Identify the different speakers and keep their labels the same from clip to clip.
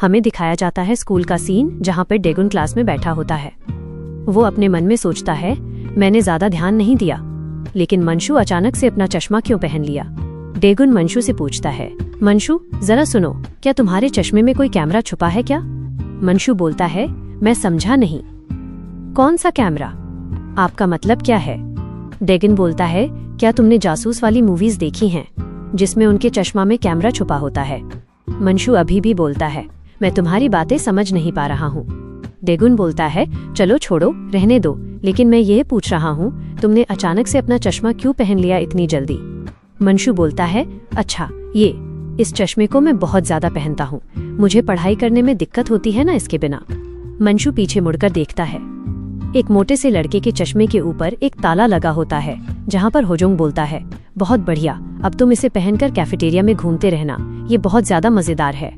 Speaker 1: हमें दिखाया जाता है स्कूल का सीन जहाँ पर डेगुन क्लास में बैठा होता है। वो अपने मन में सोचता है, मैंने ज्यादा ध्यान नहीं दिया, लेकिन मंशु अचानक से अपना चश्मा क्यों पहन लिया। डेगुन मंशु से पूछता है, मंशु जरा सुनो, क्या तुम्हारे चश्मे में कोई कैमरा छुपा है क्या? मंशु बोलता है, मैं समझा नहीं। कौन सा कैमरा? आपका मतलब क्या है? डेगुन बोलता है, क्या तुमने जासूस वाली मूवीज देखी हैं जिसमें उनके चश्मा में कैमरा छुपा होता है? मंशु अभी भी बोलता है, मैं तुम्हारी बातें समझ नहीं पा रहा हूँ। डेगुन बोलता है, चलो छोड़ो, रहने दो, लेकिन मैं ये पूछ रहा हूँ, तुमने अचानक से अपना चश्मा क्यों पहन लिया इतनी जल्दी? मंशु बोलता है, अच्छा इस चश्मे को मैं बहुत ज्यादा पहनता हूँ, मुझे पढ़ाई करने में दिक्कत होती है ना इसके बिना। मंशु पीछे मुड़कर देखता है। एक मोटे से लड़के के चश्मे के ऊपर एक ताला लगा होता है, जहाँ पर होजोंग बोलता है, बहुत बढ़िया, अब तुम इसे पहनकर कैफेटेरिया में घूमते रहना, ये बहुत ज्यादा मजेदार है।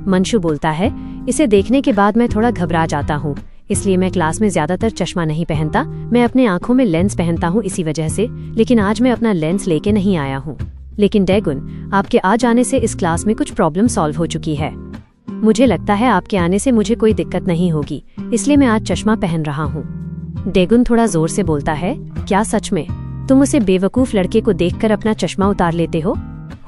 Speaker 1: मंशु बोलता है, इसे देखने के बाद मैं थोड़ा घबरा जाता हूँ, इसलिए मैं क्लास में ज्यादातर चश्मा नहीं पहनता, मैं अपने आंखों में लेंस पहनता हूँ इसी वजह से, लेकिन आज मैं अपना लेंस लेके नहीं आया हूँ। लेकिन डेगुन, आपके आ जाने से इस क्लास में कुछ प्रॉब्लम सॉल्व हो चुकी है। मुझे लगता है आपके आने से मुझे कोई दिक्कत नहीं होगी, इसलिए मैं आज चश्मा पहन रहा हूँ। डेगुन थोड़ा जोर से बोलता है, क्या सच में? तुम उसे बेवकूफ लड़के को देखकर अपना चश्मा उतार लेते हो?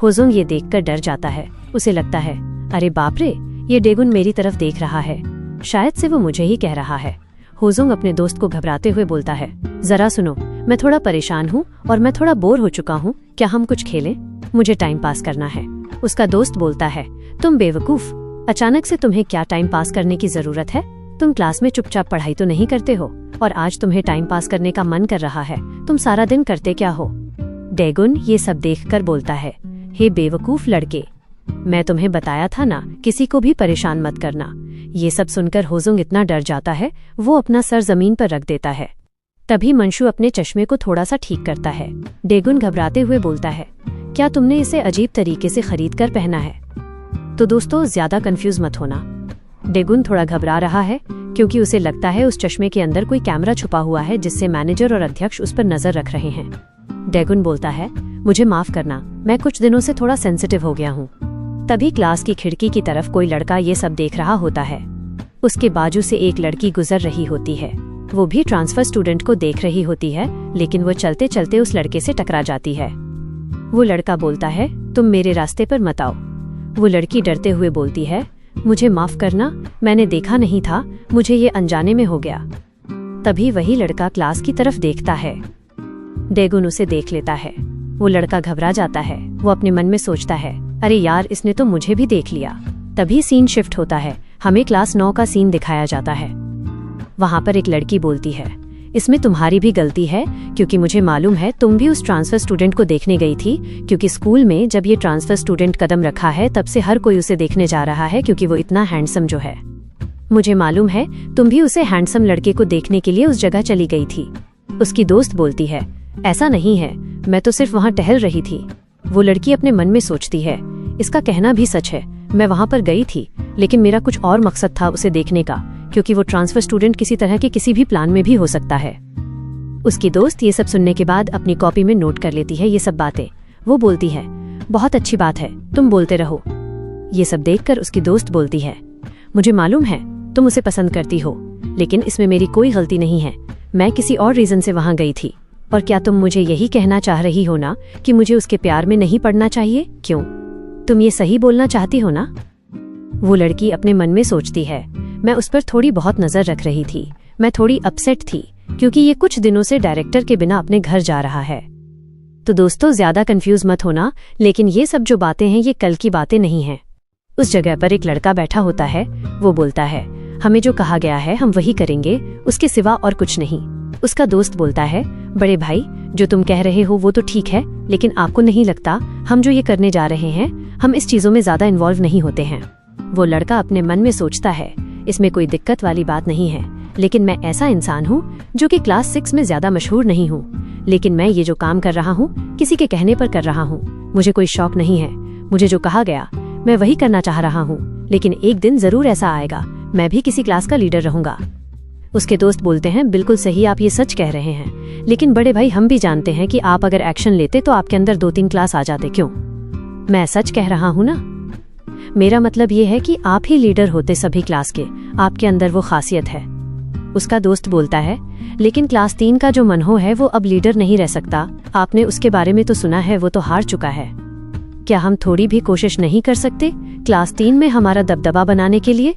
Speaker 1: होजोंग ये देखकर डर जाता है, उसे लगता है, अरे बाप रे, ये डेगुन मेरी तरफ देख रहा है, शायद से वो मुझे ही कह रहा है। होजोंग अपने दोस्त को घबराते हुए बोलता है, जरा सुनो, मैं थोड़ा परेशान हूँ और मैं थोड़ा बोर हो चुका हूँ, क्या हम कुछ खेलें? मुझे टाइम पास करना है। उसका दोस्त बोलता है, तुम बेवकूफ, अचानक से तुम्हें क्या टाइम पास करने की जरूरत है? तुम क्लास में चुपचाप पढ़ाई तो नहीं करते हो, और आज तुम्हें टाइम पास करने का मन कर रहा है, तुम सारा दिन करते क्या हो? डेगुन ये सब देखकर बोलता है, हे बेवकूफ लड़के, मैं तुम्हें बताया था ना, किसी को भी परेशान मत करना। ये सब सुनकर होजोंग इतना डर जाता है, वो अपना सर जमीन पर रख देता है। तभी मंशु अपने चश्मे को थोड़ा सा ठीक करता है। डेगुन घबराते हुए बोलता है, क्या तुमने इसे अजीब तरीके से खरीद कर पहना है? तो दोस्तों, ज्यादा कंफ्यूज मत होना। डेगुन थोड़ा घबरा रहा है क्योंकि उसे लगता है उस चश्मे के अंदर कोई कैमरा छुपा हुआ है जिससे मैनेजर और अध्यक्ष उस पर नजर रख रहे हैं। डेगुन बोलता है, मुझे माफ करना, मैं कुछ दिनों से थोड़ा सेंसिटिव हो गया हूँ। तभी क्लास की खिड़की की तरफ कोई लड़का ये सब देख रहा होता है। उसके बाजू से एक लड़की गुजर रही होती है, वो भी ट्रांसफर स्टूडेंट को देख रही होती है, लेकिन वो चलते चलते उस लड़के से टकरा जाती है। वो लड़का बोलता है, तुम मेरे रास्ते पर मत आओ। वो लड़की डरते हुए बोलती है, मुझे माफ करना, मैंने देखा नहीं था, मुझे ये अनजाने में हो गया। तभी वही लड़का क्लास की तरफ देखता है। डेगुन उसे देख लेता है। वो लड़का घबरा जाता है, वो अपने मन में सोचता है, अरे यार, इसने तो मुझे भी देख लिया। तभी सीन शिफ्ट होता है, हमें क्लास 9 का सीन दिखाया जाता है। वहाँ पर एक लड़की बोलती है, इसमें तुम्हारी भी गलती है, क्योंकि मुझे मालूम है तुम भी उस ट्रांसफर स्टूडेंट को देखने गई थी, क्योंकि स्कूल में जब ये ट्रांसफर स्टूडेंट कदम रखा है तब से हर कोई उसे देखने जा रहा है, क्योंकि वो इतना हैंडसम जो है। मुझे मालूम है तुम भी उसे हैंडसम लड़के को देखने के लिए उस जगह चली गई थी। उसकी दोस्त बोलती है, ऐसा नहीं है, मैं तो सिर्फ वहाँ टहल रही थी। वो लड़की अपने मन में सोचती है, इसका कहना भी सच है, मैं वहाँ पर गई थी, लेकिन मेरा कुछ और मकसद था उसे देखने का, क्योंकि वो ट्रांसफर स्टूडेंट किसी तरह के किसी भी प्लान में भी हो सकता है। उसकी दोस्त ये सब सुनने के बाद अपनी कॉपी में नोट कर लेती है ये सब बातें। वो बोलती है, बहुत अच्छी बात है, तुम बोलते रहो। ये सब देखकर उसकी दोस्त बोलती है, मुझे मालूम है तुम उसे पसंद करती हो, लेकिन इसमें मेरी कोई गलती नहीं है, मैं किसी और रीजन से वहाँ गई थी। और क्या तुम मुझे यही कहना चाह रही हो ना कि मुझे उसके प्यार में नहीं पड़ना चाहिए? क्यों, तुम ये सही बोलना चाहती हो ना? वो लड़की अपने मन में सोचती है, मैं उस पर थोड़ी बहुत नजर रख रही थी, मैं थोड़ी अपसेट थी, क्योंकि ये कुछ दिनों से डायरेक्टर के बिना अपने घर जा रहा है। तो दोस्तों, ज्यादा कंफ्यूज मत होना, लेकिन ये सब जो बातें हैं ये कल की बातें नहीं हैं। उस जगह पर एक लड़का बैठा होता है, वो बोलता है, हमें जो कहा गया है हम वही करेंगे, उसके सिवा और कुछ नहीं। उसका दोस्त बोलता है, बड़े भाई, जो तुम कह रहे हो वो तो ठीक है, लेकिन आपको नहीं लगता हम जो ये करने जा रहे हैं, हम इस चीजों में ज्यादा इन्वॉल्व नहीं होते हैं? वो लड़का अपने मन में सोचता है, इसमें कोई दिक्कत वाली बात नहीं है, लेकिन मैं ऐसा इंसान हूँ जो कि क्लास 6 में ज्यादा मशहूर नहीं हूँ, लेकिन मैं ये जो काम कर रहा हूँ किसी के कहने पर कर रहा हूँ, मुझे कोई शौक नहीं है, मुझे जो कहा गया मैं वही करना चाह रहा हूँ, लेकिन एक दिन जरूर ऐसा आएगा मैं भी किसी क्लास का लीडर रहूंगा। उसके दोस्त बोलते हैं, बिल्कुल सही, आप ये सच कह रहे हैं, लेकिन बड़े भाई हम भी जानते हैं कि आप अगर एक्शन लेते तो आपके अंदर 2-3 क्लास आ जाते। क्यों, मैं सच कह रहा हूँ ना? मेरा मतलब ये है कि आप ही लीडर होते सभी क्लास के, आपके अंदर वो खासियत है। उसका दोस्त बोलता है, लेकिन क्लास 3 का जो मनहो है वो अब लीडर नहीं रह सकता। आपने उसके बारे में तो सुना है, वो तो हार चुका है। क्या हम थोड़ी भी कोशिश नहीं कर सकते क्लास 3 में हमारा दबदबा बनाने के लिए?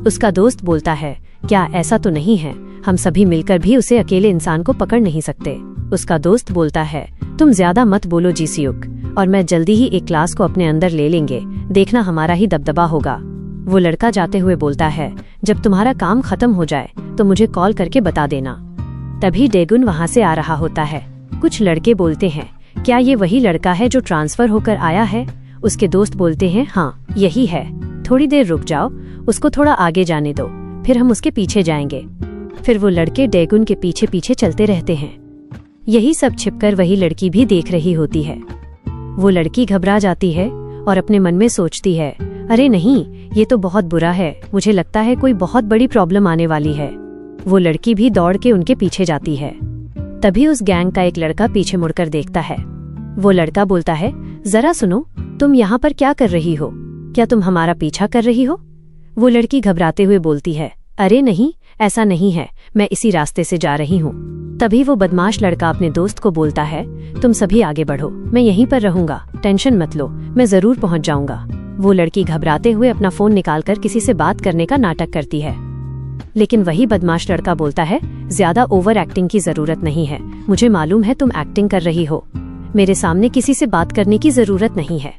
Speaker 1: उसका दोस्त बोलता है, क्या ऐसा तो नहीं है, हम सभी मिलकर भी उसे अकेले इंसान को पकड़ नहीं सकते। उसका दोस्त बोलता है, तुम ज्यादा मत बोलो जीसियुक, और मैं जल्दी ही एक क्लास को अपने अंदर ले लेंगे, देखना हमारा ही दबदबा होगा। वो लड़का जाते हुए बोलता है, जब तुम्हारा काम खत्म हो जाए तो मुझे कॉल करके बता देना। तभी डेगुन वहाँ से आ रहा होता है। कुछ लड़के बोलते हैं, क्या ये वही लड़का है जो ट्रांसफर होकर आया है? उसके दोस्त बोलते हैं, हाँ यही है। थोड़ी देर रुक जाओ, उसको थोड़ा आगे जाने दो, फिर हम उसके पीछे जाएंगे। फिर वो लड़के डेगुन के पीछे पीछे चलते रहते हैं। यही सब छिपकर वही लड़की भी देख रही होती है। वो लड़की घबरा जाती है और अपने मन में सोचती है, अरे नहीं, ये तो बहुत बुरा है, मुझे लगता है कोई बहुत बड़ी प्रॉब्लम आने वाली है। वो लड़की भी दौड़ के उनके पीछे जाती है। तभी उस गैंग का एक लड़का पीछे मुड़कर देखता है। वो लड़का बोलता है, जरा सुनो, तुम यहाँ पर क्या कर रही हो? क्या तुम हमारा पीछा कर रही हो? वो लड़की घबराते हुए बोलती है, अरे नहीं, ऐसा नहीं है, मैं इसी रास्ते से जा रही हूँ। तभी वो बदमाश लड़का अपने दोस्त को बोलता है, तुम सभी आगे बढ़ो, मैं यहीं पर रहूंगा, टेंशन मत लो, मैं जरूर पहुँच जाऊंगा। वो लड़की घबराते हुए अपना फोन निकालकर किसी से बात करने का नाटक करती है, लेकिन वही बदमाश लड़का बोलता है, ज्यादा ओवर एक्टिंग की जरूरत नहीं है, मुझे मालूम है तुम एक्टिंग कर रही हो, मेरे सामने किसी से बात करने की जरूरत नहीं है।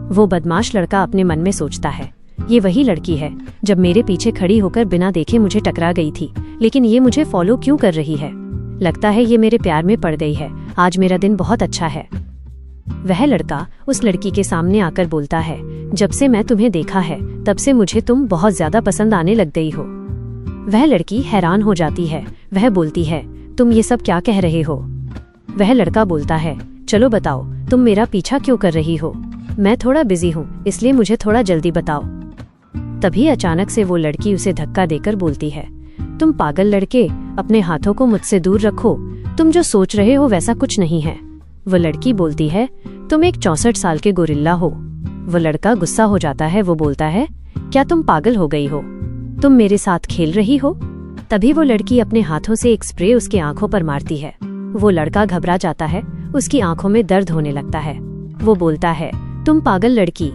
Speaker 1: वो बदमाश लड़का अपने मन में सोचता है, ये वही लड़की है जब मेरे पीछे खड़ी होकर बिना देखे मुझे टकरा गई थी, लेकिन ये मुझे फॉलो क्यों कर रही है? लगता है ये मेरे प्यार में पड़ गई है, आज मेरा दिन बहुत अच्छा है। वह लड़का उस लड़की के सामने आकर बोलता है, जब से मैं तुम्हें देखा है तब से मुझे तुम बहुत ज्यादा पसंद आने लग गई हो। वह लड़की हैरान हो जाती है। वह बोलती है, तुम ये सब क्या कह रहे हो? वह लड़का बोलता है, चलो बताओ, तुम मेरा पीछा क्यों कर रही हो? मैं थोड़ा बिजी हूँ, इसलिए मुझे थोड़ा जल्दी बताओ। तभी अचानक से वो लड़की उसे धक्का देकर बोलती है, तुम पागल लड़के, अपने हाथों को मुझसे दूर रखो, तुम जो सोच रहे हो वैसा कुछ नहीं है। वो लड़की बोलती है, तुम एक 64 साल के गोरिल्ला हो। वो लड़का गुस्सा हो जाता है। वो बोलता है, क्या तुम पागल हो गई हो? तुम मेरे साथ खेल रही हो? तभी वो लड़की अपने हाथों से एक स्प्रे उसके आंखों पर मारती है। वो लड़का घबरा जाता है, उसकी आंखों में दर्द होने लगता है। वो बोलता है, तुम पागल लड़की,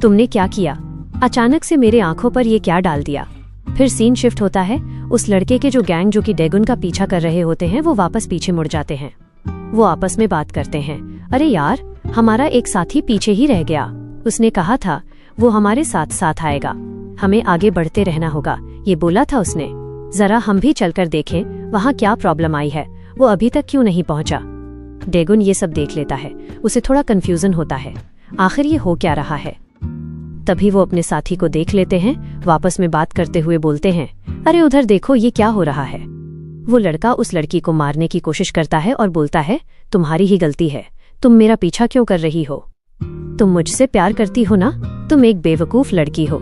Speaker 1: तुमने क्या किया? अचानक से मेरे आंखों पर ये क्या डाल दिया? फिर सीन शिफ्ट होता है। उस लड़के के जो गैंग जो कि डेगुन का पीछा कर रहे होते हैं वो वापस पीछे मुड़ जाते हैं। वो आपस में बात करते हैं, अरे यार, हमारा एक साथी पीछे ही रह गया, उसने कहा था वो हमारे साथ साथ आएगा, हमें आगे बढ़ते रहना होगा, ये बोला था उसने। जरा हम भी चलकर देखें वहाँ क्या प्रॉब्लम आई है, वो अभी तक क्यों नहीं पहुंचा। डेगुन ये सब देख लेता है, उसे थोड़ा कंफ्यूजन होता है, आखिर ये हो क्या रहा है। तभी वो अपने साथी को देख लेते हैं, वापस में बात करते हुए बोलते हैं, अरे उधर देखो, ये क्या हो रहा है। वो लड़का उस लड़की को मारने की कोशिश करता है और बोलता है, तुम्हारी ही गलती है, तुम मेरा पीछा क्यों कर रही हो? तुम मुझसे प्यार करती हो ना, तुम एक बेवकूफ लड़की हो।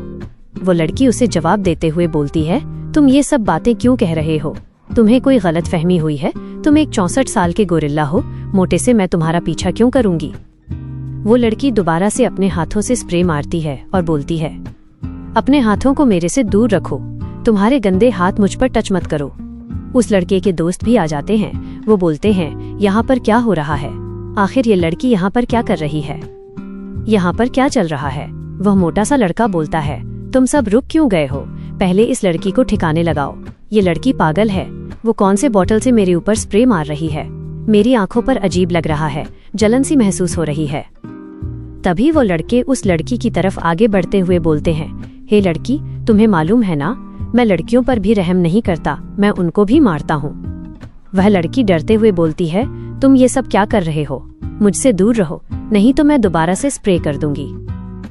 Speaker 1: वो लड़की उसे जवाब देते हुए बोलती है, तुम ये सब बातें क्यों कह रहे हो? तुम्हें कोई गलत फहमी हुई है, तुम एक 64 साल के गोरिल्ला हो, मोटे से मैं तुम्हारा पीछा क्यों करूंगी। वो लड़की दोबारा से अपने हाथों से स्प्रे मारती है और बोलती है, अपने हाथों को मेरे से दूर रखो, तुम्हारे गंदे हाथ मुझ पर टच मत करो। उस लड़के के दोस्त भी आ जाते हैं। वो बोलते हैं, यहाँ पर क्या हो रहा है? आखिर ये लड़की यहाँ पर क्या कर रही है? यहाँ पर क्या चल रहा है? वह मोटा सा लड़का बोलता है, तुम सब रुक क्यों गए हो? पहले इस लड़की को ठिकाने लगाओ, ये लड़की पागल है, वो कौन से बोतल से मेरे ऊपर स्प्रे मार रही है, मेरी आंखों पर अजीब लग रहा है, जलन सी महसूस हो रही है। तभी वो लड़के उस लड़की की तरफ आगे बढ़ते हुए बोलते हैं, हे लड़की, तुम्हें मालूम है ना, मैं लड़कियों पर भी रहम नहीं करता, मैं उनको भी मारता हूँ। वह लड़की डरते हुए बोलती है, तुम ये सब क्या कर रहे हो? मुझसे दूर रहो, नहीं तो मैं दोबारा से स्प्रे कर दूंगी।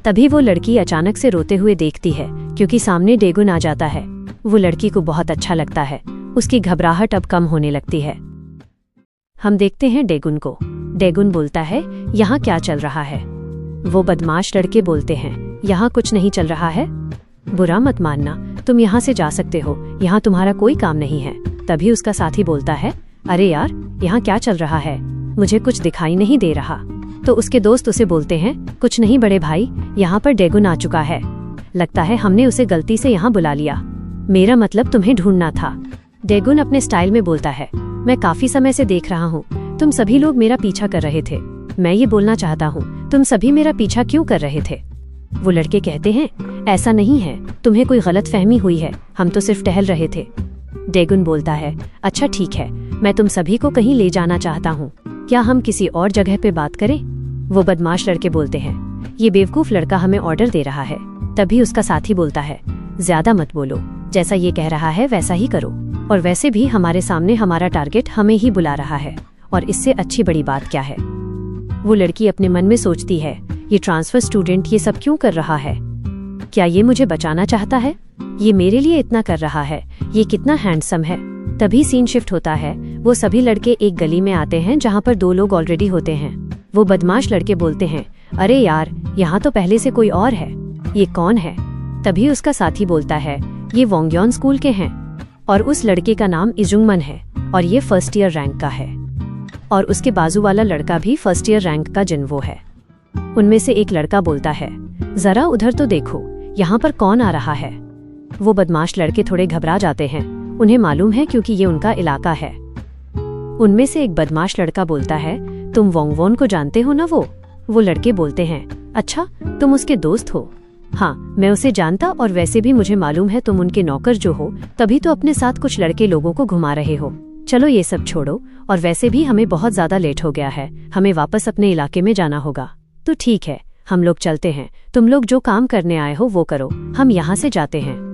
Speaker 1: तभी वो लड़की अचानक से रोते हुए देखती है, क्योंकि सामने डेगुन आ जाता है। वो लड़की को बहुत अच्छा लगता है, उसकी घबराहट अब कम होने लगती है। हम देखते हैं डेगुन को। डेगुन बोलता है, यहाँ क्या चल रहा है? वो बदमाश लड़के बोलते हैं, यहाँ कुछ नहीं चल रहा है, बुरा मत मानना, तुम यहाँ से जा सकते हो, यहाँ तुम्हारा कोई काम नहीं है। तभी उसका साथी बोलता है, अरे यार, यहाँ क्या चल रहा है? मुझे कुछ दिखाई नहीं दे रहा। तो उसके दोस्त उसे बोलते हैं, कुछ नहीं बड़े भाई, यहाँ पर डेगुन आ चुका है। लगता है हमने उसे गलती से यहाँ बुला लिया। मेरा मतलब तुम्हें ढूंढना था। डेगुन अपने स्टाइल में बोलता है, मैं काफी समय से देख रहा हूँ, तुम सभी लोग मेरा पीछा कर रहे थे। मैं ये बोलना चाहता हूँ, तुम सभी मेरा पीछा क्यों कर रहे थे? वो लड़के कहते हैं, ऐसा नहीं है, तुम्हें कोई गलत फहमी हुई है, हम तो सिर्फ टहल रहे थे। डेगुन बोलता है, अच्छा ठीक है, मैं तुम सभी को कहीं ले जाना चाहता हूँ, क्या हम किसी और जगह पे बात करें? वो बदमाश लड़के बोलते हैं, ये बेवकूफ लड़का हमें ऑर्डर दे रहा है। तभी उसका साथी बोलता है, ज्यादा मत बोलो, जैसा ये कह रहा है वैसा ही करो, और वैसे भी हमारे सामने हमारा टारगेट हमें ही बुला रहा है, और इससे अच्छी बड़ी बात क्या है? वो लड़की अपने मन में सोचती है, ये ट्रांसफर स्टूडेंट ये सब क्यों कर रहा है? क्या ये मुझे बचाना चाहता है? ये मेरे लिए इतना कर रहा है, ये कितना हैंडसम है। तभी सीन शिफ्ट होता है, वो सभी लड़के एक गली में आते हैं जहाँ पर 2 लोग ऑलरेडी होते हैं। वो बदमाश लड़के बोलते हैं, अरे यार, यहाँ तो पहले से कोई और है, ये कौन है? तभी उसका साथी बोलता है, ये वोंग्योन स्कूल के हैं, और उस लड़के का नाम इजुंगमन है, और ये फर्स्ट ईयर रैंक का है, और उसके बाजू वाला लड़का भी फर्स्ट ईयर रैंक का जिन्वो है। उनमें से एक लड़का बोलता है, जरा उधर तो देखो, यहाँ पर कौन आ रहा है? वो बदमाश लड़के थोड़े घबरा जाते हैं, उन्हें मालूम है क्योंकि ये उनका इलाका है। उनमें से एक बदमाश लड़का बोलता है, तुम वोंगवोन को जानते हो ना? वो लड़के बोलते हैं, अच्छा तुम उसके दोस्त हो? हाँ, मैं उसे जानता, और वैसे भी मुझे मालूम है तुम उनके नौकर जो हो, तभी तो अपने साथ कुछ लड़के लोगों को घुमा रहे हो। चलो ये सब छोड़ो, और वैसे भी हमें बहुत ज्यादा लेट हो गया है, हमें वापस अपने इलाके में जाना होगा। तो ठीक है, हम लोग चलते हैं, तुम लोग जो काम करने आए हो वो करो, हम यहाँ से जाते हैं।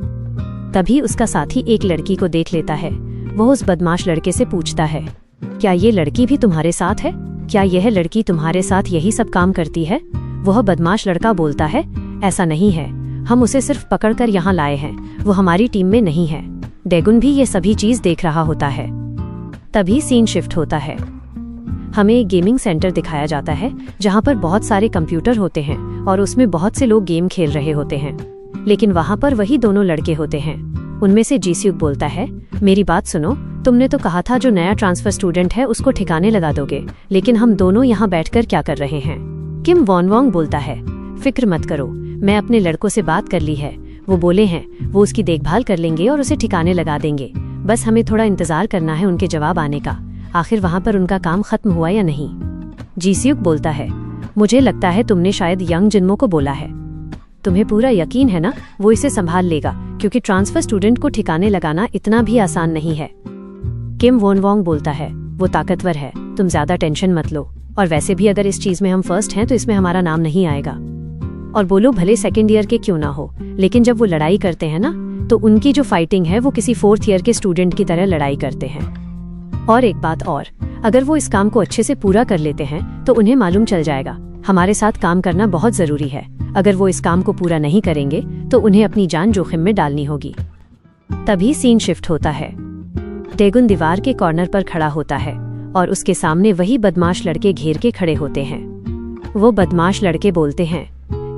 Speaker 1: तभी उसका साथी एक लड़की को देख लेता है। वो उस बदमाश लड़के से पूछता है, क्या ये लड़की भी तुम्हारे साथ है? क्या यह लड़की तुम्हारे साथ यही सब काम करती है? वह बदमाश लड़का बोलता है, ऐसा नहीं है, हम उसे सिर्फ पकड़कर यहाँ लाए हैं, वो हमारी टीम में नहीं है। डेगुन भी ये सभी चीज देख रहा होता है। तभी सीन शिफ्ट होता है, हमें एक गेमिंग सेंटर दिखाया जाता है जहाँ पर बहुत सारे कंप्यूटर होते हैं और उसमें बहुत से लोग गेम खेल रहे होते हैं, लेकिन वहाँ पर वही दोनों लड़के होते हैं। उनमें से जीस्यूक बोलता है, मेरी बात सुनो, तुमने तो कहा था जो नया ट्रांसफर स्टूडेंट है उसको ठिकाने लगा दोगे, लेकिन हम दोनों यहाँ बैठकर क्या कर रहे हैं? किम वॉनवोंग बोलता है, फिक्र मत करो, मैं अपने लड़कों से बात कर ली है, वो बोले हैं वो उसकी देखभाल कर लेंगे और उसे ठिकाने लगा देंगे, बस हमें थोड़ा इंतजार करना है उनके जवाब आने का, आखिर वहाँ पर उनका काम खत्म हुआ या नहीं। जीस्यूक बोलता है, मुझे लगता है तुमने शायद यंग जिन्मो को बोला है, तुम्हें पूरा यकीन है ना वो इसे संभाल लेगा, क्योंकि ट्रांसफर स्टूडेंट को ठिकाने लगाना इतना भी आसान नहीं है। किम वॉनवोंग बोलता है, वो ताकतवर है, तुम ज्यादा टेंशन मत लो, और वैसे भी अगर इस चीज में हम फर्स्ट हैं तो इसमें हमारा नाम नहीं आएगा, और बोलो भले सेकेंड ईयर के क्यों ना हो, लेकिन जब वो लड़ाई करते हैं ना तो उनकी जो फाइटिंग है वो किसी 4th ईयर के स्टूडेंट की तरह लड़ाई करते हैं। और एक बात और, अगर वो इस काम को अच्छे से पूरा कर लेते हैं तो उन्हें मालूम चल जाएगा हमारे साथ काम करना बहुत जरूरी है, अगर वो इस काम को पूरा नहीं करेंगे तो उन्हें अपनी जान जोखिम में डालनी होगी। तभी सीन शिफ्ट होता है, डेगुन दीवार के कॉर्नर पर खड़ा होता है और उसके सामने वही बदमाश लड़के घेर के खड़े होते हैं। वो बदमाश लड़के बोलते हैं,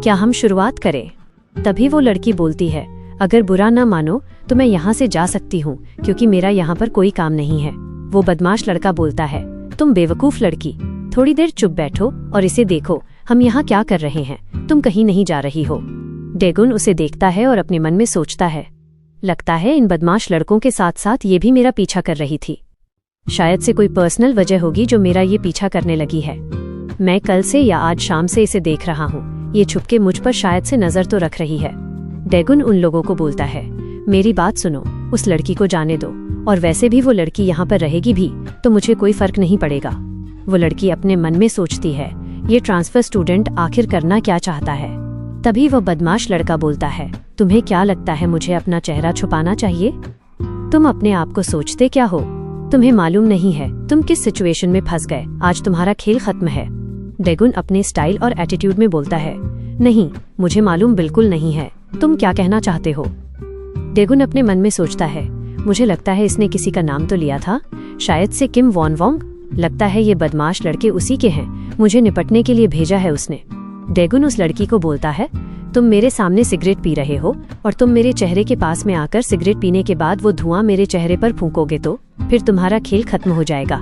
Speaker 1: क्या हम शुरुआत करें? तभी वो लड़की बोलती है, अगर बुरा ना मानो तो मैं यहाँ से जा सकती हूँ, क्योंकि मेरा यहाँ पर कोई काम नहीं है। वो बदमाश लड़का बोलता है, तुम बेवकूफ लड़की, थोड़ी देर चुप बैठो और इसे देखो, हम यहाँ क्या कर रहे हैं, तुम कहीं नहीं जा रही हो। डेगुन उसे देखता है और अपने मन में सोचता है, लगता है इन बदमाश लड़कों के साथ साथ ये भी मेरा पीछा कर रही थी, शायद से कोई पर्सनल वजह होगी जो मेरा ये पीछा करने लगी है। मैं कल से या आज शाम से इसे देख रहा हूँ, ये छुपके मुझ पर शायद से नजर तो रख रही है। डेगुन उन लोगों को बोलता है, मेरी बात सुनो, उस लड़की को जाने दो, और वैसे भी वो लड़की यहाँ पर रहेगी भी तो मुझे कोई फर्क नहीं पड़ेगा। वो लड़की अपने मन में सोचती है, ये ट्रांसफर स्टूडेंट आखिर करना क्या चाहता है। तभी वो बदमाश लड़का बोलता है, तुम्हें क्या लगता है मुझे अपना चेहरा छुपाना चाहिए? तुम अपने आप को सोचते क्या हो? तुम्हें मालूम नहीं है तुम किस सिचुएशन में फंस गए, आज तुम्हारा खेल खत्म है। डेगुन अपने स्टाइल और एटीट्यूड में बोलता है, नहीं, मुझे मालूम बिल्कुल नहीं है, तुम क्या कहना चाहते हो? डेगुन अपने मन में सोचता है, मुझे लगता है इसने किसी का नाम तो लिया था, शायद से किम वॉनवोंग, लगता है ये बदमाश लड़के उसी के हैं, मुझे निपटने के लिए भेजा है उसने। डेगुन उस लड़की को बोलता है, तुम मेरे सामने सिगरेट पी रहे हो और तुम मेरे चेहरे के पास में आकर सिगरेट पीने के बाद वो धुआं मेरे चेहरे पर फूंकोगे तो फिर तुम्हारा खेल खत्म हो जाएगा।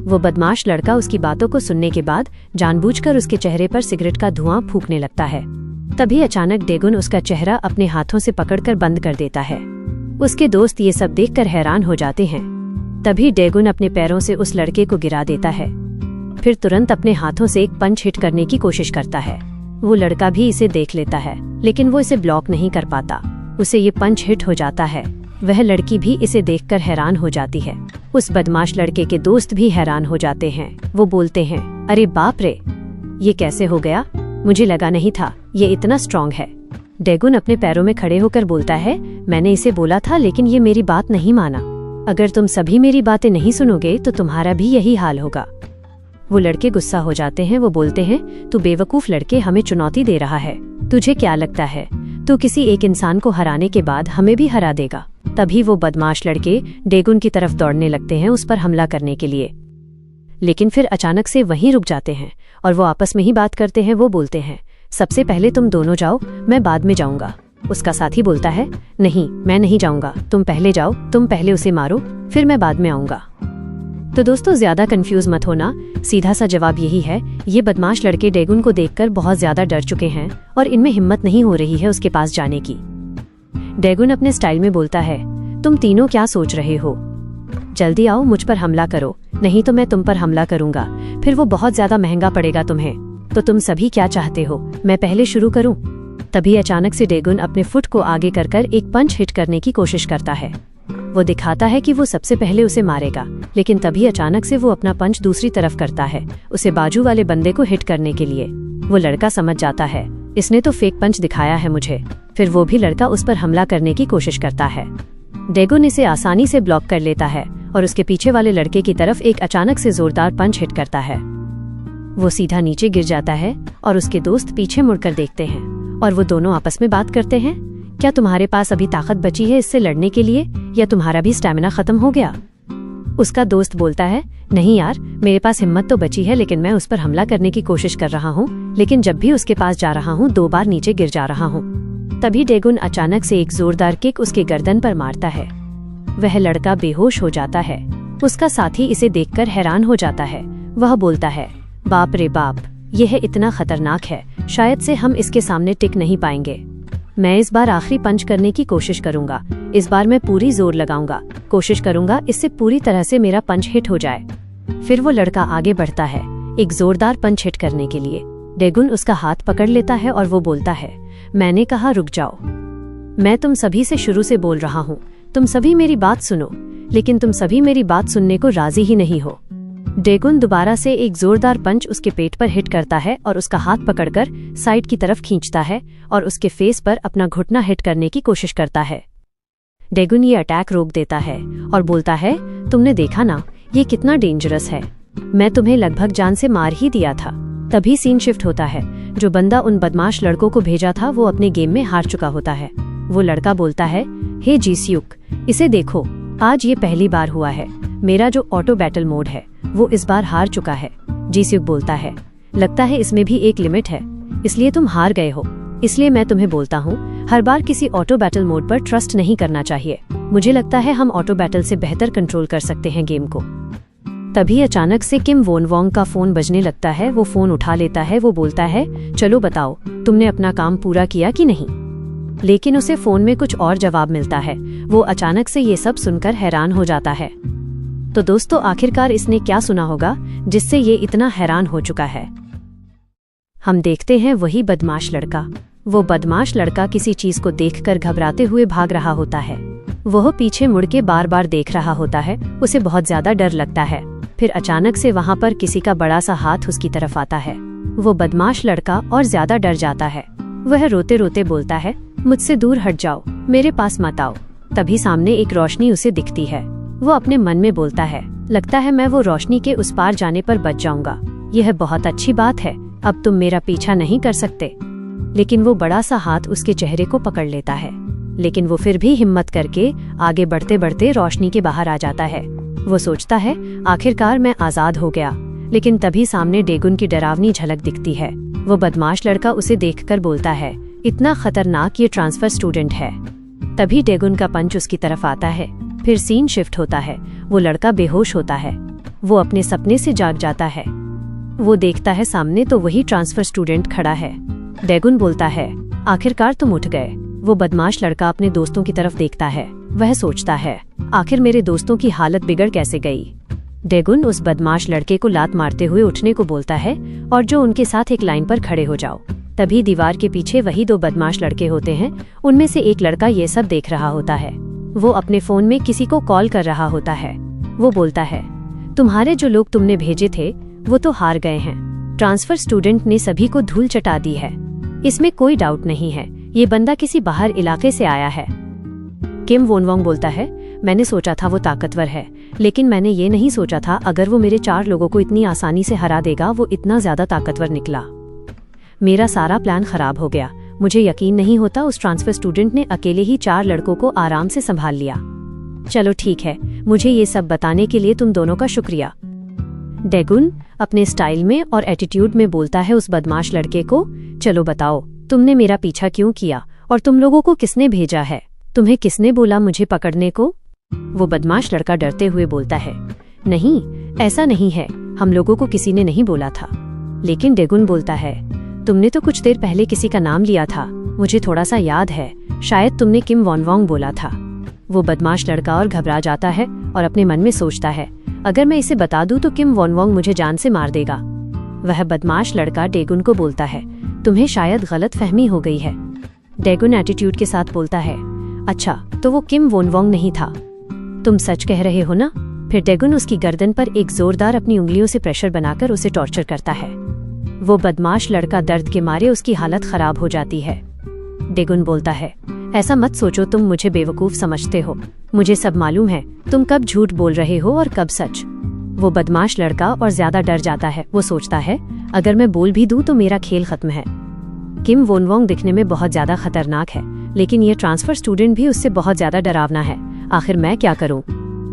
Speaker 1: वो बदमाश लड़का उसकी बातों को सुनने के बाद जानबूझकर उसके चेहरे पर सिगरेट का धुआं फूंकने लगता है। तभी अचानक डेगुन उसका चेहरा अपने हाथों से पकड़कर बंद कर देता है। उसके दोस्त ये सब देखकर हैरान हो जाते हैं। तभी डेगुन अपने पैरों से उस लड़के को गिरा देता है, फिर तुरंत अपने हाथों से एक पंच हिट करने की कोशिश करता है। वो लड़का भी इसे देख लेता है, लेकिन वो इसे ब्लॉक नहीं कर पाता। उसे ये पंच हिट हो जाता है। वह लड़की भी इसे देखकर हैरान हो जाती है। उस बदमाश लड़के के दोस्त भी हैरान हो जाते हैं। वो बोलते हैं, अरे बाप रे, ये कैसे हो गया? मुझे लगा नहीं था ये इतना स्ट्रांग है। डेगुन अपने पैरों में खड़े होकर बोलता है, मैंने इसे बोला था लेकिन ये मेरी बात नहीं माना। अगर तुम सभी मेरी बातें नहीं सुनोगे तो तुम्हारा भी यही हाल होगा। वो लड़के गुस्सा हो जाते हैं। वो बोलते हैं, तू बेवकूफ लड़के हमें चुनौती दे रहा है। तुझे क्या लगता है तू किसी एक इंसान को हराने के बाद हमें भी हरा देगा? तभी वो बदमाश लड़के डेगुन की तरफ दौड़ने लगते हैं उस पर हमला करने के लिए, लेकिन फिर अचानक से वहीं रुक जाते हैं और वो आपस में ही बात करते हैं। वो बोलते हैं, सबसे पहले तुम दोनों जाओ, मैं बाद में जाऊंगा। उसका साथी बोलता है, नहीं मैं नहीं जाऊंगा, तुम पहले जाओ, तुम पहले उसे मारो, फिर मैं बाद में आऊंगा। तो दोस्तों ज्यादा कंफ्यूज मत होना, सीधा सा जवाब यही है। ये बदमाश लड़के डेगुन को देखकर बहुत ज्यादा डर चुके हैं और इनमें हिम्मत नहीं हो रही है उसके पास जाने की। डेगुन अपने स्टाइल में बोलता है, तुम तीनों क्या सोच रहे हो? जल्दी आओ, मुझ पर हमला करो, नहीं तो मैं तुम पर हमला करूंगा, फिर वो बहुत ज्यादा महंगा पड़ेगा तुम्हें। तो तुम सभी क्या चाहते हो, मैं पहले शुरू करूं? तभी अचानक से डेगुन अपने फुट को आगे कर एक पंच हिट करने की कोशिश करता है। वो दिखाता है कि वो सबसे पहले उसे मारेगा, लेकिन तभी अचानक से वो अपना पंच दूसरी तरफ करता है, उसे बाजू वाले बंदे को हिट करने के लिए। वो लड़का समझ जाता है, इसने तो फेक पंच दिखाया है मुझे। फिर वो भी लड़का उस पर हमला करने की कोशिश करता है। डेगुन इसे आसानी से ब्लॉक कर लेता है और उसके पीछे वाले लड़के की तरफ एक अचानक से जोरदार पंच हिट करता है। वो सीधा नीचे गिर जाता है और उसके दोस्त पीछे मुड़कर देखते हैं और वो दोनों आपस में बात करते हैं, क्या तुम्हारे पास अभी ताकत बची है इससे लड़ने के लिए, या तुम्हारा भी स्टैमिना खत्म हो गया? उसका दोस्त बोलता है, नहीं यार, मेरे पास हिम्मत तो बची है, लेकिन मैं उस पर हमला करने की कोशिश कर रहा हूँ, लेकिन जब भी उसके पास जा रहा हूँ 2 बार नीचे गिर जा रहा हूँ। तभी डेगुन अचानक से एक जोरदार किक उसके गर्दन पर मारता है। वह लड़का बेहोश हो जाता है। उसका साथी इसे देखकर हैरान हो जाता है। वह बोलता है, बाप रे बाप, यह इतना खतरनाक है, शायद से हम इसके सामने टिक नहीं पाएंगे। मैं इस बार आखिरी पंच करने की कोशिश करूंगा। इस बार मैं पूरी जोर लगाऊंगा, कोशिश करूंगा इससे पूरी तरह से मेरा पंच हिट हो जाए। फिर वो लड़का आगे बढ़ता है एक जोरदार पंच हिट करने के लिए। डेगुन उसका हाथ पकड़ लेता है और वो बोलता है, मैंने कहा रुक जाओ, मैं तुम सभी से शुरू से बोल रहा हूँ, तुम सभी मेरी बात सुनो, लेकिन तुम सभी मेरी बात सुनने को राजी ही नहीं हो। डेगुन दोबारा से एक जोरदार पंच उसके पेट पर हिट करता है और उसका हाथ पकड़कर साइड की तरफ खींचता है और उसके फेस पर अपना घुटना हिट करने की कोशिश करता है। डेगुन ये अटैक रोक देता है और बोलता है, तुमने देखा ना, ये कितना डेंजरस है, मैं तुम्हें लगभग जान से मार ही दिया था। तभी सीन शिफ्ट होता है। जो बंदा उन बदमाश लड़कों को भेजा था वो अपने गेम में हार चुका होता है। वो लड़का बोलता है, हे जीस्युक, इसे देखो, आज ये पहली बार हुआ है, मेरा जो ऑटो बैटल मोड है वो इस बार हार चुका है। जीस्युक बोलता है, लगता है इसमें भी एक लिमिट है, इसलिए तुम हार गए हो। इसलिए मैं तुम्हें बोलता हूँ, हर बार किसी ऑटो बैटल मोड पर ट्रस्ट नहीं करना चाहिए। मुझे लगता है हम ऑटो बैटल से बेहतर कंट्रोल कर सकते हैं गेम को। तभी अचानक से किम वोन वोंग का फोन बजने लगता है। वो फोन उठा लेता है। वो बोलता है, चलो बताओ, तुमने अपना काम पूरा किया कि नहीं? लेकिन उसे फोन में कुछ और जवाब मिलता है। वो अचानक से ये सब सुनकर हैरान हो जाता है। तो दोस्तों आखिरकार इसने क्या सुना होगा जिससे ये इतना हैरान हो चुका है? हम देखते हैं वही बदमाश लड़का। वो बदमाश लड़का किसी चीज को देखकर घबराते हुए भाग रहा होता है। वह पीछे मुड़ के बार बार देख रहा होता है। उसे बहुत ज्यादा डर लगता है। फिर अचानक से वहाँ पर किसी का बड़ा सा हाथ उसकी तरफ आता है। वो बदमाश लड़का और ज्यादा डर जाता है। वह रोते रोते बोलता है, मुझसे दूर हट जाओ, मेरे पास मत आओ। तभी सामने एक रोशनी उसे दिखती है। वो अपने मन में बोलता है, लगता है मैं वो रोशनी के उस पार जाने पर बच जाऊंगा। यह बहुत अच्छी बात है, अब तुम मेरा पीछा नहीं कर सकते। लेकिन वो बड़ा सा हाथ उसके चेहरे को पकड़ लेता है। लेकिन वो फिर भी हिम्मत करके आगे बढ़ते बढ़ते रोशनी के बाहर आ जाता है। वो सोचता है, आखिरकार मैं आजाद हो गया। लेकिन तभी सामने डेगुन की डरावनी झलक दिखती है। वो बदमाश लड़का उसे देखकर बोलता है, इतना खतरनाक, ये ट्रांसफर स्टूडेंट है। तभी डेगुन का पंच उसकी तरफ आता है। फिर सीन शिफ्ट होता है। वो लड़का बेहोश होता है वो अपने सपने से जाग जाता है। वो देखता है सामने तो वही ट्रांसफर स्टूडेंट खड़ा है। डेगुन बोलता है, आखिरकार तुम उठ गए। वो बदमाश लड़का अपने दोस्तों की तरफ देखता है। वह सोचता है, आखिर मेरे दोस्तों की हालत बिगड़ कैसे गई। डेगुन उस बदमाश लड़के को लात मारते हुए उठने को बोलता है और जो उनके साथ एक लाइन पर खड़े हो जाओ। तभी दीवार के पीछे वही 2 बदमाश लड़के होते हैं। उनमें से एक लड़का ये सब देख रहा होता है। वो अपने फोन में किसी को कॉल कर रहा होता है। वो बोलता है, तुम्हारे जो लोग तुमने भेजे थे वो तो हार गए हैं। ट्रांसफर स्टूडेंट ने सभी को धूल चटा दी है। इसमें कोई डाउट नहीं है, ये बंदा किसी बाहर इलाके से आया है। किम वोनवोंग बोलता है, मैंने सोचा था वो ताकतवर है, लेकिन मैंने ये नहीं सोचा था अगर वो मेरे 4 लोगों को इतनी आसानी से हरा देगा। वो इतना ज्यादा ताकतवर निकला। मेरा सारा प्लान खराब हो गया। मुझे यकीन नहीं होता उस ट्रांसफर स्टूडेंट ने अकेले ही 4 लड़कों को आराम से संभाल लिया। चलो ठीक है, मुझे ये सब बताने के लिए तुम दोनों का शुक्रिया। डेगुन अपने स्टाइल में और एटीट्यूड में बोलता है उस बदमाश लड़के को, चलो बताओ, तुमने मेरा पीछा क्यों किया और तुम लोगों को किसने भेजा है? तुम्हें किसने बोला मुझे पकड़ने को? वो बदमाश लड़का डरते हुए बोलता है, नहीं, ऐसा नहीं है, हम लोगों को किसी ने नहीं बोला था। लेकिन डेगुन बोलता है, तुमने तो कुछ देर पहले किसी का नाम लिया था, मुझे थोड़ा सा याद है, शायद तुमने किम वोनवोंग बोला था। वो बदमाश लड़का और घबरा जाता है और अपने मन में सोचता है, अगर मैं इसे बता दूं तो किम वोनवोंग मुझे जान से मार देगा। वह बदमाश लड़का डेगुन को बोलता है, तुम्हें शायद गलत फहमी हो गई है। डेगुन एटीट्यूड के साथ बोलता है, अच्छा तो वो किम वोनवोंग नहीं था, तुम सच कह रहे हो ना? फिर डेगुन उसकी गर्दन पर एक जोरदार अपनी उंगलियों से प्रेशर बनाकर उसे टॉर्चर करता है। वो बदमाश लड़का दर्द के मारे उसकी हालत खराब हो जाती है। डेगुन बोलता है, ऐसा मत सोचो, तुम मुझे बेवकूफ समझते हो, मुझे सब मालूम है, तुम कब झूठ बोल रहे हो और कब सच। वो बदमाश लड़का और ज्यादा डर जाता है। वो सोचता है, अगर मैं बोल भी दूं तो मेरा खेल खत्म है। किम वोनवोंग दिखने में बहुत ज्यादा खतरनाक है, लेकिन ये ट्रांसफर स्टूडेंट भी उससे बहुत ज्यादा डरावना है। आखिर मैं क्या करूं?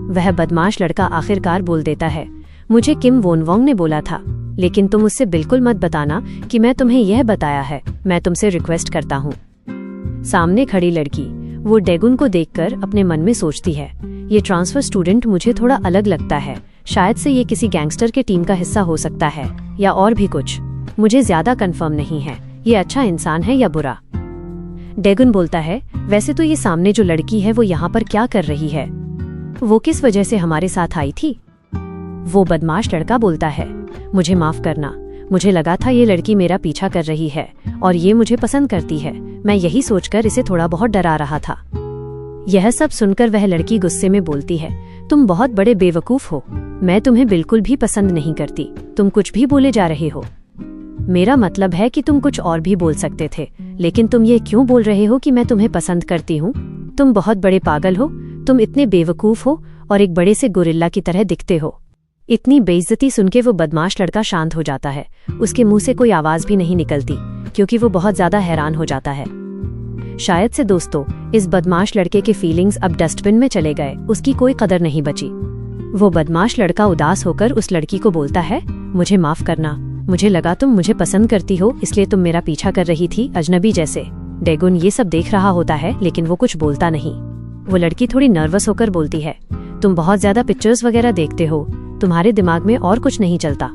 Speaker 1: वह बदमाश लड़का आखिरकार बोल देता है, मुझे किम वोनवोंग ने बोला था, लेकिन तुम उससे बिल्कुल मत बताना कि मैं तुम्हें यह बताया है। मैं तुमसे रिक्वेस्ट करता हूँ। सामने खड़ी लड़की वो डेगुन को देखकर अपने मन में सोचती है, ये ट्रांसफर स्टूडेंट मुझे थोड़ा अलग लगता है, शायद से ये किसी गैंगस्टर के टीम का हिस्सा हो सकता है या और भी कुछ, मुझे ज्यादा कंफर्म नहीं है, ये अच्छा इंसान है या बुरा। डेगुन बोलता है, वैसे तो ये सामने जो लड़की है वो यहाँ पर क्या कर रही है? वो किस वजह से हमारे साथ आई थी? वो बदमाश लड़का बोलता है, मुझे माफ करना, मुझे लगा था ये लड़की मेरा पीछा कर रही है और ये मुझे पसंद करती है, मैं यही सोचकर इसे थोड़ा बहुत डरा रहा था। यह सब सुनकर वह लड़की गुस्से में बोलती है, तुम बहुत बड़े बेवकूफ हो, मैं तुम्हें बिल्कुल भी पसंद नहीं करती, तुम कुछ भी बोले जा रहे हो। मेरा मतलब है कि तुम कुछ और भी बोल सकते थे, लेकिन तुम ये क्यों बोल रहे हो कि मैं तुम्हें पसंद करती हूँ? तुम बहुत बड़े पागल हो, तुम इतने बेवकूफ हो और एक बड़े से गोरिल्ला की तरह दिखते हो। इतनी बेइज्जती सुनके वो बदमाश लड़का शांत हो जाता है। उसके मुंह से कोई आवाज भी नहीं निकलती, क्योंकि वो बहुत ज्यादा हैरान हो जाता है। शायद से दोस्तों, इस बदमाश लड़के के फीलिंग्स अब डस्टबिन में चले गए, उसकी कोई कदर नहीं बची। वो बदमाश लड़का उदास होकर उस लड़की को बोलता है, मुझे माफ करना, मुझे लगा तुम मुझे पसंद करती हो, इसलिए तुम मेरा पीछा कर रही थी अजनबी जैसे। डेगुन ये सब देख रहा होता है, लेकिन वो कुछ बोलता नहीं। वो लड़की थोड़ी नर्वस होकर बोलती है, तुम बहुत ज्यादा पिक्चर्स वगैरह देखते हो, तुम्हारे दिमाग में और कुछ नहीं चलता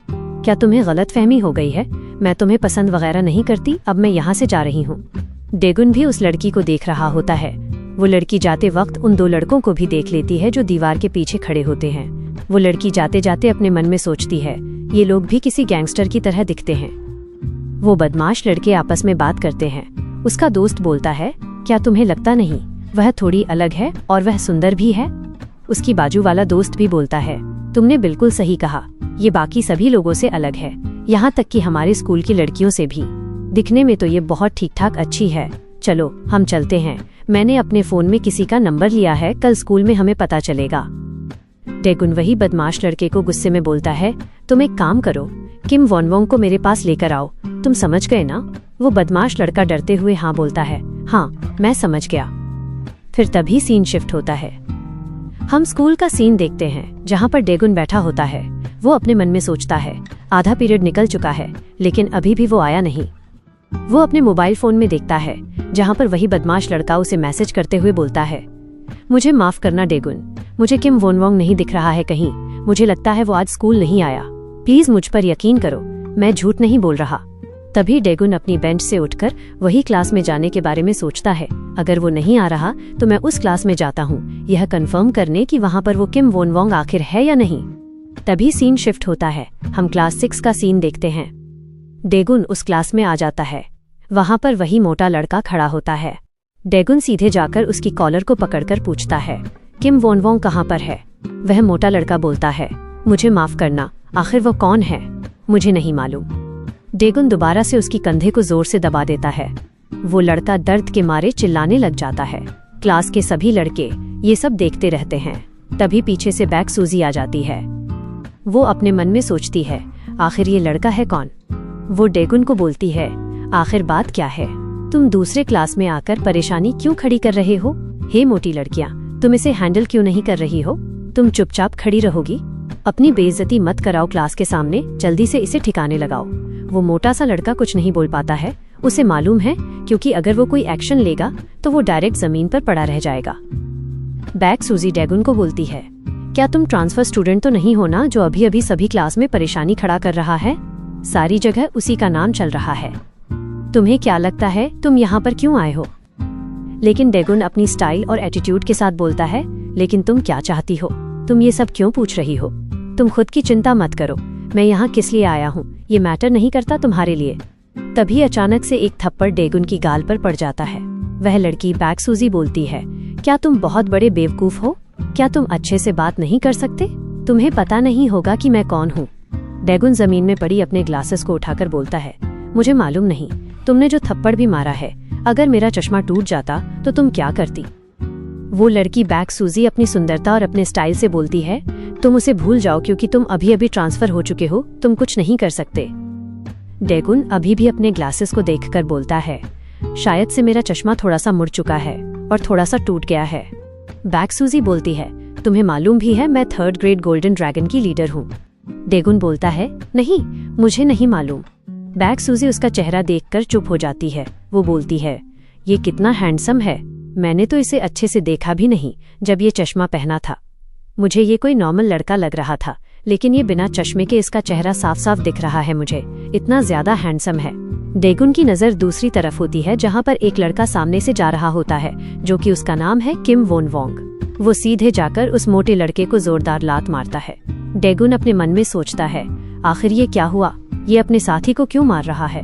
Speaker 1: क्या? तुम्हें गलत फहमी हो गई है, मैं तुम्हें पसंद वगैरह नहीं करती, अब मैं यहाँ से जा रही हूँ। डेगुन भी उस लड़की को देख रहा होता है। वो लड़की जाते वक्त उन 2 लड़कों को भी देख लेती है जो दीवार के पीछे खड़े होते हैं। वो लड़की जाते जाते अपने मन में सोचती है, ये लोग भी किसी गैंगस्टर की तरह दिखते हैं। वो बदमाश लड़के आपस में बात करते हैं। उसका दोस्त बोलता है, क्या तुम्हें लगता नहीं वह थोड़ी अलग है और वह सुंदर भी है? उसकी बाजू वाला दोस्त भी बोलता है, तुमने बिल्कुल सही कहा, ये बाकी सभी लोगों से अलग है, यहाँ तक कि हमारे स्कूल की लड़कियों से भी। दिखने में तो ये बहुत ठीक ठाक अच्छी है, चलो हम चलते हैं, मैंने अपने फोन में किसी का नंबर लिया है, कल स्कूल में हमें पता चलेगा। डेगुन वही बदमाश लड़के को गुस्से में बोलता है, तुम एक काम करो, किम वोनवोंग को मेरे पास लेकर आओ, तुम समझ गए ना? वो बदमाश लड़का डरते हुए हाँ बोलता है, हाँ मैं समझ गया। फिर तभी सीन शिफ्ट होता है। हम स्कूल का सीन देखते हैं, जहाँ पर डेगुन बैठा होता है। वो अपने मन में सोचता है, आधा पीरियड निकल चुका है, लेकिन अभी भी वो आया नहीं। वो अपने मोबाइल फोन में देखता है, जहाँ पर वही बदमाश लड़का उसे मैसेज करते हुए बोलता है, मुझे माफ करना डेगुन, मुझे किम वोनवोंग नहीं दिख रहा है कहीं, मुझे लगता है वो आज स्कूल नहीं आया। प्लीज मुझ पर यकीन करो, मैं झूठ नहीं बोल रहा। तभी डेगुन अपनी बेंच से उठकर वही क्लास में जाने के बारे में सोचता है। अगर वो नहीं आ रहा तो मैं उस क्लास में जाता हूँ, यह कंफर्म करने कि वहाँ पर वो किम वोन वोंग आखिर है या नहीं। तभी सीन शिफ्ट होता है। हम क्लास 6 का सीन देखते हैं। डेगुन उस क्लास में आ जाता है। वहाँ पर वही मोटा लड़का खड़ा होता है। डेगुन सीधे जाकर उसकी कॉलर को पकड़कर पूछता है, किम वोन वोंग कहाँ पर है? वह मोटा लड़का बोलता है, मुझे माफ करना, आखिर वो कौन है? मुझे नहीं मालूम। डेगुन दोबारा से उसकी कंधे को जोर से दबा देता है। वो लड़का दर्द के मारे चिल्लाने लग जाता है। क्लास के सभी लड़के ये सब देखते रहते हैं। तभी पीछे से बैक सूजी आ जाती है। वो अपने मन में सोचती है, आखिर ये लड़का है कौन? वो डेगुन को बोलती है, आखिर बात क्या है? तुम दूसरे क्लास में आकर परेशानी क्यों खड़ी कर रहे हो? हे मोटी लड़कियां, तुम इसे हैंडल क्यों नहीं कर रही हो? तुम चुपचाप खड़ी रहोगी? अपनी बेइज्जती मत कराओ क्लास के सामने, जल्दी से इसे ठिकाने लगाओ। वो मोटा सा लड़का कुछ नहीं बोल पाता है। उसे मालूम है क्योंकि अगर वो कोई एक्शन लेगा तो वो डायरेक्ट जमीन पर पड़ा रह जाएगा। बैक सूजी डेगुन को बोलती है, क्या तुम ट्रांसफर स्टूडेंट तो नहीं हो ना, जो अभी अभी सभी क्लास में परेशानी खड़ा कर रहा है? सारी जगह उसी का नाम चल रहा है। तुम्हें क्या लगता है तुम यहाँ पर क्यों आए हो? लेकिन डेगुन अपनी स्टाइल और एटीट्यूड के साथ बोलता है, लेकिन तुम क्या चाहती हो? तुम ये सब क्यों पूछ रही हो? तुम खुद की चिंता मत करो, मैं यहाँ किस लिए आया हूँ ये मैटर नहीं करता तुम्हारे लिए। तभी अचानक से एक थप्पड़ डेगुन की गाल पर पड़ जाता है। वह लड़की बैक सूजी बोलती है, क्या तुम बहुत बड़े बेवकूफ हो? क्या तुम अच्छे से बात नहीं कर सकते? तुम्हें पता नहीं होगा कि मैं कौन हूँ? डेगुन जमीन में पड़ी अपने ग्लासेस को उठाकर बोलता है, मुझे मालूम नहीं, तुमने जो थप्पड़ भी मारा है, अगर मेरा चश्मा टूट जाता तो तुम क्या करती? वो लड़की बैक सूजी अपनी सुंदरता और अपने स्टाइल से बोलती है, तुम उसे भूल जाओ क्योंकि तुम अभी अभी ट्रांसफर हो चुके हो, तुम कुछ नहीं कर सकते। डेगुन अभी भी अपने ग्लासेस को देखकर बोलता है, शायद से मेरा चश्मा थोड़ा सा मुड़ चुका है और थोड़ा सा टूट गया है। बैक सूजी बोलती है, तुम्हें मालूम भी है मैं 3rd ग्रेड गोल्डन ड्रैगन की लीडर हूँ। डेगुन बोलता है, नहीं, मुझे नहीं मालूम। बैक सूजी उसका चेहरा देखकर चुप हो जाती है। वो बोलती है, ये कितना हैंडसम है, मैंने तो इसे अच्छे से देखा भी नहीं जब ये चश्मा पहना था। मुझे ये कोई नॉर्मल लड़का लग रहा था, लेकिन ये बिना चश्मे के इसका चेहरा साफ साफ दिख रहा है मुझे, इतना ज्यादा हैंडसम है। डेगुन की नजर दूसरी तरफ होती है जहाँ पर एक लड़का सामने से जा रहा होता है, जो कि उसका नाम है किम वोन वोंग। वो सीधे जाकर उस मोटे लड़के को जोरदार लात मारता है। डेगुन अपने मन में सोचता है, आखिर ये क्या हुआ, ये अपने साथी को क्यों मार रहा है?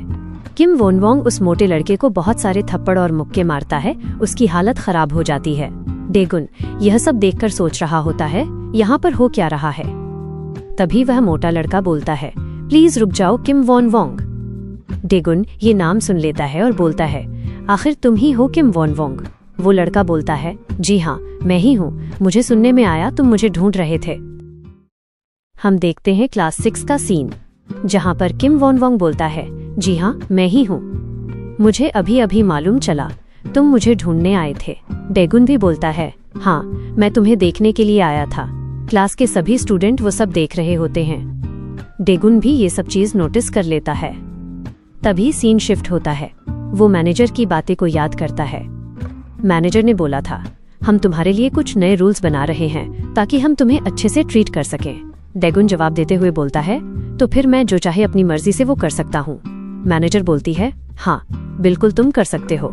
Speaker 1: किम वोन वोंग उस मोटे लड़के को बहुत सारे थप्पड़ और मुक्के मारता है, उसकी हालत खराब हो जाती है। डेगुन यह सब देखकर सोच रहा होता है, यहाँ पर हो क्या रहा है। तभी वह मोटा लड़का बोलता है, प्लीज रुक जाओ किम वोन वोंग। डेगुन ये नाम सुन लेता है और बोलता है, आखिर तुम ही हो किम वोन वोंग? वो लड़का बोलता है, जी हाँ, मैं ही हूँ, मुझे सुनने में आया तुम मुझे ढूंढ रहे थे। हम देखते हैं क्लास 6 का सीन, जहाँ पर किम वोन वोंग बोलता है, जी हाँ, मैं ही हूँ, मुझे अभी अभी मालूम चला तुम मुझे ढूंढने आए थे। डेगुन भी बोलता है, हाँ, मैं तुम्हें देखने के लिए आया था। क्लास के सभी स्टूडेंट वो सब देख रहे होते हैं। डेगुन भी ये सब चीज नोटिस कर लेता है। तभी सीन शिफ्ट होता है। वो मैनेजर की बातें को याद करता है। मैनेजर ने बोला था, हम तुम्हारे लिए कुछ नए रूल्स बना रहे हैं ताकि हम तुम्हें अच्छे से ट्रीट कर सकें। डेगुन जवाब देते हुए बोलता है, तो फिर मैं जो चाहे अपनी मर्जी से वो कर सकता हूँ। मैनेजर बोलती है, हाँ, बिल्कुल तुम कर सकते हो।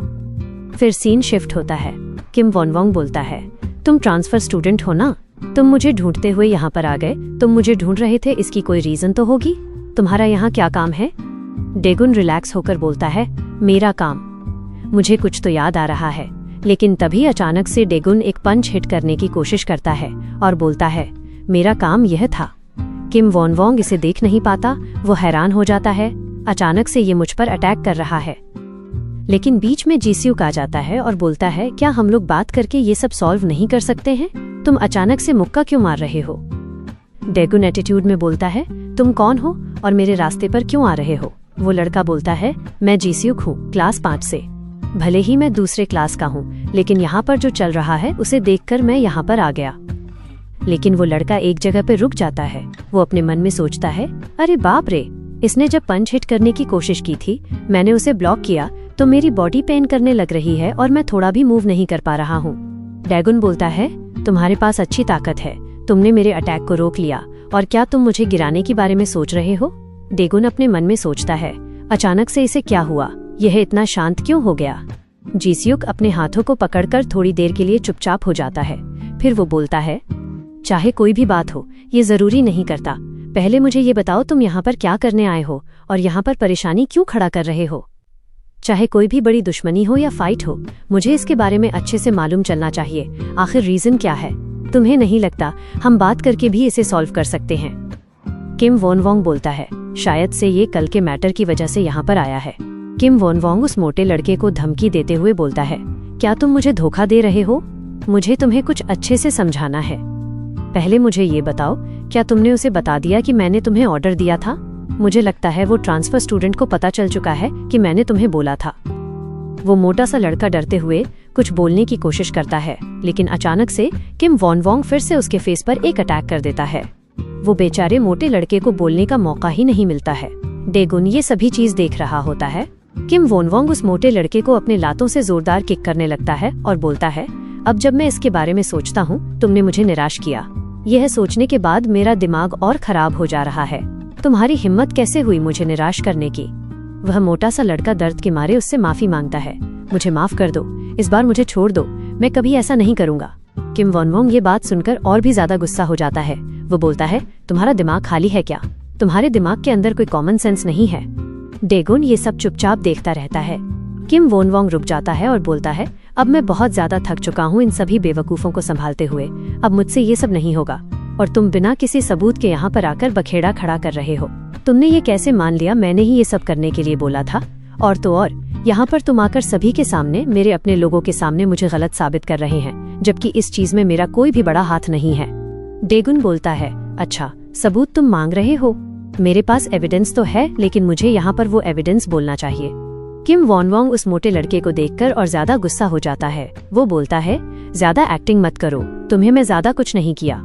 Speaker 1: फिर सीन शिफ्ट होता है। किम वोन वोंग बोलता है, तुम ट्रांसफर स्टूडेंट हो ना? तुम मुझे ढूंढते हुए यहाँ पर आ गए, तुम मुझे ढूंढ रहे थे, इसकी कोई रीजन तो होगी। तुम्हारा यहाँ क्या काम है? डेगुन रिलैक्स होकर बोलता है, मेरा काम, मुझे कुछ तो याद आ रहा है। लेकिन तभी अचानक से डेगुन एक पंच हिट करने की कोशिश करता है और बोलता है, मेरा काम यह था। किम वोन वोंग इसे देख नहीं पाता, वो हैरान हो जाता है, अचानक से ये मुझ पर अटैक कर रहा है। लेकिन बीच में जीस्यूक आ जाता है और बोलता है, क्या हम लोग बात करके ये सब सॉल्व नहीं कर सकते हैं? तुम अचानक से मुक्का क्यों मार रहे हो? डेगुन एटीट्यूड में बोलता है, तुम कौन हो और मेरे रास्ते पर क्यों आ रहे हो? वो लड़का बोलता है, मैं जीस्यूक हूँ, क्लास 5 से। भले ही मैं दूसरे क्लास का हूँ, लेकिन यहाँ पर जो चल रहा है उसे देखकर मैं यहाँ पर आ गया। लेकिन वो लड़का एक जगह पर रुक जाता है। वो अपने मन में सोचता है, अरे बाप रे, इसने जब पंच हिट करने की कोशिश की थी, मैंने उसे ब्लॉक किया तो मेरी बॉडी पेन करने लग रही है और मैं थोड़ा भी मूव नहीं कर पा रहा हूँ। डेगुन बोलता है, तुम्हारे पास अच्छी ताकत है, तुमने मेरे अटैक को रोक लिया और क्या तुम मुझे गिराने के बारे में सोच रहे हो? डेगुन अपने मन में सोचता है, अचानक से इसे क्या हुआ? यह इतना शांत क्यों हो गया? जीसियुक अपने हाथों को पकड़कर थोड़ी देर के लिए चुपचाप हो जाता है। फिर वो बोलता है, चाहे कोई भी बात हो, ये जरूरी नहीं करता। पहले मुझे ये बताओ, तुम यहाँ पर क्या करने आए हो और यहाँ पर परेशानी क्यों खड़ा कर रहे हो? चाहे कोई भी बड़ी दुश्मनी हो या फाइट हो, मुझे इसके बारे में अच्छे से मालूम चलना चाहिए। आखिर रीजन क्या है? तुम्हें नहीं लगता हम बात करके भी इसे सॉल्व कर सकते हैं? किम वॉन वोंग बोलता है, शायद से ये कल के मैटर की वजह से यहाँ पर आया है। किम वॉन वोंग उस मोटे लड़के को धमकी देते हुए बोलता है, क्या तुम मुझे धोखा दे रहे हो? मुझे तुम्हें कुछ अच्छे से समझाना है। पहले मुझे ये बताओ, क्या तुमने उसे बता दिया कि मैंने तुम्हें ऑर्डर दिया था? मुझे लगता है वो ट्रांसफर स्टूडेंट को पता चल चुका है कि मैंने तुम्हें बोला था। वो मोटा सा लड़का डरते हुए कुछ बोलने की कोशिश करता है, लेकिन अचानक से किम वॉन वोंग फिर से उसके फेस पर एक अटैक कर देता है। वो बेचारे मोटे लड़के को बोलने का मौका ही नहीं मिलता है। डेगुन ये सभी चीज देख रहा होता है। किम वॉन वोंग उस मोटे लड़के को अपने लातों से जोरदार किक करने लगता है और बोलता है, अब जब मैं इसके बारे में सोचता हूँ, तुमने मुझे निराश किया। यह सोचने के बाद मेरा दिमाग और खराब हो जा रहा है। तुम्हारी हिम्मत कैसे हुई मुझे निराश करने की? वह मोटा सा लड़का दर्द के मारे उससे माफी मांगता है। मुझे माफ कर दो, इस बार मुझे छोड़ दो, मैं कभी ऐसा नहीं करूंगा। किम वॉन वोंग ये बात सुनकर और भी ज्यादा गुस्सा हो जाता है। वो बोलता है, तुम्हारा दिमाग खाली है क्या? तुम्हारे दिमाग के अंदर कोई कॉमन सेंस नहीं है? डेगुन ये सब चुपचाप देखता रहता है। किम वॉन वोंग रुक जाता है और बोलता है, अब मैं बहुत ज्यादा थक चुका हूँ इन सभी बेवकूफों को संभालते हुए। अब मुझसे ये सब नहीं होगा और तुम बिना किसी सबूत के यहाँ पर आकर बखेड़ा खड़ा कर रहे हो। तुमने ये कैसे मान लिया मैंने ही ये सब करने के लिए बोला था? और तो और यहाँ पर तुम आकर सभी के सामने, मेरे अपने लोगों के सामने मुझे गलत साबित कर रहे हैं, जबकि इस चीज में मेरा कोई भी बड़ा हाथ नहीं है। डेगुन बोलता है, अच्छा सबूत तुम मांग रहे हो? मेरे पास एविडेंस तो है, लेकिन मुझे यहाँ पर वो एविडेंस बोलना चाहिए। किम वॉन वोंग उस मोटे लड़के को देखकर और ज्यादा गुस्सा हो जाता है। वो बोलता है, ज्यादा एक्टिंग मत करो, तुम्हें मैं ज्यादा कुछ नहीं किया।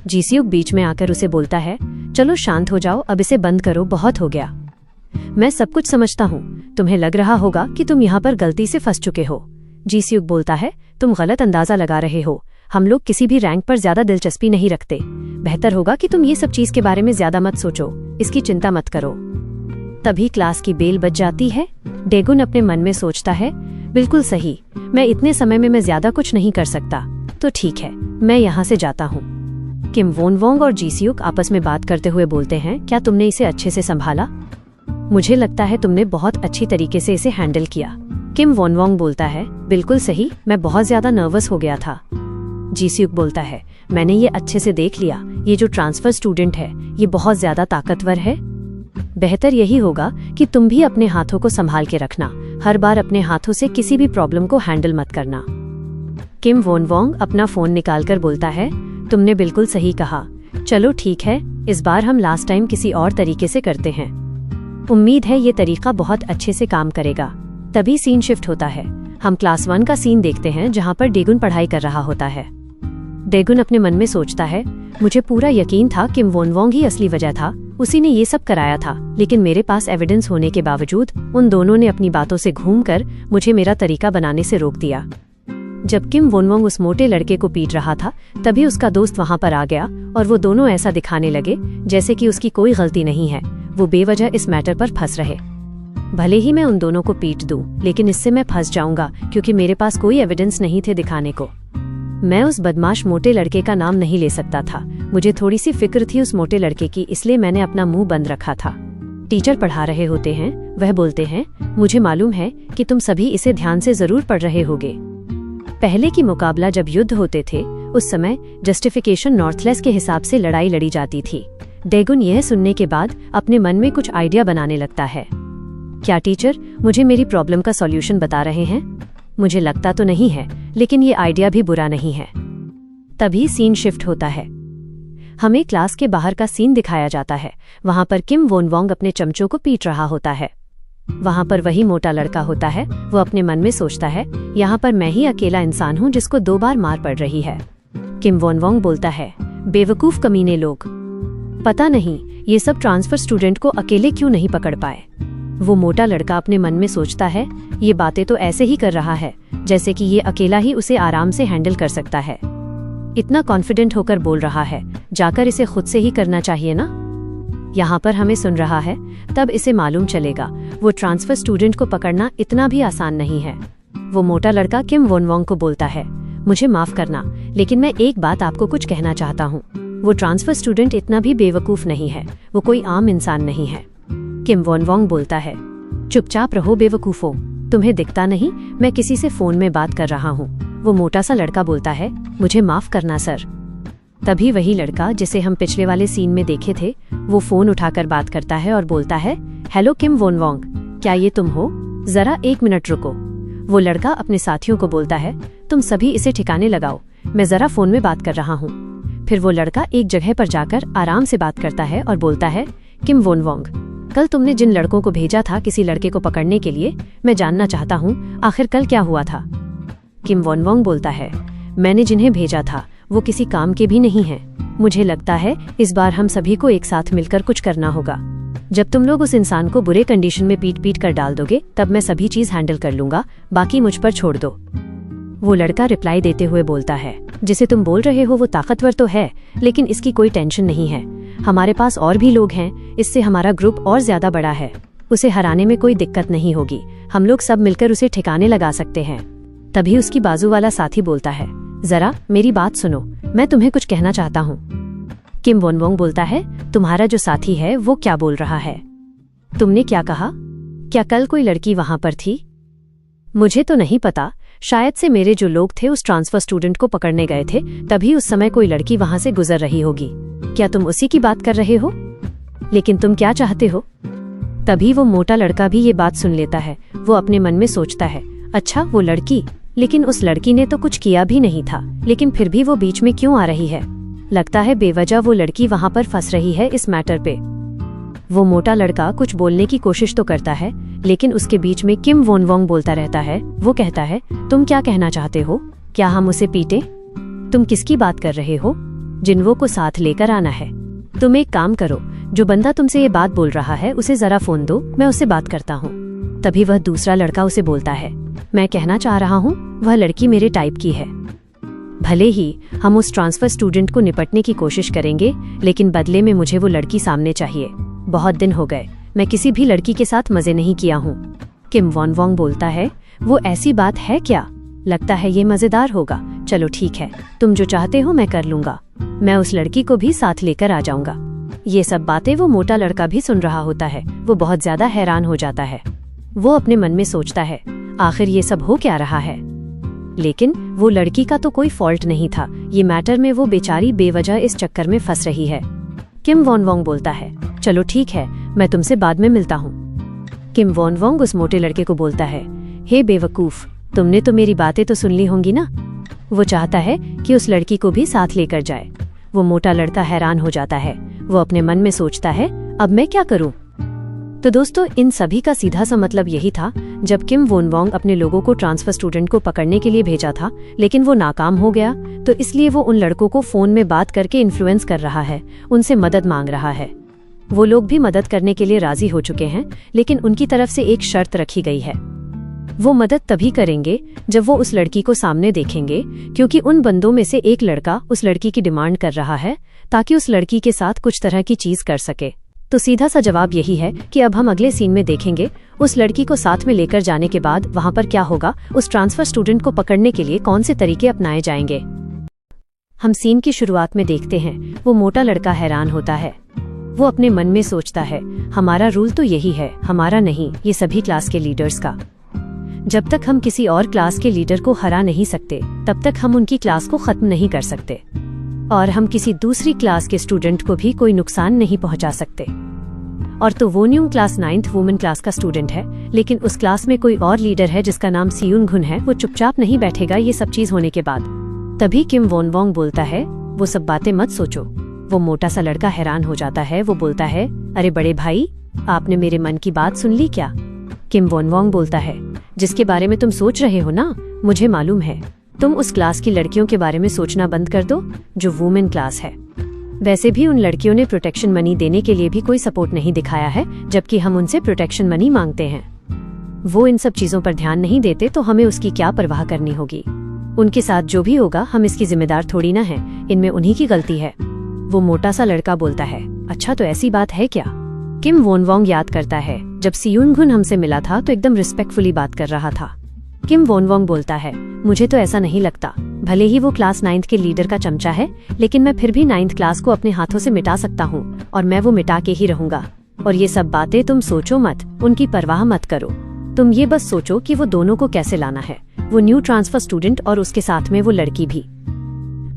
Speaker 1: जीसियुक बीच में आकर उसे बोलता है, चलो शांत हो जाओ, अब इसे बंद करो, बहुत हो गया। मैं सब कुछ समझता हूँ, तुम्हें लग रहा होगा कि तुम यहाँ पर गलती से फंस चुके हो। जीसियुक बोलता है, तुम गलत अंदाजा लगा रहे हो। हम लोग किसी भी रैंक पर ज्यादा दिलचस्पी नहीं रखते। बेहतर होगा कि तुम ये सब चीज के बारे में ज्यादा मत सोचो, इसकी चिंता मत करो। तभी क्लास की बेल बज जाती है। डेगुन अपने मन में सोचता है, बिल्कुल सही, मैं इतने समय में मैं ज्यादा कुछ नहीं कर सकता, तो ठीक है, मैं यहाँ से जाता हूँ। किम वॉन वोंग और जीसियुक आपस में बात करते हुए बोलते हैं, क्या तुमने इसे अच्छे से संभाला? मुझे लगता है तुमने बहुत अच्छी तरीके से इसे हैंडल किया। किम वॉन वोंग बोलता है, बिल्कुल सही, मैं बहुत ज्यादा नर्वस हो गया था। जीसियुक बोलता है, मैंने ये अच्छे से देख लिया, ये जो ट्रांसफर स्टूडेंट है ये बहुत ज्यादा ताकतवर है। बेहतर यही होगा कि तुम भी अपने हाथों को संभाल के रखना, हर बार अपने हाथों से किसी भी प्रॉब्लम को हैंडल मत करना। किम वॉन वोंग अपना फोन निकालकर बोलता है, तुमने बिल्कुल सही कहा, चलो ठीक है, इस बार हम लास्ट टाइम किसी और तरीके से करते हैं। उम्मीद है ये तरीका बहुत अच्छे से काम करेगा। तभी सीन शिफ्ट होता है। हम क्लास 1 का सीन देखते हैं जहाँ पर डेगुन पढ़ाई कर रहा होता है। डेगुन अपने मन में सोचता है, मुझे पूरा यकीन था किम वॉन वोंग ही असली वजह था, उसी ने ये सब कराया था, लेकिन मेरे पास एविडेंस होने के बावजूद उन दोनों ने अपनी बातों से घूमकर मुझे मेरा तरीका बनाने से रोक दिया। जब किम वॉन वोंग उस मोटे लड़के को पीट रहा था, तभी उसका दोस्त वहाँ पर आ गया और वो दोनों ऐसा दिखाने लगे जैसे कि उसकी कोई गलती नहीं है, वो बेवजह इस मैटर पर फंस रहे। भले ही मैं उन दोनों को पीट दूं, लेकिन इससे मैं फंस जाऊंगा क्योंकि मेरे पास कोई एविडेंस नहीं थे दिखाने को। मैं उस बदमाश मोटे लड़के का नाम नहीं ले सकता था, मुझे थोड़ी सी फिक्र थी उस मोटे लड़के की, इसलिए मैंने अपना मुंह बंद रखा था। टीचर पढ़ा रहे होते हैं, वह बोलते हैं, मुझे मालूम है कि तुम सभी इसे ध्यान से जरूर पढ़ रहे होगे। पहले की मुकाबला जब युद्ध होते थे, उस समय जस्टिफिकेशन नॉर्थलेस के हिसाब से लड़ाई लड़ी जाती थी। डेगुन यह सुनने के बाद अपने मन में कुछ आइडिया बनाने लगता है। क्या टीचर मुझे मेरी प्रॉब्लम का सॉल्यूशन बता रहे हैं? मुझे लगता तो नहीं है, लेकिन ये आइडिया भी बुरा नहीं है। तभी सीन शिफ्ट होता है। हमें क्लास के बाहर का सीन दिखाया जाता है। वहां पर किम वॉन वोंग अपने चमचों को पीट रहा होता है। वहां पर वही मोटा लड़का होता है। वो अपने मन में सोचता है, यहाँ पर मैं ही अकेला इंसान हूँ जिसको 2 बार मार पड़ रही है। किम वॉन वोंग बोलता है, बेवकूफ कमीने लोग, पता नहीं ये सब ट्रांसफर स्टूडेंट को अकेले क्यों नहीं पकड़ पाए। वो मोटा लड़का अपने मन में सोचता है, ये बातें तो ऐसे ही कर रहा है जैसे कि ये अकेला ही उसे आराम से हैंडल कर सकता है। इतना कॉन्फिडेंट होकर बोल रहा है, जाकर इसे खुद से ही करना चाहिए ना। यहाँ पर हमें सुन रहा है, तब इसे मालूम चलेगा वो ट्रांसफर स्टूडेंट को पकड़ना इतना भी आसान नहीं है। वो मोटा लड़का किम वोन वोंग को बोलता है, मुझे माफ करना, लेकिन मैं एक बात आपको कुछ कहना चाहता हूँ। वो ट्रांसफर स्टूडेंट इतना भी बेवकूफ नहीं है, वो कोई आम इंसान नहीं है। किम वोन वोंग बोलता है, चुपचाप रहो बेवकूफो, तुम्हें दिखता नहीं मैं किसी से फोन में बात कर रहा हूँ। वो मोटा सा लड़का बोलता है, मुझे माफ करना सर। तभी वही लड़का जिसे हम पिछले वाले सीन में देखे थे, वो फोन उठाकर बात करता है और बोलता है, हेलो किम वोन वोंग, क्या ये तुम हो? जरा 1 मिनट रुको। वो लड़का अपने साथियों को बोलता है, तुम सभी इसे ठिकाने लगाओ, मैं जरा फोन में बात कर रहा हूँ। फिर वो लड़का एक जगह पर जाकर आराम से बात करता है और बोलता है, किम वोन वोंग, कल तुमने जिन लड़कों को भेजा था किसी लड़के को पकड़ने के लिए, मैं जानना चाहता हूँ आखिर कल क्या हुआ था। किम वोन वोंग बोलता है, मैंने जिन्हें भेजा था वो किसी काम के भी नहीं हैं। मुझे लगता है इस बार हम सभी को एक साथ मिलकर कुछ करना होगा। जब तुम लोग उस इंसान को बुरे कंडीशन में पीट पीट कर डाल दोगे तब मैं सभी चीज हैंडल कर लूंगा, बाकी मुझ पर छोड़ दो। वो लड़का रिप्लाई देते हुए बोलता है, जिसे तुम बोल रहे हो वो ताकतवर तो है, लेकिन इसकी कोई टेंशन नहीं है। हमारे पास और भी लोग हैं, इससे हमारा ग्रुप और ज्यादा बड़ा है। उसे हराने में कोई दिक्कत नहीं होगी, हम लोग सब मिलकर उसे ठिकाने लगा सकते हैं। तभी उसकी बाजू वाला साथी बोलता है, जरा मेरी बात सुनो, मैं तुम्हें कुछ कहना चाहता हूँ। किम वोन वोंग बोलता है, तुम्हारा जो साथी है वो क्या बोल रहा है? तुमने क्या कहा? क्या कल कोई लड़की वहां पर थी? मुझे तो नहीं पता, शायद से मेरे जो लोग थे उस ट्रांसफर स्टूडेंट को पकड़ने गए थे, तभी उस समय कोई लड़की वहां से गुजर रही होगी। क्या तुम उसी की बात कर रहे हो? लेकिन तुम क्या चाहते हो? तभी वो मोटा लड़का भी ये बात सुन लेता है। वो अपने मन में सोचता है, अच्छा वो लड़की, लेकिन उस लड़की ने तो कुछ किया भी नहीं था, लेकिन फिर भी वो बीच में क्यों आ रही है? लगता है बेवजह वो लड़की वहां पर फंस रही है इस मैटर पे। वो मोटा लड़का कुछ बोलने की कोशिश तो करता है, लेकिन उसके बीच में किम वोन वोंग बोलता रहता है। वो कहता है, तुम क्या कहना चाहते हो? क्या हम उसे पीटे? तुम किसकी बात कर रहे हो? जिन्वो को साथ लेकर आना है। तुम एक काम करो, जो बंदा तुमसे ये बात बोल रहा है उसे जरा फोन दो, मैं उससे बात करता हूँ। तभी वह दूसरा लड़का उसे बोलता है, मैं कहना चाह रहा हूँ वह लड़की मेरे टाइप की है। भले ही हम उस ट्रांसफर स्टूडेंट को निपटने की कोशिश करेंगे, लेकिन बदले में मुझे वो लड़की सामने चाहिए। बहुत दिन हो गए मैं किसी भी लड़की के साथ मजे नहीं किया हूँ। किम वोन वोंग बोलता है, वो ऐसी बात है क्या? लगता है ये मजेदार होगा। चलो ठीक है, तुम जो चाहते हो मैं कर लूंगा। मैं उस लड़की को भी साथ लेकर आ जाऊंगा। ये सब बातें वो मोटा लड़का भी सुन रहा होता है। वो बहुत ज्यादा हैरान हो जाता है। वो अपने मन में सोचता है, आखिर ये सब हो क्या रहा है? लेकिन वो लड़की का तो कोई फॉल्ट नहीं था। ये मैटर में वो बेचारी बेवजह इस चक्कर में फंस रही है। किम वोन वोंग बोलता है, चलो ठीक है, मैं तुमसे बाद में मिलता हूँ। किम वोन वोंग उस मोटे लड़के को बोलता है, हे बेवकूफ, तुमने तो मेरी बातें तो सुन ली होंगी ना। वो चाहता है कि उस लड़की को भी साथ लेकर जाए। वो मोटा लड़का हैरान हो जाता है। वो अपने मन में सोचता है, अब मैं क्या करूं? तो दोस्तों, इन सभी का सीधा सा मतलब यही था, जब किम वोन वोंग अपने लोगों को ट्रांसफर स्टूडेंट को पकड़ने के लिए भेजा था, लेकिन वो नाकाम हो गया, तो इसलिए वो उन लड़कों को फोन में बात करके इन्फ्लुएंस कर रहा है, उनसे मदद मांग रहा है। वो लोग भी मदद करने के लिए राजी हो चुके हैं, लेकिन उनकी तरफ से एक शर्त रखी गई है। वो मदद तभी करेंगे जब वो उस लड़की को सामने देखेंगे, क्योंकि उन बंदों में से एक लड़का उस लड़की की डिमांड कर रहा है ताकि उस लड़की के साथ कुछ तरह की चीज कर सके। तो सीधा सा जवाब यही है कि अब हम अगले सीन में देखेंगे उस लड़की को साथ में लेकर जाने के बाद वहां पर क्या होगा, उस ट्रांसफर स्टूडेंट को पकड़ने के लिए कौन से तरीके अपनाए जाएंगे। हम सीन की शुरुआत में देखते हैं, वो मोटा लड़का हैरान होता है। वो अपने मन में सोचता है, हमारा रूल तो यही है, हमारा नहीं, ये सभी क्लास के लीडर्स का। जब तक हम किसी और क्लास के लीडर को हरा नहीं सकते, तब तक हम उनकी क्लास को खत्म नहीं कर सकते, और हम किसी दूसरी क्लास के स्टूडेंट को भी कोई नुकसान नहीं पहुंचा सकते। और तो वो new class 9th women class का स्टूडेंट है, लेकिन उस क्लास में कोई और लीडर है जिसका नाम सियुन घुन है। वो चुपचाप नहीं बैठेगा ये सब चीज होने के बाद। तभी किम वोन वोंग बोलता है, वो सब बातें मत सोचो। वो मोटा सा लड़का हैरान हो जाता है। वो बोलता है, अरे बड़े भाई, आपने मेरे मन की बात सुन ली क्या? किम वोन वोंग बोलता है, जिसके बारे में तुम सोच रहे हो ना, मुझे मालूम है। तुम उस क्लास की लड़कियों के बारे में सोचना बंद कर दो जो वुमेन क्लास है। वैसे भी उन लड़कियों ने प्रोटेक्शन मनी देने के लिए भी कोई सपोर्ट नहीं दिखाया है, जबकि हम उनसे प्रोटेक्शन मनी मांगते हैं। वो इन सब चीजों पर ध्यान नहीं देते, तो हमें उसकी क्या परवाह करनी होगी। उनके साथ जो भी होगा हम इसकी जिम्मेदार थोड़ी ना है, इनमें उन्हीं की गलती है। वो मोटा सा लड़का बोलता है, अच्छा तो ऐसी बात है क्या? किम वोन वोंग याद करता है, जब सियून गुन हमसे मिला था तो एकदम रिस्पेक्टफुली बात कर रहा था। किम वोन वोंग बोलता है, मुझे तो ऐसा नहीं लगता। भले ही वो क्लास 9th के लीडर का चमचा है, लेकिन मैं फिर भी 9th क्लास को अपने हाथों से मिटा सकता हूँ, और मैं वो मिटा के ही रहूंगा। और ये सब बातें तुम सोचो मत, उनकी परवाह मत करो। तुम ये बस सोचो कि वो दोनों को कैसे लाना है, वो न्यू ट्रांसफर स्टूडेंट और उसके साथ में वो लड़की भी।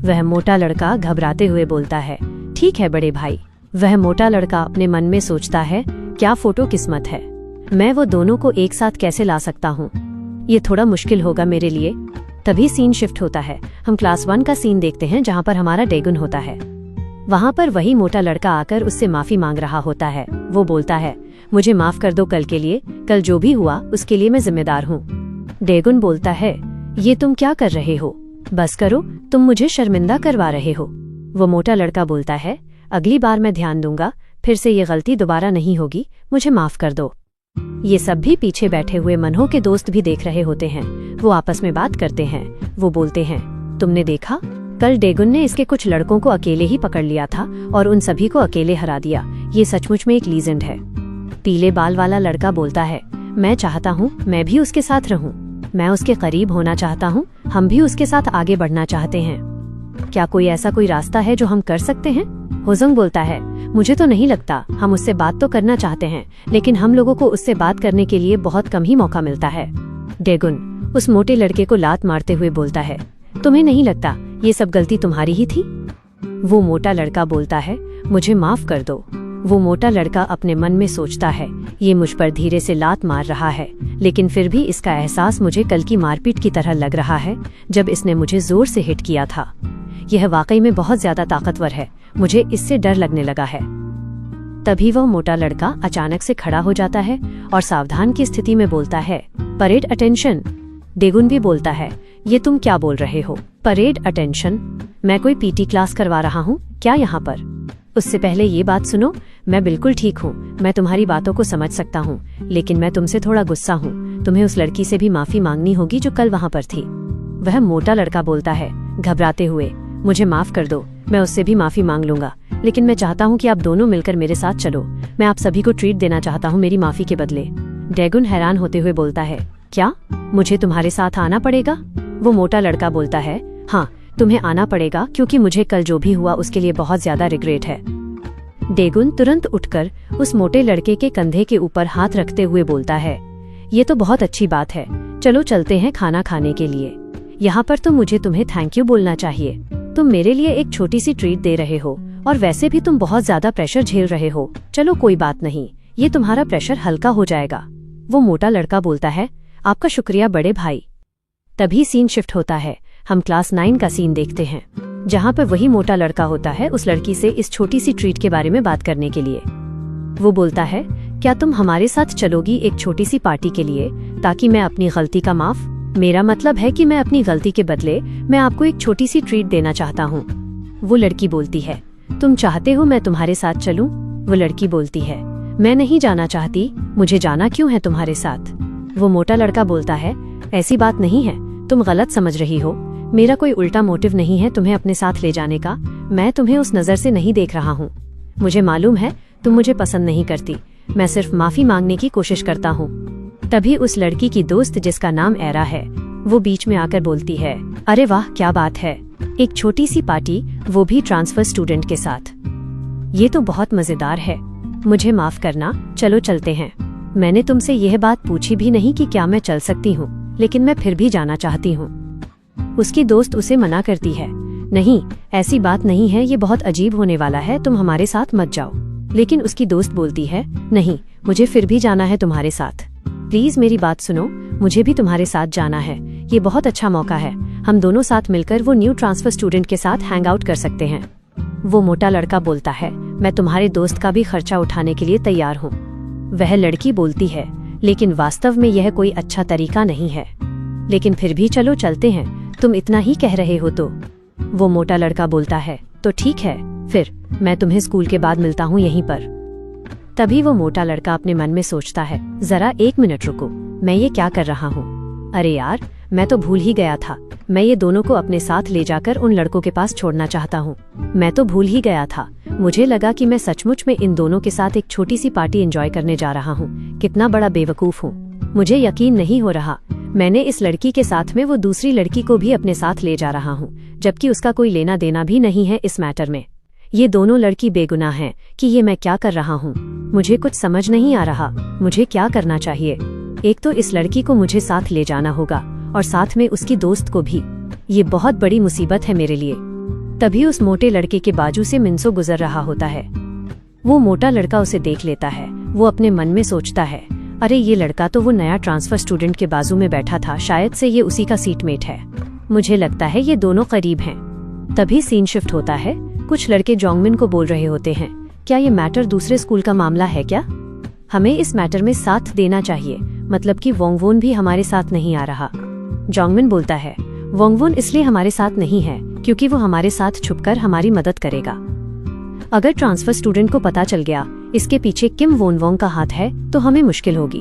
Speaker 1: वह मोटा लड़का घबराते हुए बोलता है, ठीक है बड़े भाई। वह मोटा लड़का अपने मन में सोचता है, क्या फोटो किस्मत है, मैं वो दोनों को एक साथ कैसे ला सकता हूँ, ये थोड़ा मुश्किल होगा मेरे लिए। तभी सीन शिफ्ट होता है, हम क्लास 1 का सीन देखते हैं जहाँ पर हमारा डेगुन होता है। वहाँ पर वही मोटा लड़का आकर उससे माफी मांग रहा होता है। वो बोलता है, मुझे माफ कर दो कल के लिए, कल जो भी हुआ उसके लिए मैं जिम्मेदार हूँ। डेगुन बोलता है, ये तुम क्या कर रहे हो, बस करो, तुम मुझे शर्मिंदा करवा रहे हो। वो मोटा लड़का बोलता है, अगली बार मैं ध्यान दूंगा, फिर से ये गलती दोबारा नहीं होगी, मुझे माफ कर दो। ये सब भी पीछे बैठे हुए मनहो के दोस्त भी देख रहे होते हैं। वो आपस में बात करते हैं। वो बोलते हैं, तुमने देखा, कल डेगुन ने इसके कुछ लड़कों को अकेले ही पकड़ लिया था और उन सभी को अकेले हरा दिया। ये सचमुच में एक लीजेंड है। पीले बाल वाला लड़का बोलता है, मैं चाहता हूँ मैं भी उसके साथ रहूँ, मैं उसके करीब होना चाहता हूँ, हम भी उसके साथ आगे बढ़ना चाहते हैं। क्या कोई ऐसा कोई रास्ता है जो हम कर सकते हैं? होजोंग बोलता है, मुझे तो नहीं लगता। हम उससे बात तो करना चाहते हैं, लेकिन हम लोगों को उससे बात करने के लिए बहुत कम ही मौका मिलता है। डेगुन उस मोटे लड़के को लात मारते हुए बोलता है, तुम्हें नहीं लगता ये सब गलती तुम्हारी ही थी? वो मोटा लड़का बोलता है, मुझे माफ कर दो। वो मोटा लड़का अपने मन में सोचता है, ये मुझ पर धीरे से लात मार रहा है, लेकिन फिर भी इसका एहसास मुझे कल की मारपीट की तरह लग रहा है जब इसने मुझे जोर से हिट किया था। यह वाकई में बहुत ज्यादा ताकतवर है, मुझे इससे डर लगने लगा है। तभी वह मोटा लड़का अचानक से खड़ा हो जाता है और सावधान की स्थिति में बोलता है, परेड अटेंशन। डेगुन भी बोलता है, ये तुम क्या बोल रहे हो, परेड अटेंशन? मैं कोई पीटी क्लास करवा रहा हूँ क्या यहाँ पर? उससे पहले ये बात सुनो, मैं बिल्कुल ठीक हूँ, मैं तुम्हारी बातों को समझ सकता हूँ, लेकिन मैं तुमसे थोड़ा गुस्सा हूँ। तुम्हें उस लड़की से भी माफी मांगनी होगी जो कल वहाँ पर थी। वह मोटा लड़का बोलता है घबराते हुए, मुझे माफ कर दो, मैं उससे भी माफी मांग लूंगा, लेकिन मैं चाहता हूँ कि आप दोनों मिलकर मेरे साथ चलो। मैं आप सभी को ट्रीट देना चाहता हूँ मेरी माफी के बदले। डेगुन हैरान होते हुए बोलता है, क्या मुझे तुम्हारे साथ आना पड़ेगा? वो मोटा लड़का बोलता है, हाँ तुम्हें आना पड़ेगा, क्योंकि मुझे कल जो भी हुआ उसके लिए बहुत ज्यादा रिग्रेट है। डेगुन तुरंत उठकर उस मोटे लड़के के कंधे के ऊपर हाथ रखते हुए बोलता है, ये तो बहुत अच्छी बात है, चलो चलते हैं खाना खाने के लिए। यहाँ पर तो मुझे तुम्हें थैंक यू बोलना चाहिए, तुम मेरे लिए एक छोटी सी ट्रीट दे रहे हो, और वैसे भी तुम बहुत ज्यादा प्रेशर झेल रहे हो। चलो कोई बात नहीं, ये तुम्हारा प्रेशर हल्का हो जाएगा। वो मोटा लड़का बोलता है, आपका शुक्रिया बड़े भाई। तभी सीन शिफ्ट होता है, हम क्लास 9 का सीन देखते हैं, जहाँ पर वही मोटा लड़का होता है उस लड़की से इस छोटी सी ट्रीट के बारे में बात करने के लिए। वो बोलता है, क्या तुम हमारे साथ चलोगी एक छोटी सी पार्टी के लिए, ताकि मैं अपनी गलती का माफ, मेरा मतलब है कि मैं अपनी गलती के बदले मैं आपको एक छोटी सी ट्रीट देना चाहता हूँ। वो लड़की बोलती है, तुम चाहते हो मैं तुम्हारे साथ चलूं? वो लड़की बोलती है, मैं नहीं जाना चाहती, मुझे जाना क्यों है तुम्हारे साथ? वो मोटा लड़का बोलता है, ऐसी बात नहीं है, तुम गलत समझ रही हो, मेरा कोई उल्टा मोटिव नहीं है तुम्हें अपने साथ ले जाने का, मैं तुम्हें उस नजर से नहीं देख रहा हूँ। मुझे मालूम है तुम मुझे पसंद नहीं करती, मैं सिर्फ माफी मांगने की कोशिश करता हूँ। तभी उस लड़की की दोस्त जिसका नाम एरा है, वो बीच में आकर बोलती है, अरे वाह क्या बात है, एक छोटी सी पार्टी, वो भी ट्रांसफर स्टूडेंट के साथ, ये तो बहुत मजेदार है। मुझे माफ करना, चलो चलते हैं। मैंने तुमसे यह बात पूछी भी नहीं कि क्या मैं चल सकती हूँ, लेकिन मैं फिर भी जाना चाहती हूँ। उसकी दोस्त उसे मना करती है, नहीं ऐसी बात नहीं है, ये बहुत अजीब होने वाला है, तुम हमारे साथ मत जाओ। लेकिन उसकी दोस्त बोलती है, नहीं मुझे फिर भी जाना है तुम्हारे साथ, प्लीज मेरी बात सुनो, मुझे भी तुम्हारे साथ जाना है, ये बहुत अच्छा मौका है, हम दोनों साथ मिलकर वो न्यू ट्रांसफर स्टूडेंट के साथ हैंग आउट कर सकते हैं। वो मोटा लड़का बोलता है, मैं तुम्हारे दोस्त का भी खर्चा उठाने के लिए तैयार हूँ। वह लड़की बोलती है, लेकिन वास्तव में यह कोई अच्छा तरीका नहीं है, लेकिन फिर भी चलो चलते हैं, तुम इतना ही कह रहे हो तो। वो मोटा लड़का बोलता है, तो ठीक है, फिर मैं तुम्हें स्कूल के बाद मिलता हूँ यहीं पर। तभी वो मोटा लड़का अपने मन में सोचता है, जरा एक मिनट रुको, मैं ये क्या कर रहा हूँ? अरे यार, मैं तो भूल ही गया था। मैं ये दोनों को अपने साथ ले जाकर उन लड़कों के पास छोड़ना चाहता हूँ। मैं तो भूल ही गया था। मुझे लगा कि मैं सचमुच में इन दोनों के साथ एक छोटी सी पार्टी एंजॉय करने जा रहा हूँ। कितना बड़ा बेवकूफ हूँ। मुझे यकीन नहीं हो रहा। मैंने इस लड़की के साथ में वो दूसरी लड़की को भी अपने साथ ले जा रहा हूँ, जबकि उसका कोई लेना देना भी नहीं है इस मैटर में। ये दोनों लड़की बेगुनाह हैं कि ये मैं क्या कर रहा हूँ। मुझे कुछ समझ नहीं आ रहा। मुझे क्या करना चाहिए? एक तो इस लड़की को मुझे साथ ले जाना होगा और साथ में उसकी दोस्त को भी। ये बहुत बड़ी मुसीबत है मेरे लिए। तभी उस मोटे लड़के के बाजू से मिन्सो गुजर रहा होता है। वो मोटा लड़का उसे देख लेता है। वो अपने मन में सोचता है, अरे ये लड़का तो वो नया ट्रांसफर स्टूडेंट के बाजू में बैठा था, शायद से ये उसी का सीटमेट है। मुझे लगता है ये दोनों करीब हैं। तभी सीन शिफ्ट होता है। कुछ लड़के जोंगमिन को बोल रहे होते हैं, क्या ये मैटर दूसरे स्कूल का मामला है क्या? हमें इस मैटर में साथ देना चाहिए, मतलब कि वोंगवोन भी हमारे साथ नहीं आ रहा। जोंगमिन बोलता है, वोंगवोन इसलिए हमारे साथ नहीं है क्योंकि वो हमारे साथ छुपकर हमारी मदद करेगा। अगर ट्रांसफर स्टूडेंट को पता चल गया इसके पीछे किम वोनवोंग का हाथ है तो हमें मुश्किल होगी।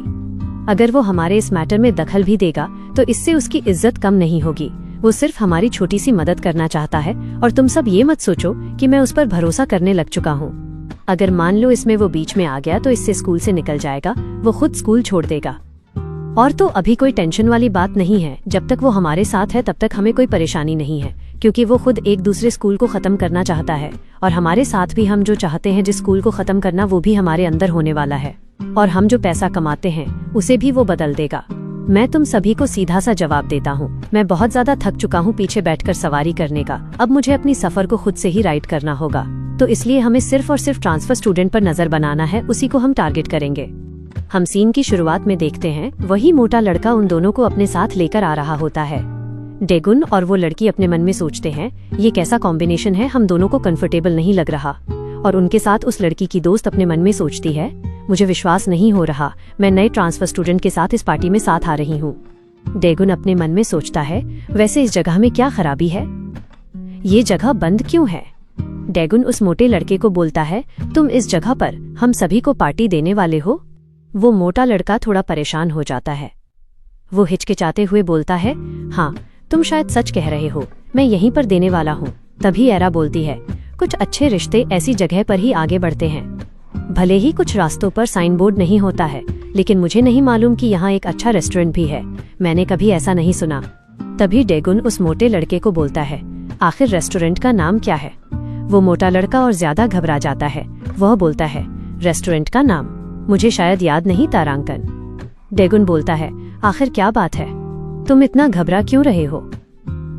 Speaker 1: अगर वो हमारे इस मैटर में दखल भी देगा तो इससे उसकी इज्जत कम नहीं होगी। वो सिर्फ हमारी छोटी सी मदद करना चाहता है और तुम सब ये मत सोचो कि मैं उस पर भरोसा करने लग चुका हूँ। अगर मान लो इसमें वो बीच में आ गया तो इससे स्कूल से निकल जाएगा। वो खुद स्कूल छोड़ देगा। और तो अभी कोई टेंशन वाली बात नहीं है। जब तक वो हमारे साथ है तब तक हमें कोई परेशानी नहीं है, क्योंकि वो खुद एक दूसरे स्कूल को खत्म करना चाहता है और हमारे साथ भी हम जो चाहते हैं जिस स्कूल को खत्म करना वो भी हमारे अंदर होने वाला है। और हम जो पैसा कमाते हैं उसे भी वो बदल देगा। मैं तुम सभी को सीधा सा जवाब देता हूँ, मैं बहुत ज्यादा थक चुका हूँ पीछे बैठकर सवारी करने का। अब मुझे अपनी सफर को खुद से ही राइड करना होगा, तो इसलिए हमें सिर्फ और सिर्फ ट्रांसफर स्टूडेंट पर नजर बनाना है। उसी को हम टारगेट करेंगे। हम सीन की शुरुआत में देखते हैं वही मोटा लड़का उन दोनों को अपने साथ लेकर आ रहा होता है। डेगुन और वो लड़की अपने मन में सोचते हैं, ये कैसा कॉम्बिनेशन है, हम दोनों को कंफर्टेबल नहीं लग रहा। और उनके साथ उस लड़की की दोस्त अपने मन में सोचती है, मुझे विश्वास नहीं हो रहा, मैं नए ट्रांसफर स्टूडेंट के साथ इस पार्टी में साथ आ रही हूँ। डेगुन अपने मन में सोचता है, वैसे इस जगह में क्या खराबी है, ये जगह बंद क्यों है? डेगुन उस मोटे लड़के को बोलता है, तुम इस जगह पर हम सभी को पार्टी देने वाले हो? वो मोटा लड़का थोड़ा परेशान हो जाता है। वो हिचकिचाते हुए बोलता है, हाँ तुम शायद सच कह रहे हो, मैं यहीं पर देने वाला हूँ। तभी एरा बोलती है, कुछ अच्छे रिश्ते ऐसी जगह पर ही आगे बढ़ते हैं। भले ही कुछ रास्तों पर साइन बोर्ड नहीं होता है, लेकिन मुझे नहीं मालूम कि यहाँ एक अच्छा रेस्टोरेंट भी है। मैंने कभी ऐसा नहीं सुना। तभी डेगुन उस मोटे लड़के को बोलता है, आखिर रेस्टोरेंट का नाम क्या है? वो मोटा लड़का और ज्यादा घबरा जाता है। वह बोलता है, रेस्टोरेंट का नाम मुझे शायद याद नहीं तारांकन। डेगुन बोलता है, आखिर क्या बात है, तुम इतना घबरा क्यों रहे हो?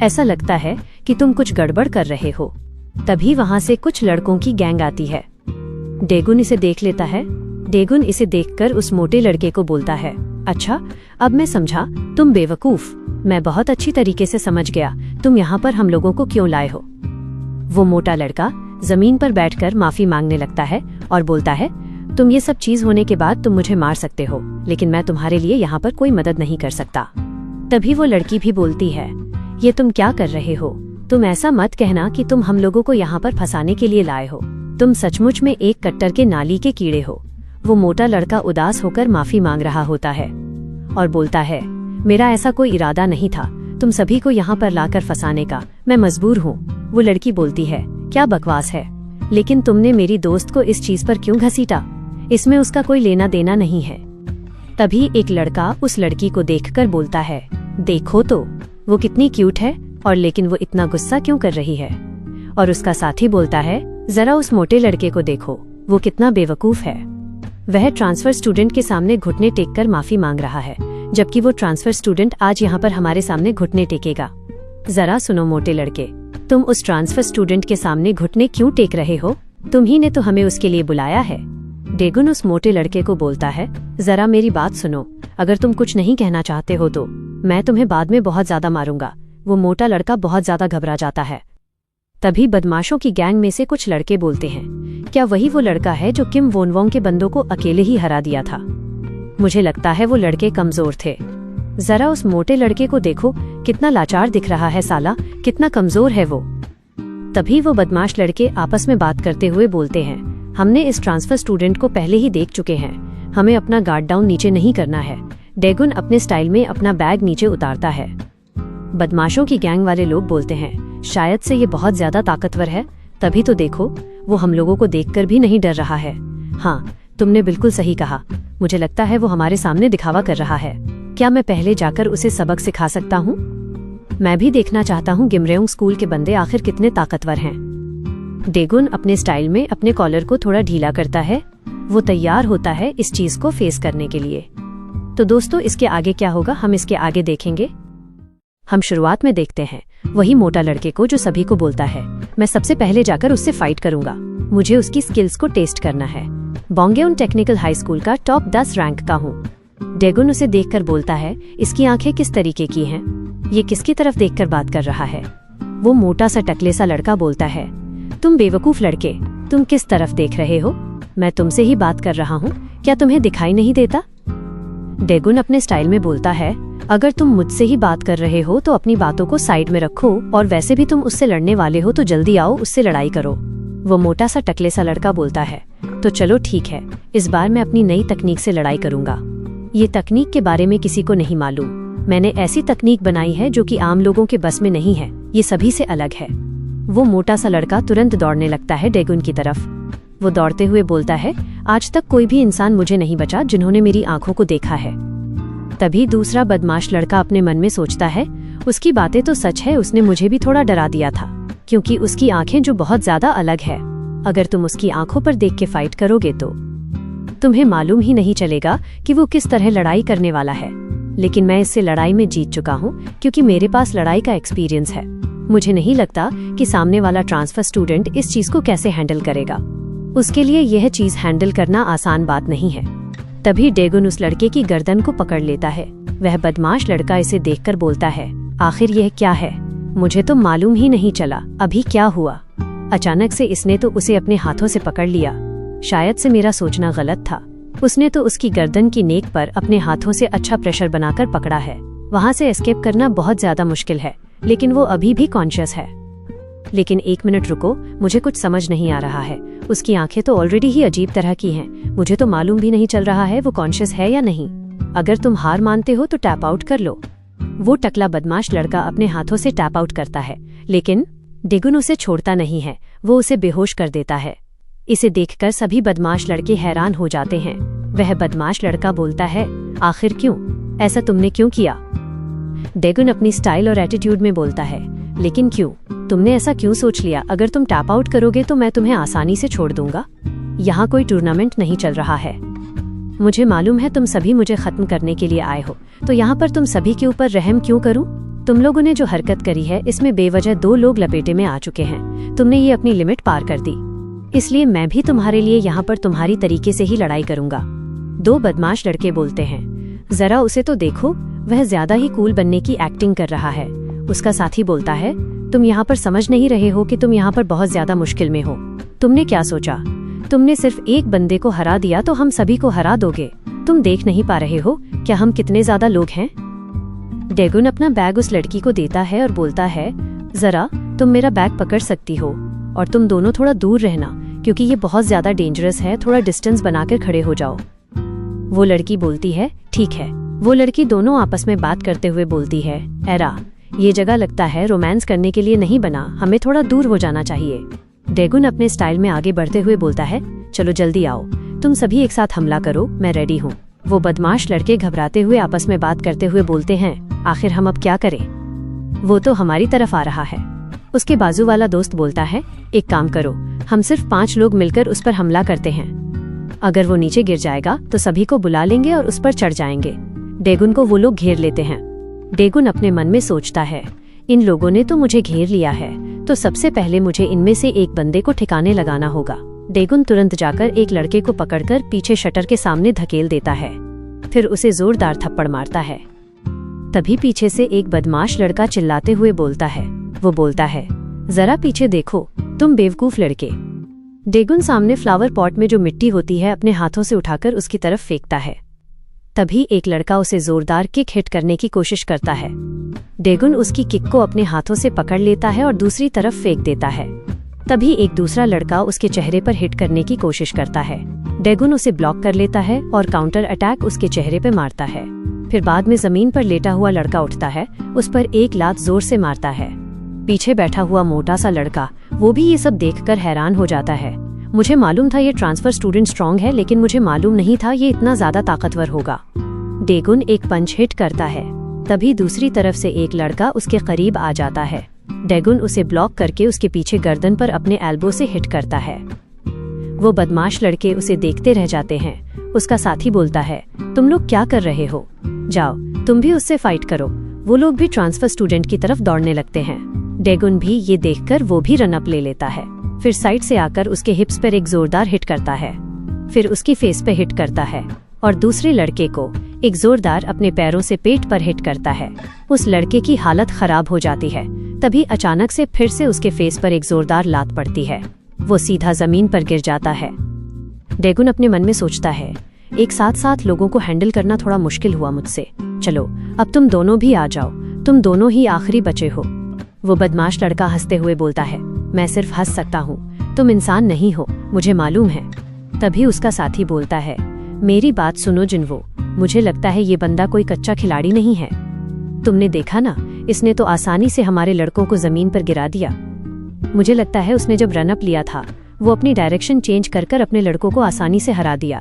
Speaker 1: ऐसा लगता है कि तुम कुछ गड़बड़ कर रहे हो। तभी वहां से कुछ लड़कों की गैंग आती है। डेगुन इसे देख लेता है। डेगुन इसे देखकर उस मोटे लड़के को बोलता है, अच्छा अब मैं समझा, तुम बेवकूफ। मैं बहुत अच्छी तरीके से समझ गया तुम यहाँ पर हम लोगों को क्यों लाए हो। वो मोटा लड़का जमीन पर बैठकर माफी मांगने लगता है और बोलता है, तुम ये सब चीज होने के बाद तुम मुझे मार सकते हो, लेकिन मैं तुम्हारे लिए यहाँ पर कोई मदद नहीं कर सकता। तभी वो लड़की भी बोलती है, ये तुम क्या कर रहे हो? तुम ऐसा मत कहना कि तुम हम लोगों को यहाँ पर फंसाने के लिए लाए हो। तुम सचमुच में एक कट्टर के नाली के कीड़े हो। वो मोटा लड़का उदास होकर माफी मांग रहा होता है और बोलता है, मेरा ऐसा कोई इरादा नहीं था तुम सभी को यहाँ पर लाकर फंसाने का, मैं मजबूर हूँ। वो लड़की बोलती है, क्या बकवास है, लेकिन तुमने मेरी दोस्त को इस चीज पर क्यों घसीटा? इसमें उसका कोई लेना देना नहीं है। तभी एक लड़का उस लड़की को देखकर बोलता है, देखो तो वो कितनी क्यूट है, और लेकिन वो इतना गुस्सा क्यों कर रही है? और उसका साथी बोलता है, जरा उस मोटे लड़के को देखो, वो कितना बेवकूफ है। वह ट्रांसफर स्टूडेंट के सामने घुटने टेककर माफी मांग रहा है, जबकि वो ट्रांसफर स्टूडेंट आज यहाँ पर हमारे सामने घुटने टेकेगा। जरा सुनो मोटे लड़के, तुम उस ट्रांसफर स्टूडेंट के सामने घुटने क्यों टेक रहे हो? तुम ही ने तो हमें उसके लिए बुलाया है। डेगुन उस मोटे लड़के को बोलता है, जरा मेरी बात सुनो, अगर तुम कुछ नहीं कहना चाहते हो तो मैं तुम्हें बाद में बहुत ज्यादा मारूंगा। वो मोटा लड़का बहुत ज्यादा घबरा जाता है। तभी बदमाशों की गैंग में से कुछ लड़के बोलते हैं, क्या वही वो लड़का है जो किम वोनवोंग के बंदों को अकेले ही हरा दिया था? मुझे लगता है वो लड़के कमजोर थे। जरा उस मोटे लड़के को देखो, कितना लाचार दिख रहा है साला, कितना कमजोर है वो। तभी वो बदमाश लड़के आपस में बात करते हुए बोलते हैं, हमने इस ट्रांसफर स्टूडेंट को पहले ही देख चुके हैं, हमें अपना गार्ड डाउन नीचे नहीं करना है। डेगुन अपने स्टाइल में अपना बैग नीचे उतारता है बदमाशों की गैंग वाले लोग बोलते हैं, शायद से ये बहुत ज्यादा ताकतवर है, तभी तो देखो वो हम लोगों को देखकर भी नहीं डर रहा है। हाँ, तुमने बिल्कुल सही कहा। मुझे लगता है वो हमारे सामने दिखावा कर रहा है। क्या मैं पहले जाकर उसे सबक सिखा सकता हूँ? मैं भी देखना चाहता हूँ गिमरेउंग स्कूल के बंदे आखिर कितने ताकतवर हैं। डेगुन अपने स्टाइल में अपने कॉलर को थोड़ा ढीला करता है। वो तैयार होता है इस चीज को फेस करने के लिए। तो दोस्तों, इसके आगे क्या होगा हम इसके आगे देखेंगे। हम शुरुआत में देखते हैं वही मोटा लड़के को जो सभी को बोलता है, मैं सबसे पहले जाकर उससे फाइट करूंगा, मुझे उसकी स्किल्स को टेस्ट करना है। बोंगेउन टेक्निकल हाई स्कूल का टॉप 10 रैंक का हूँ। डेगुन उसे देखकर बोलता है, इसकी आंखें किस तरीके की हैं? ये किसकी तरफ देखकर बात कर रहा है? वो मोटा सा टकले सा लड़का बोलता है, तुम बेवकूफ लड़के, तुम किस तरफ देख रहे हो? मैं तुमसे ही बात कर रहा हूँ, क्या तुम्हें दिखाई नहीं देता? डेगुन अपने स्टाइल में बोलता है, अगर तुम मुझसे ही बात कर रहे हो तो अपनी बातों को साइड में रखो, और वैसे भी तुम उससे लड़ने वाले हो तो जल्दी आओ, उससे लड़ाई करो। वो मोटा सा टकले सा लड़का बोलता है, तो चलो ठीक है, इस बार मैं अपनी नई तकनीक से लड़ाई करूंगा। ये तकनीक के बारे में किसी को नहीं मालूम। मैंने ऐसी तकनीक बनाई है जो कि आम लोगों के बस में नहीं है, ये सभी से अलग है। वो मोटा सा लड़का तुरंत दौड़ने लगता है डेगुन की तरफ। वो दौड़ते हुए बोलता है, आज तक कोई भी इंसान मुझे नहीं बचा जिन्होंने मेरी आंखों को देखा है। तभी दूसरा बदमाश लड़का अपने मन में सोचता है, उसकी बातें तो सच है, उसने मुझे भी थोड़ा डरा दिया था, क्योंकि उसकी आंखें जो बहुत ज्यादा अलग है। अगर तुम उसकी आंखों पर देख के फाइट करोगे तो तुम्हें मालूम ही नहीं चलेगा कि वो किस तरह लड़ाई करने वाला है। लेकिन मैं इससे लड़ाई में जीत चुका हूँ, क्योंकि मेरे पास लड़ाई का एक्सपीरियंस है। मुझे नहीं लगता कि सामने वाला ट्रांसफर स्टूडेंट इस चीज को कैसे हैंडल करेगा। उसके लिए यह चीज हैंडल करना आसान बात नहीं है। तभी डेगुन उस लड़के की गर्दन को पकड़ लेता है। वह बदमाश लड़का इसे देखकर बोलता है, आखिर यह क्या है? मुझे तो मालूम ही नहीं चला अभी क्या हुआ। अचानक से इसने तो उसे अपने हाथों से पकड़ लिया। शायद से मेरा सोचना गलत था। उसने तो उसकी गर्दन की नेक पर अपने हाथों से अच्छा प्रेशर बनाकर पकड़ा है। वहाँ से एस्केप करना बहुत ज्यादा मुश्किल है, लेकिन वो अभी भी कॉन्शियस है। लेकिन 1 मिनट रुको, मुझे कुछ समझ नहीं आ रहा है। उसकी आंखें तो ऑलरेडी ही अजीब तरह की हैं। मुझे तो मालूम भी नहीं चल रहा है वो कॉन्शियस है या नहीं। अगर तुम हार मानते हो तो टैप आउट कर लो। वो टकला बदमाश लड़का अपने हाथों से टैप आउट करता है, लेकिन डेगुन उसे छोड़ता नहीं है। वो उसे बेहोश कर देता है। इसे देखकर सभी बदमाश लड़के हैरान हो जाते हैं। वह बदमाश लड़का बोलता है, आखिर क्यों? ऐसा तुमने क्यों किया? डेगुन अपनी स्टाइल और एटीट्यूड में बोलता है, लेकिन क्यों? तुमने ऐसा क्यों सोच लिया? अगर तुम टैप आउट करोगे तो मैं तुम्हें आसानी से छोड़ दूंगा। यहाँ कोई टूर्नामेंट नहीं चल रहा है। मुझे मालूम है तुम सभी मुझे खत्म करने के लिए आए हो, तो यहाँ पर तुम सभी के ऊपर रहम क्यों करूं? तुम लोगों ने जो हरकत करी है इसमें बेवजह 2 लोग लपेटे में आ चुके हैं। तुमने ये अपनी लिमिट पार कर दी, इसलिए मैं भी तुम्हारे लिए यहाँ पर तुम्हारी तरीके से ही लड़ाई करूंगा। 2 बदमाश लड़के बोलते हैं, जरा उसे तो देखो, वह ज्यादा ही कूल बनने की एक्टिंग कर रहा है। उसका साथी बोलता है, तुम यहाँ पर समझ नहीं रहे हो कि तुम यहाँ पर बहुत ज्यादा मुश्किल में हो। तुमने क्या सोचा? तुमने सिर्फ एक बंदे को हरा दिया तो हम सभी को हरा दोगे। तुम देख नहीं पा रहे हो क्या हम कितने ज्यादा लोग हैं? डेगुन अपना बैग उस लड़की को देता है और बोलता है, जरा तुम मेरा बैग पकड़ सकती हो, और तुम दोनों थोड़ा दूर रहना, क्योंकि ये बहुत ज्यादा डेंजरस है। थोड़ा डिस्टेंस बनाकर खड़े हो जाओ। वो लड़की बोलती है, ठीक है। वो लड़की दोनों आपस में बात करते हुए बोलती है, एरा, ये जगह लगता है रोमांस करने के लिए नहीं बना, हमें थोड़ा दूर हो जाना चाहिए। डेगुन अपने स्टाइल में आगे बढ़ते हुए बोलता है, चलो जल्दी आओ, तुम सभी एक साथ हमला करो, मैं रेडी हूँ। वो बदमाश लड़के घबराते हुए आपस में बात करते हुए बोलते हैं, आखिर हम अब क्या करें? वो तो हमारी तरफ आ रहा है। उसके बाजू वाला दोस्त बोलता है, एक काम करो, हम सिर्फ 5 लोग मिलकर उस पर हमला करते हैं। अगर वो नीचे गिर जाएगा तो सभी को बुला लेंगे और उस पर चढ़ जाएंगे। डेगुन को वो लोग घेर लेते हैं। डेगुन अपने मन में सोचता है, इन लोगों ने तो मुझे घेर लिया है, तो सबसे पहले मुझे इनमें से एक बंदे को ठिकाने लगाना होगा। डेगुन तुरंत जाकर एक लड़के को पकड़कर पीछे शटर के सामने धकेल देता है, फिर उसे जोरदार थप्पड़ मारता है। तभी पीछे से एक बदमाश लड़का चिल्लाते हुए बोलता है, वो बोलता है, जरा पीछे देखो, तुम बेवकूफ लड़के। डेगुन सामने फ्लावर पॉट में जो मिट्टी होती है अपने हाथों से उठाकर उसकी तरफ फेंकता है। तभी एक लड़का उसे जोरदार किक हिट करने की कोशिश करता है। डेगुन उसकी किक को अपने हाथों से पकड़ लेता है और दूसरी तरफ फेंक देता है। तभी एक दूसरा लड़का उसके चेहरे पर हिट करने की कोशिश करता है। डेगुन उसे ब्लॉक कर लेता है और काउंटर अटैक उसके चेहरे पर मारता है। फिर बाद में जमीन पर लेटा हुआ लड़का उठता है, उस पर एक लात जोर से मारता है। पीछे बैठा हुआ मोटा सा लड़का वो भी ये सब देखकर हैरान हो जाता है। मुझे मालूम था ये ट्रांसफर स्टूडेंट स्ट्रांग है, लेकिन मुझे मालूम नहीं था ये इतना ज्यादा ताकतवर होगा। डेगुन एक पंच हिट करता है, तभी दूसरी तरफ से एक लड़का उसके करीब आ जाता है। डेगुन उसे ब्लॉक करके उसके पीछे गर्दन पर अपने एल्बो से हिट करता है। वो बदमाश लड़के उसे देखते रह जाते हैं। उसका साथी बोलता है, तुम लोग क्या कर रहे हो? जाओ तुम भी उससे फाइट करो। वो लोग भी ट्रांसफर स्टूडेंट की तरफ दौड़ने लगते हैं। डेगुन भी ये देखकर वो भी रन अप ले लेता है। फिर साइड से आकर उसके हिप्स पर एक जोरदार हिट करता है, फिर उसकी फेस पे हिट करता है और दूसरे लड़के को एक जोरदार अपने पैरों से पेट पर हिट करता है। उस लड़के की हालत खराब हो जाती है। तभी अचानक से फिर से उसके फेस पर एक जोरदार लात पड़ती है। वो सीधा जमीन पर गिर जाता है। डेगुन अपने मन में सोचता है, एक साथ साथ लोगों को हैंडल करना थोड़ा मुश्किल हुआ मुझसे। चलो अब तुम दोनों भी आ जाओ, तुम दोनों ही आखिरी बचे हो। वो बदमाश लड़का हंसते हुए बोलता है, मैं सिर्फ हंस सकता हूँ, तुम इंसान नहीं हो, मुझे मालूम है। तभी उसका साथी बोलता है, मेरी बात सुनो जिन्वो, मुझे लगता है ये बंदा कोई कच्चा खिलाड़ी नहीं है। तुमने देखा ना, इसने तो आसानी से हमारे लड़कों को जमीन पर गिरा दिया। मुझे लगता है उसने जब रन अप लिया था वो अपनी डायरेक्शन चेंज कर कर अपने लड़कों को आसानी से हरा दिया,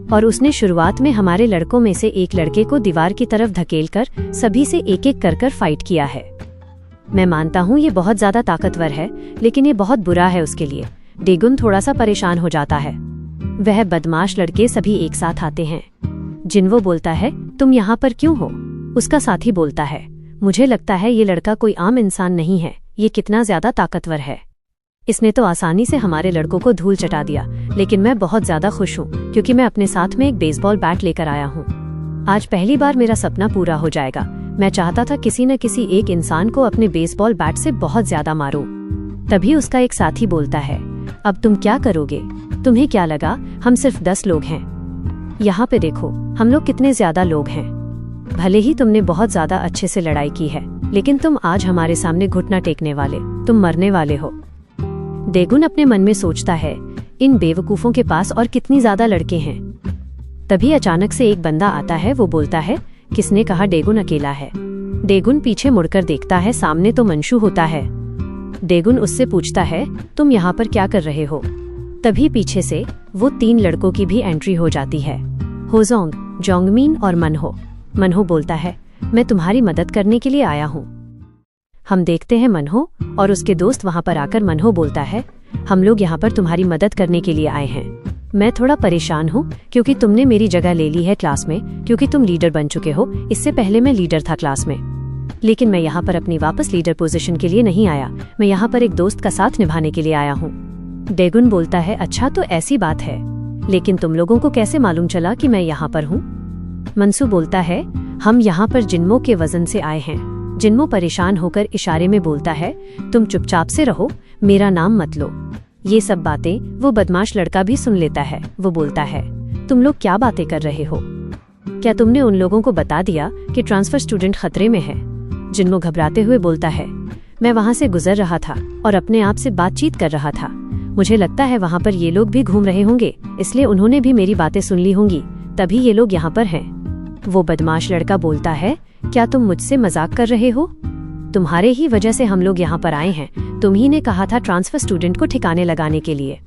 Speaker 1: और उसने शुरुआत में हमारे लड़कों में से एक लड़के को दीवार की तरफ धकेलकर सभी से एक एक कर फाइट किया है। मैं मानता हूँ ये बहुत ज्यादा ताकतवर है, लेकिन ये बहुत बुरा है उसके लिए। डेगुन थोड़ा सा परेशान हो जाता है। वह बदमाश लड़के सभी एक साथ आते हैं। जिन्वो बोलता है, तुम यहाँ पर क्यों हो? उसका साथी बोलता है, मुझे लगता है ये लड़का कोई आम इंसान नहीं है, ये कितना ज्यादा ताकतवर है। इसने तो आसानी से हमारे लड़कों को धूल चटा दिया, लेकिन मैं बहुत ज्यादा खुश हूँ क्योंकि मैं अपने साथ में एक बेसबॉल बैट लेकर आया हूँ। आज पहली बार मेरा सपना पूरा हो जाएगा। मैं चाहता था किसी न किसी एक इंसान को अपने बेसबॉल बैट से बहुत ज्यादा मारूं। तभी उसका एक साथी बोलता है, अब तुम क्या करोगे? तुम्हें क्या लगा हम सिर्फ 10 लोग हैं? यहाँ पे देखो हम लोग कितने ज्यादा लोग हैं। भले ही तुमने बहुत ज्यादा अच्छे से लड़ाई की है, लेकिन तुम आज हमारे सामने घुटना टेकने वाले, तुम मरने वाले हो। डेगुन अपने मन में सोचता है, इन बेवकूफों के पास और कितनी ज्यादा लड़के हैं। तभी अचानक से एक बंदा आता है। वो बोलता है, किसने कहा डेगुन अकेला है? डेगुन पीछे मुड़कर देखता है, सामने तो मंशू होता है। डेगुन उससे पूछता है, तुम यहाँ पर क्या कर रहे हो? तभी पीछे से वो 3 लड़कों की भी एंट्री हो जाती है, होजोंग, जोंगमिन और मनहो। मनहो बोलता है, मैं तुम्हारी मदद करने के लिए आया हूँ। हम देखते हैं मनहो और उसके दोस्त वहाँ पर आकर मनहो बोलता है, हम लोग यहाँ पर तुम्हारी मदद करने के लिए आए हैं। मैं थोड़ा परेशान हूँ क्योंकि तुमने मेरी जगह ले ली है क्लास में, क्योंकि तुम लीडर बन चुके हो। इससे पहले मैं लीडर था क्लास में, लेकिन मैं यहाँ पर अपनी वापस लीडर पोजीशन के लिए नहीं आया। मैं यहाँ पर एक दोस्त का साथ निभाने के लिए आया हूँ। डेगुन बोलता है, अच्छा तो ऐसी बात है, लेकिन तुम लोगों को कैसे मालूम चला कि मैं यहाँ पर हूँ? मंसू बोलता है, हम यहाँ पर जिन्मो के वजन से आए हैं। जिन्मो परेशान होकर इशारे में बोलता है, तुम चुपचाप से रहो, मेरा नाम मत लो। ये सब बातें वो बदमाश लड़का भी सुन लेता है। वो बोलता है, तुम लोग क्या बातें कर रहे हो? क्या तुमने उन लोगों को बता दिया कि ट्रांसफर स्टूडेंट खतरे में है? जिन्मो घबराते हुए बोलता है, मैं वहाँ से गुजर रहा था और अपने आप से बातचीत कर रहा था। मुझे लगता है वहाँ पर ये लोग भी घूम रहे होंगे, इसलिए उन्होंने भी मेरी बातें सुन ली होंगी, तभी ये लोग यहाँ पर हैं। वो बदमाश लड़का बोलता है, क्या तुम मुझसे मजाक कर रहे हो? तुम्हारे ही वजह से हम लोग यहाँ पर आए हैं। तुम ही ने कहा था ट्रांसफर स्टूडेंट को ठिकाने लगाने के लिए।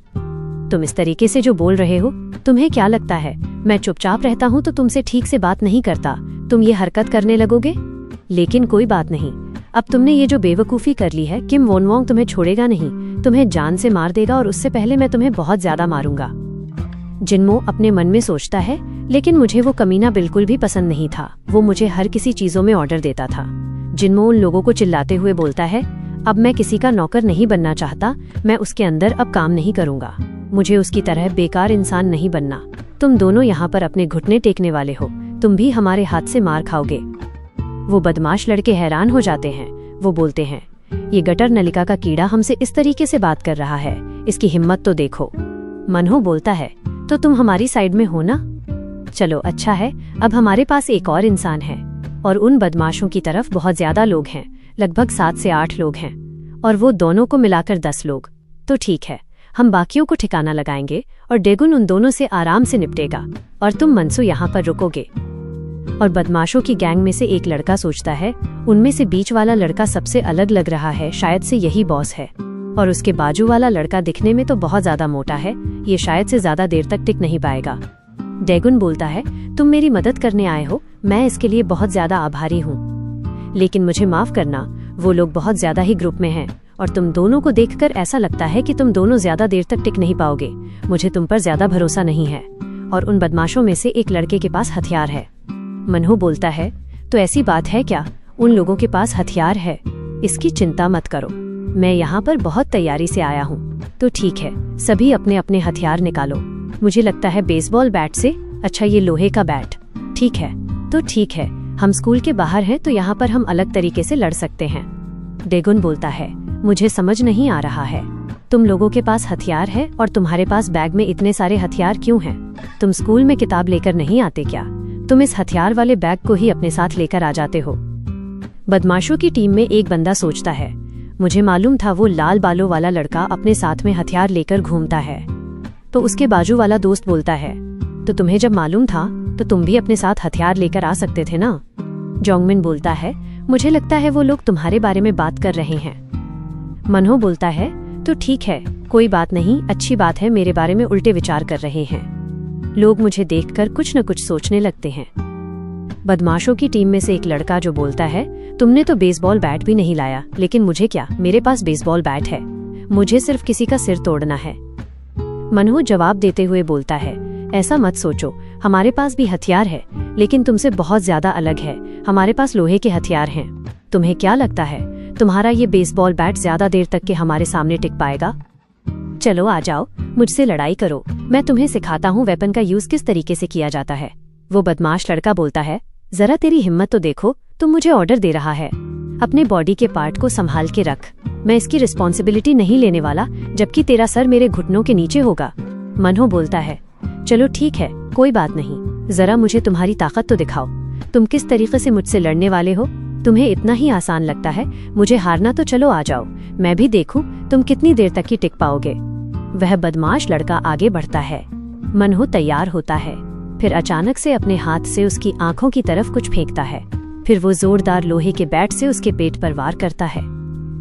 Speaker 1: तुम इस तरीके से जो बोल रहे हो, तुम्हें क्या लगता है मैं चुपचाप रहता हूँ तो तुमसे ठीक से बात नहीं करता? तुम ये हरकत करने लगोगे? लेकिन कोई बात नहीं, अब तुमने ये जो बेवकूफ़ी कर ली है, किम वोनवोंग तुम्हें छोड़ेगा नहीं, तुम्हें जान से मार देगा, और उससे पहले मैं तुम्हें बहुत ज्यादा मारूंगा। जिन्मो अपने मन में सोचता है, लेकिन मुझे वो कमीना बिल्कुल भी पसंद नहीं था। वो मुझे हर किसी चीजों में ऑर्डर देता था। जिन्मो उन लोगों को चिल्लाते हुए बोलता है, अब मैं किसी का नौकर नहीं बनना चाहता, मैं उसके अंदर अब काम नहीं करूंगा। मुझे उसकी तरह बेकार इंसान नहीं बनना। तुम दोनों यहाँ पर अपने घुटने टेकने वाले हो, तुम भी हमारे हाथ से मार खाओगे। वो बदमाश लड़के हैरान हो जाते हैं। वो बोलते हैं, ये गटर नलिका का कीड़ा हमसे इस तरीके से बात कर रहा है, इसकी हिम्मत तो देखो। मनहो बोलता है, तो तुम हमारी साइड में हो ना? चलो अच्छा है, अब हमारे पास एक और इंसान है, और उन बदमाशों की तरफ बहुत ज्यादा लोग हैं, लगभग 7 से 8 लोग हैं, और वो दोनों को मिलाकर 10 लोग। तो ठीक है, हम बाकियों को ठिकाना लगाएंगे और डेगुन उन दोनों से आराम से निपटेगा, और तुम मंसू यहाँ पर रुकोगे। और बदमाशों की गैंग में से एक लड़का सोचता है उनमें से बीच वाला लड़का सबसे अलग लग रहा है, शायद से यही बॉस है। और उसके बाजू वाला लड़का दिखने में तो बहुत ज्यादा मोटा है, ये शायद से ज्यादा देर तक टिक नहीं पाएगा। डेगुन बोलता है, तुम मेरी मदद करने आए हो, मैं इसके लिए बहुत ज्यादा आभारी हूँ, लेकिन मुझे माफ करना, वो लोग बहुत ज्यादा ही ग्रुप में हैं और तुम दोनों को देखकर ऐसा लगता है कि तुम दोनों ज्यादा देर तक टिक नहीं पाओगे। मुझे तुम पर ज्यादा भरोसा नहीं है। और उन बदमाशों में से एक लड़के के पास हथियार है। मनहू बोलता है, तो ऐसी बात है क्या, उन लोगों के पास हथियार है, इसकी चिंता मत करो, मैं यहाँ पर बहुत तैयारी से आया हूँ। तो ठीक है, सभी अपने अपने हथियार निकालो। मुझे लगता है बेसबॉल बैट से अच्छा ये लोहे का बैट। ठीक है, तो ठीक है, हम स्कूल के बाहर हैं तो यहाँ पर हम अलग तरीके से लड़ सकते हैं। डेगुन बोलता है, मुझे समझ नहीं आ रहा है, तुम लोगों के पास हथियार है और तुम्हारे पास बैग में इतने सारे हथियार क्यों हैं? तुम स्कूल में किताब लेकर नहीं आते क्या? तुम इस हथियार वाले बैग को ही अपने साथ लेकर आ जाते हो। बदमाशों की टीम में एक बंदा सोचता है, मुझे मालूम था वो लाल बालों वाला लड़का अपने साथ में हथियार लेकर घूमता है। तो उसके बाजू वाला दोस्त बोलता है, तो तुम्हें जब मालूम था तो तुम भी अपने साथ हथियार लेकर आ सकते थे ना? जोंगमिन बोलता है, मुझे लगता है वो लोग तुम्हारे बारे में बात कर रहे हैं। मनहो बोलता है, तो ठीक है, कोई बात नहीं, अच्छी बात है, मेरे बारे में उल्टे विचार कर रहे हैं। लोग मुझे देखकर कुछ न कुछ सोचने लगते हैं। बदमाशों की टीम में से एक लड़का जो बोलता है, तुमने तो बेसबॉल बैट भी नहीं लाया, लेकिन मुझे क्या, मेरे पास बेसबॉल बैट है, मुझे सिर्फ किसी का सिर तोड़ना है। मनहू जवाब देते हुए बोलता है, ऐसा मत सोचो, हमारे पास भी हथियार है, लेकिन तुमसे बहुत ज्यादा अलग है, हमारे पास लोहे के हथियार हैं। तुम्हें क्या लगता है तुम्हारा ये बेसबॉल बैट ज्यादा देर तक के हमारे सामने टिक पाएगा? चलो आ जाओ, मुझसे लड़ाई करो, मैं तुम्हें सिखाता हूँ वेपन का यूज किस तरीके से किया जाता है। वो बदमाश लड़का बोलता है, जरा तेरी हिम्मत तो देखो, तुम मुझे ऑर्डर दे रहा है, अपने बॉडी के पार्ट को संभाल के रख, मैं इसकी रिस्पॉन्सिबिलिटी नहीं लेने वाला, जबकि तेरा सर मेरे घुटनों के नीचे होगा। मनहो बोलता है, चलो ठीक है, कोई बात नहीं, जरा मुझे तुम्हारी ताकत तो दिखाओ, तुम किस तरीके से मुझसे लड़ने वाले हो? तुम्हें इतना ही आसान लगता है मुझे हारना, तो चलो आ जाओ, मैं भी देखूं तुम कितनी देर तक ही टिक पाओगे। वह बदमाश लड़का आगे बढ़ता है। मनहो तैयार होता है, फिर अचानक से अपने हाथ से उसकी आंखों की तरफ कुछ फेंकता है, फिर वो जोरदार लोहे के बैट से उसके पेट पर वार करता है।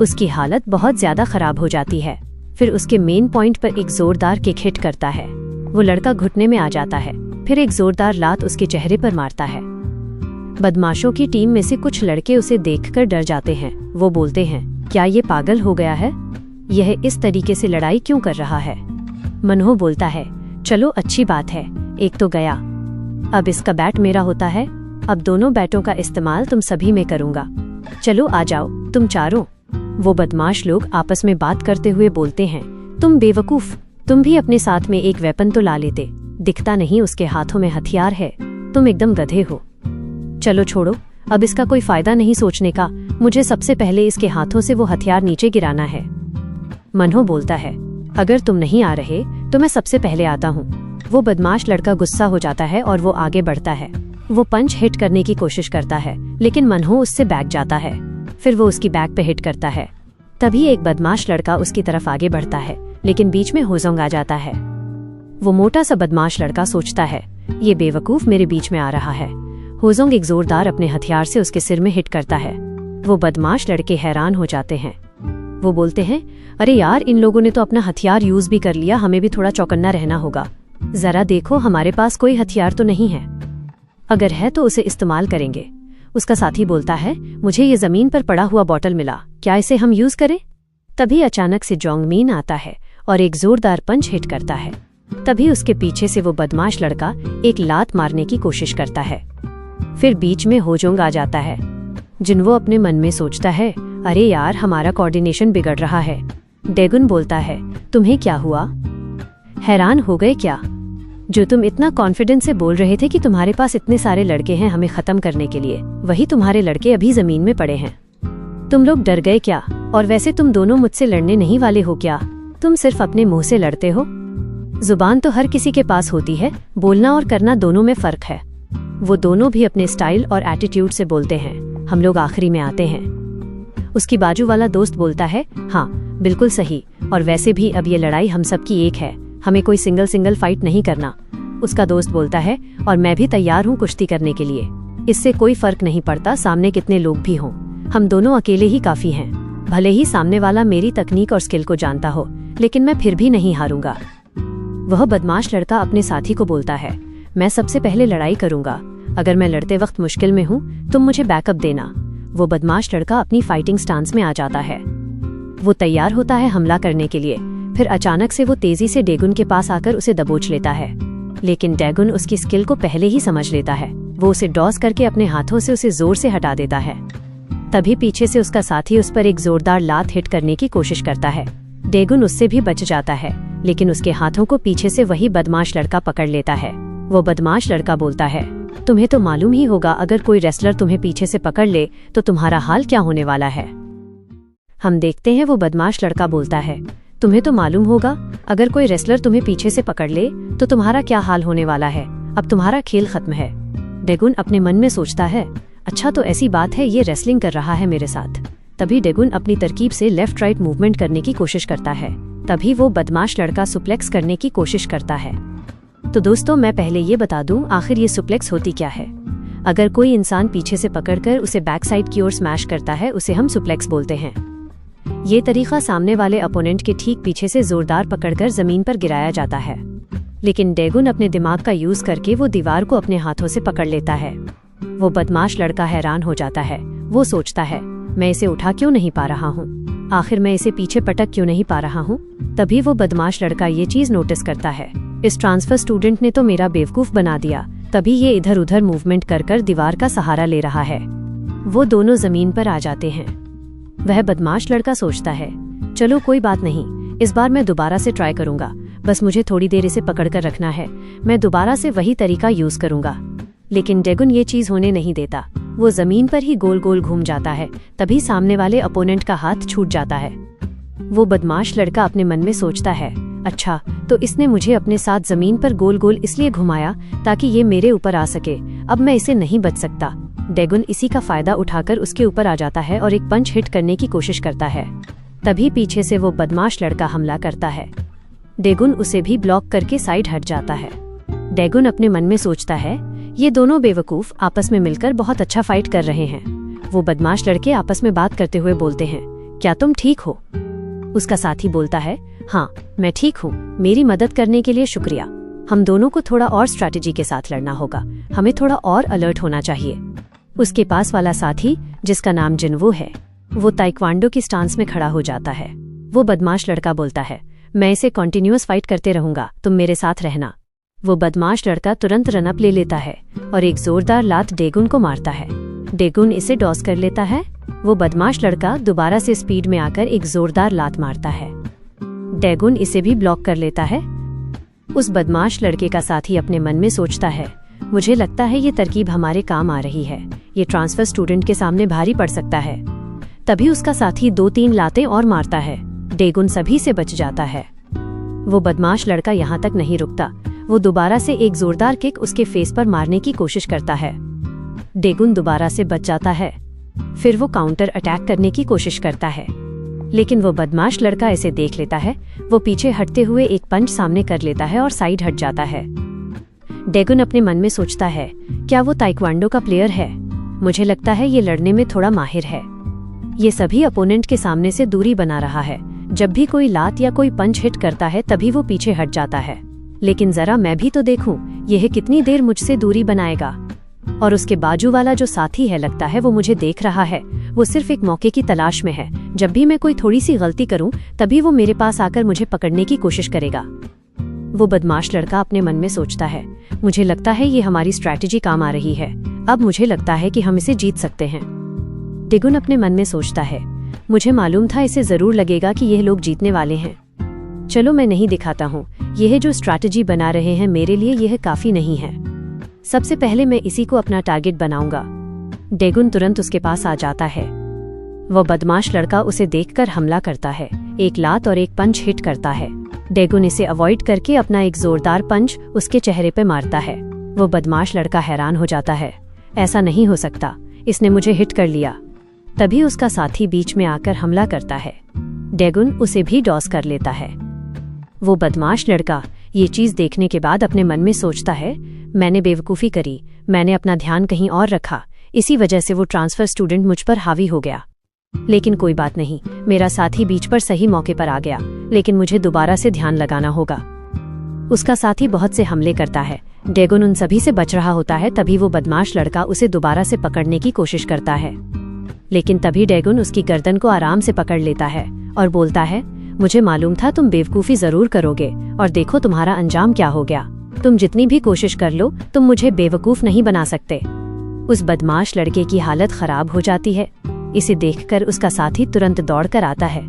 Speaker 1: उसकी हालत बहुत ज्यादा खराब हो जाती है। फिर उसके मेन पॉइंट पर एक जोरदार किक हिट करता है, वो लड़का घुटने में आ जाता है, फिर एक जोरदार लात उसके चेहरे पर मारता है। बदमाशों की टीम में से कुछ लड़के उसे देखकर डर जाते हैं। वो बोलते हैं, क्या ये पागल हो गया है, यह इस तरीके से लड़ाई क्यों कर रहा है? मनहो बोलता है, चलो अच्छी बात है, एक तो गया, अब इसका बैट मेरा होता है, अब दोनों बैटों का इस्तेमाल तुम सभी में करूंगा, चलो आ जाओ तुम चारों। वो बदमाश लोग आपस में बात करते हुए बोलते हैं, तुम बेवकूफ, तुम भी अपने साथ में एक वेपन तो ला लेते, दिखता नहीं उसके हाथों में हथियार है, तुम एकदम गधे हो। चलो छोड़ो, अब इसका कोई फायदा नहीं सोचने का, मुझे सबसे पहले इसके हाथों से वो हथियार नीचे गिराना है। मनहो बोलता है, अगर तुम नहीं आ रहे तो मैं सबसे पहले आता हूँ। वो बदमाश लड़का गुस्सा हो जाता है और वो आगे बढ़ता है। वो पंच हिट करने की कोशिश करता है, लेकिन मनहो उससे बैक जाता है, फिर वो उसकी बैक पे हिट करता है। तभी एक बदमाश लड़का उसकी तरफ आगे बढ़ता है, लेकिन बीच में होजोंग आ जाता है। वो मोटा सा बदमाश लड़का सोचता है, ये बेवकूफ मेरे बीच में आ रहा है। होजोंग एक जोरदार अपने हथियार से उसके सिर में हिट करता है। वो बदमाश लड़के हैरान हो जाते हैं। वो बोलते हैं, अरे यार, इन लोगों ने तो अपना हथियार यूज भी कर लिया, हमें भी थोड़ा चौकन्ना रहना होगा। जरा देखो, हमारे पास कोई हथियार तो नहीं है, अगर है तो उसे इस्तेमाल करेंगे। उसका साथी बोलता है, मुझे ये जमीन पर पड़ा हुआ बॉटल मिला, क्या इसे हम यूज करें? तभी अचानक से जोंगमिन आता है और एक जोरदार पंच हिट करता है। तभी उसके पीछे से वो बदमाश लड़का एक लात मारने की कोशिश करता है। फिर बीच में होजोंग आ जाता है। जिनवो अपने मन में सोचता है, अरे यार, हमारा कोऑर्डिनेशन बिगड़ रहा है। डेगुन बोलता है, तुम्हें क्या हुआ, हैरान हो गए क्या? जो तुम इतना कॉन्फिडेंस से बोल रहे थे कि तुम्हारे पास इतने सारे लड़के हैं हमें खत्म करने के लिए, वही तुम्हारे लड़के अभी जमीन में पड़े हैं। तुम लोग डर गए क्या? और वैसे तुम दोनों मुझसे लड़ने नहीं वाले हो क्या? तुम सिर्फ अपने मुंह से लड़ते हो। जुबान तो हर किसी के पास होती है, बोलना और करना दोनों में फर्क है। वो दोनों भी अपने स्टाइल और एटीट्यूड से बोलते हैं, हम लोग आखिरी में आते हैं। उसकी बाजू वाला दोस्त बोलता है, हाँ बिल्कुल सही, और वैसे भी अब ये लड़ाई हम सबकी एक है, हमें कोई सिंगल फाइट नहीं करना। उसका दोस्त बोलता है, और मैं भी तैयार हूँ कुश्ती करने के लिए। इससे कोई फर्क नहीं पड़ता सामने कितने लोग भी हों, हम दोनों अकेले ही काफी हैं। भले ही सामने वाला मेरी तकनीक और स्किल को जानता हो, लेकिन मैं फिर भी नहीं हारूंगा। वह बदमाश लड़का अपने साथी को बोलता है, मैं सबसे पहले लड़ाई करूंगा। अगर मैं लड़ते वक्त मुश्किल में हूँ तुम मुझे बैकअप देना। वो बदमाश लड़का अपनी फाइटिंग स्टांस में आ जाता है। वो तैयार होता है हमला करने के लिए। फिर अचानक से वो तेजी से डेगुन के पास आकर उसे दबोच लेता है, लेकिन डेगुन उसकी स्किल को पहले ही समझ लेता है। वो उसे डॉस करके अपने हाथों से उसे जोर से हटा देता है। तभी पीछे से उसका साथी उस पर एक जोरदार लात हिट करने की कोशिश करता है। डेगुन उससे भी बच जाता है, लेकिन उसके हाथों को पीछे से वही बदमाश लड़का पकड़ लेता है। वो बदमाश लड़का बोलता है, तुम्हें तो मालूम ही होगा अगर कोई रेसलर तुम्हें पीछे से पकड़ ले तो तुम्हारा हाल क्या होने वाला है। हम देखते हैं वो बदमाश लड़का बोलता है, तुम्हें तो मालूम होगा अगर कोई रेसलर तुम्हें पीछे से पकड़ ले तो तुम्हारा क्या हाल होने वाला है। अब तुम्हारा खेल खत्म है। डेगुन अपने मन में सोचता है, अच्छा तो ऐसी बात है, ये रेसलिंग कर रहा है मेरे साथ। तभी डेगुन अपनी तरकीब से लेफ्ट राइट मूवमेंट करने की कोशिश करता है। तभी वो बदमाश लड़का सुप्लेक्स करने की कोशिश करता है। तो दोस्तों मैं पहले ये बता दूं आखिर ये सुप्लेक्स होती क्या है। अगर कोई इंसान पीछे से पकड़कर उसे बैक साइड की ओर स्मैश करता है उसे हम सुप्लेक्स बोलते हैं। ये तरीका सामने वाले अपोनेंट के ठीक पीछे से जोरदार पकड़कर जमीन पर गिराया जाता है, लेकिन डेगुन अपने दिमाग का यूज करके वो दीवार को अपने हाथों से पकड़ लेता है। वो बदमाश लड़का हैरान हो जाता है। वो सोचता है, मैं इसे उठा क्यों नहीं पा रहा हूँ, आखिर मैं इसे पीछे पटक क्यों नहीं पा रहा हूँ। तभी वो बदमाश लड़का ये चीज नोटिस करता है, इस ट्रांसफर स्टूडेंट ने तो मेरा बेवकूफ बना दिया। तभी ये इधर उधर मूवमेंट कर दीवार का सहारा ले रहा है। वो दोनों जमीन पर आ जाते हैं। वह बदमाश लड़का सोचता है, चलो कोई बात नहीं, इस बार मैं दोबारा से ट्राई करूंगा, बस मुझे थोड़ी देर इसे पकड़कर रखना है, मैं दोबारा से वही तरीका यूज करूंगा। लेकिन डेगुन ये चीज होने नहीं देता। वो जमीन पर ही गोल गोल घूम जाता है। तभी सामने वाले अपोनेंट का हाथ छूट जाता है। वो बदमाश लड़का अपने मन में सोचता है, अच्छा तो इसने मुझे अपने साथ जमीन पर गोल गोल इसलिए घुमाया ताकि ये मेरे ऊपर आ सके, अब मैं इसे नहीं बच सकता। डेगुन इसी का फायदा उठाकर उसके ऊपर आ जाता है और एक पंच हिट करने की कोशिश करता है। तभी पीछे से वो बदमाश लड़का हमला करता है। डेगुन उसे भी ब्लॉक करके साइड हट जाता है। डेगुन अपने मन में सोचता है, ये दोनों बेवकूफ आपस में मिलकर बहुत अच्छा फाइट कर रहे हैं। वो बदमाश लड़के आपस में बात करते हुए बोलते हैं, क्या तुम ठीक हो। उसका साथी बोलता है, हाँ मैं ठीक हूँ, मेरी मदद करने के लिए शुक्रिया। हम दोनों को थोड़ा और स्ट्रैटेजी के साथ लड़ना होगा, हमें थोड़ा और अलर्ट होना चाहिए। उसके पास वाला साथी जिसका नाम जिनवो है, वो ताइक्वांडो की स्टांस में खड़ा हो जाता है। वो बदमाश लड़का बोलता है, मैं इसे कॉन्टिन्यूअस फाइट करते रहूंगा, तुम मेरे साथ रहना। वो बदमाश लड़का तुरंत रनअप ले लेता है और एक जोरदार लात डेगुन को मारता है। डेगुन इसे डॉस कर लेता है। वो बदमाश लड़का दोबारा से स्पीड में आकर एक जोरदार लात मारता है। डेगुन इसे भी ब्लॉक कर लेता है। उस बदमाश लड़के का साथी अपने मन में सोचता है, मुझे लगता है ये तरकीब हमारे काम आ रही है, ये ट्रांसफर स्टूडेंट के सामने भारी पड़ सकता है। तभी उसका साथी 2-3 लातें और मारता है। डेगुन सभी से बच जाता है। वो बदमाश लड़का यहाँ तक नहीं रुकता, वो दोबारा से एक जोरदार किक उसके फेस पर मारने की कोशिश करता है। डेगुन दोबारा से बच जाता है। फिर वो काउंटर अटैक करने की कोशिश करता है, लेकिन वो बदमाश लड़का इसे देख लेता है। वो पीछे हटते हुए एक पंच सामने कर लेता है और साइड हट जाता है। डेगुन अपने मन में सोचता है, क्या वो ताइक्वांडो का प्लेयर है? मुझे लगता है ये लड़ने में थोड़ा माहिर है। ये सभी अपोनेंट के सामने से दूरी बना रहा है। जब भी कोई लात या कोई पंच हिट करता है तभी वो पीछे हट जाता है। लेकिन जरा मैं भी तो देखूं, यह कितनी देर मुझसे दूरी बनाएगा। और उसके बाजू वाला जो साथी है, लगता है वो मुझे देख रहा है। वो सिर्फ एक मौके की तलाश में है। जब भी मैं कोई थोड़ी सी गलती करूं तभी वो मेरे पास आकर मुझे पकड़ने की कोशिश करेगा। वो बदमाश लड़का अपने मन में सोचता है, मुझे लगता है ये हमारी स्ट्रैटेजी काम आ रही है। अब मुझे लगता है कि हम इसे जीत सकते हैं। डेगुन अपने मन में सोचता है, मुझे मालूम था इसे जरूर लगेगा कि यह लोग जीतने वाले हैं। चलो मैं नहीं दिखाता हूँ, यह जो स्ट्रैटेजी बना रहे हैं मेरे लिए यह काफी नहीं है। सबसे पहले मैं इसी को अपना टारगेट बनाऊंगा। डेगुन तुरंत उसके पास आ जाता है। वह बदमाश लड़का उसे देखकर हमला करता है। एक लात और एक पंच हिट करता है। डेगुन इसे अवॉइड करके अपना एक जोरदार पंच उसके चेहरे पे मारता है। वो बदमाश लड़का हैरान हो जाता है, ऐसा नहीं हो सकता, इसने मुझे हिट कर लिया। तभी उसका साथी बीच में आकर हमला करता है। डेगुन उसे भी डॉस कर लेता है। वो बदमाश लड़का ये चीज देखने के बाद अपने मन में सोचता है, मैंने बेवकूफ़ी करी, मैंने अपना ध्यान कहीं और रखा, इसी वजह से वो ट्रांसफ़र स्टूडेंट मुझ पर हावी हो गया। लेकिन कोई बात नहीं, मेरा साथी बीच पर सही मौके पर आ गया, लेकिन मुझे दोबारा से ध्यान लगाना होगा। उसका साथी बहुत से हमले करता है। डेगुन उन सभी से बच रहा होता है, तभी वो बदमाश लड़का उसे दोबारा से पकड़ने की कोशिश करता है। लेकिन तभी डेगुन उसकी गर्दन को आराम से पकड़ लेता है और बोलता है, मुझे मालूम था तुम बेवकूफ़ी जरूर करोगे, और देखो तुम्हारा अंजाम क्या हो गया। तुम जितनी भी कोशिश कर लो, तुम मुझे बेवकूफ़ नहीं बना सकते। उस बदमाश लड़के की हालत खराब हो जाती है। इसे देखकर उसका साथी तुरंत दौड़कर आता है।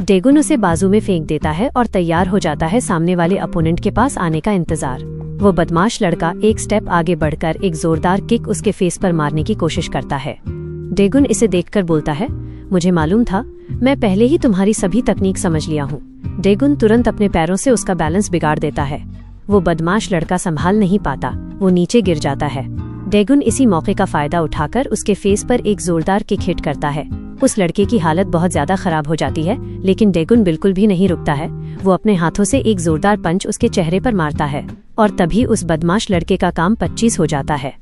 Speaker 1: डेगुन उसे बाजू में फेंक देता है और तैयार हो जाता है सामने वाले अपोनेंट के पास आने का इंतजार। वो बदमाश लड़का एक स्टेप आगे बढ़कर एक जोरदार किक उसके फेस पर मारने की कोशिश करता है। डेगुन इसे देखकर बोलता है, मुझे मालूम था, मैं पहले ही तुम्हारी सभी तकनीक समझ लिया हूँ। डेगुन तुरंत अपने पैरों से उसका बैलेंस बिगाड़ देता है। वो बदमाश लड़का संभाल नहीं पाता, वो नीचे गिर जाता है। डेगुन इसी मौके का फायदा उठाकर उसके फेस पर एक जोरदार किक हिट करता है। उस लड़के की हालत बहुत ज्यादा खराब हो जाती है, लेकिन डेगुन बिल्कुल भी नहीं रुकता है। वो अपने हाथों से एक जोरदार पंच उसके चेहरे पर मारता है और तभी उस बदमाश लड़के का काम 25 हो जाता है।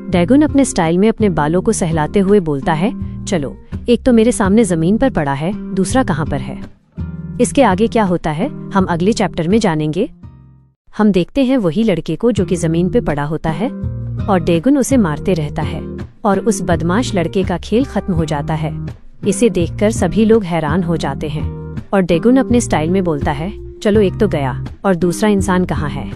Speaker 1: डेगुन अपने स्टाइल में अपने बालों को सहलाते हुए बोलता है, चलो, एक तो मेरे सामने जमीन पर पड़ा है, दूसरा कहाँ पर है। इसके आगे क्या होता है हम अगले चैप्टर में जानेंगे। हम देखते हैं वही लड़के को जो कि जमीन पे पड़ा होता है और डेगुन उसे मारते रहता है और उस बदमाश लड़के का खेल खत्म हो जाता है। इसे देखकर सभी लोग हैरान हो जाते हैं और डेगुन अपने स्टाइल में बोलता है, चलो, एक तो गया और दूसरा इंसान कहाँ है।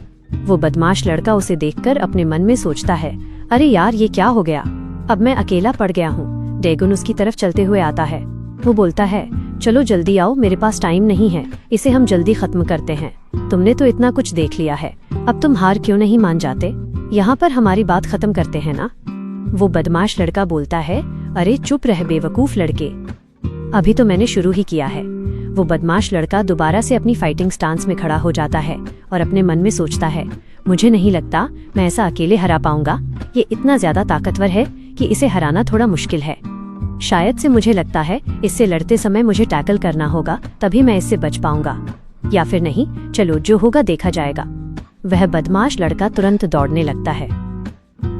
Speaker 1: वो बदमाश लड़का उसे देखकर अपने मन में सोचता है, अरे यार, ये क्या हो गया, अब मैं अकेला पड़ गया हूँ। डेगुन उसकी तरफ चलते हुए आता है। वो बोलता है, चलो जल्दी आओ, मेरे पास टाइम नहीं है, इसे हम जल्दी खत्म करते हैं। तुमने तो इतना कुछ देख लिया है, अब तुम हार क्यों नहीं मान जाते, यहाँ पर हमारी बात खत्म करते हैं ना। वो बदमाश लड़का बोलता है, अरे चुप रह बेवकूफ लड़के, अभी तो मैंने शुरू ही किया है। वो बदमाश लड़का दोबारा से अपनी फाइटिंग स्टांस में खड़ा हो जाता है और अपने मन में सोचता है, मुझे नहीं लगता मैं ऐसा अकेले हरा पाऊंगा। ये इतना ज्यादा ताकतवर है कि इसे हराना थोड़ा मुश्किल है। शायद से मुझे लगता है इससे लड़ते समय मुझे टैकल करना होगा, तभी मैं इससे बच पाऊंगा, या फिर नहीं, चलो जो होगा देखा जाएगा। वह बदमाश लड़का तुरंत दौड़ने लगता है।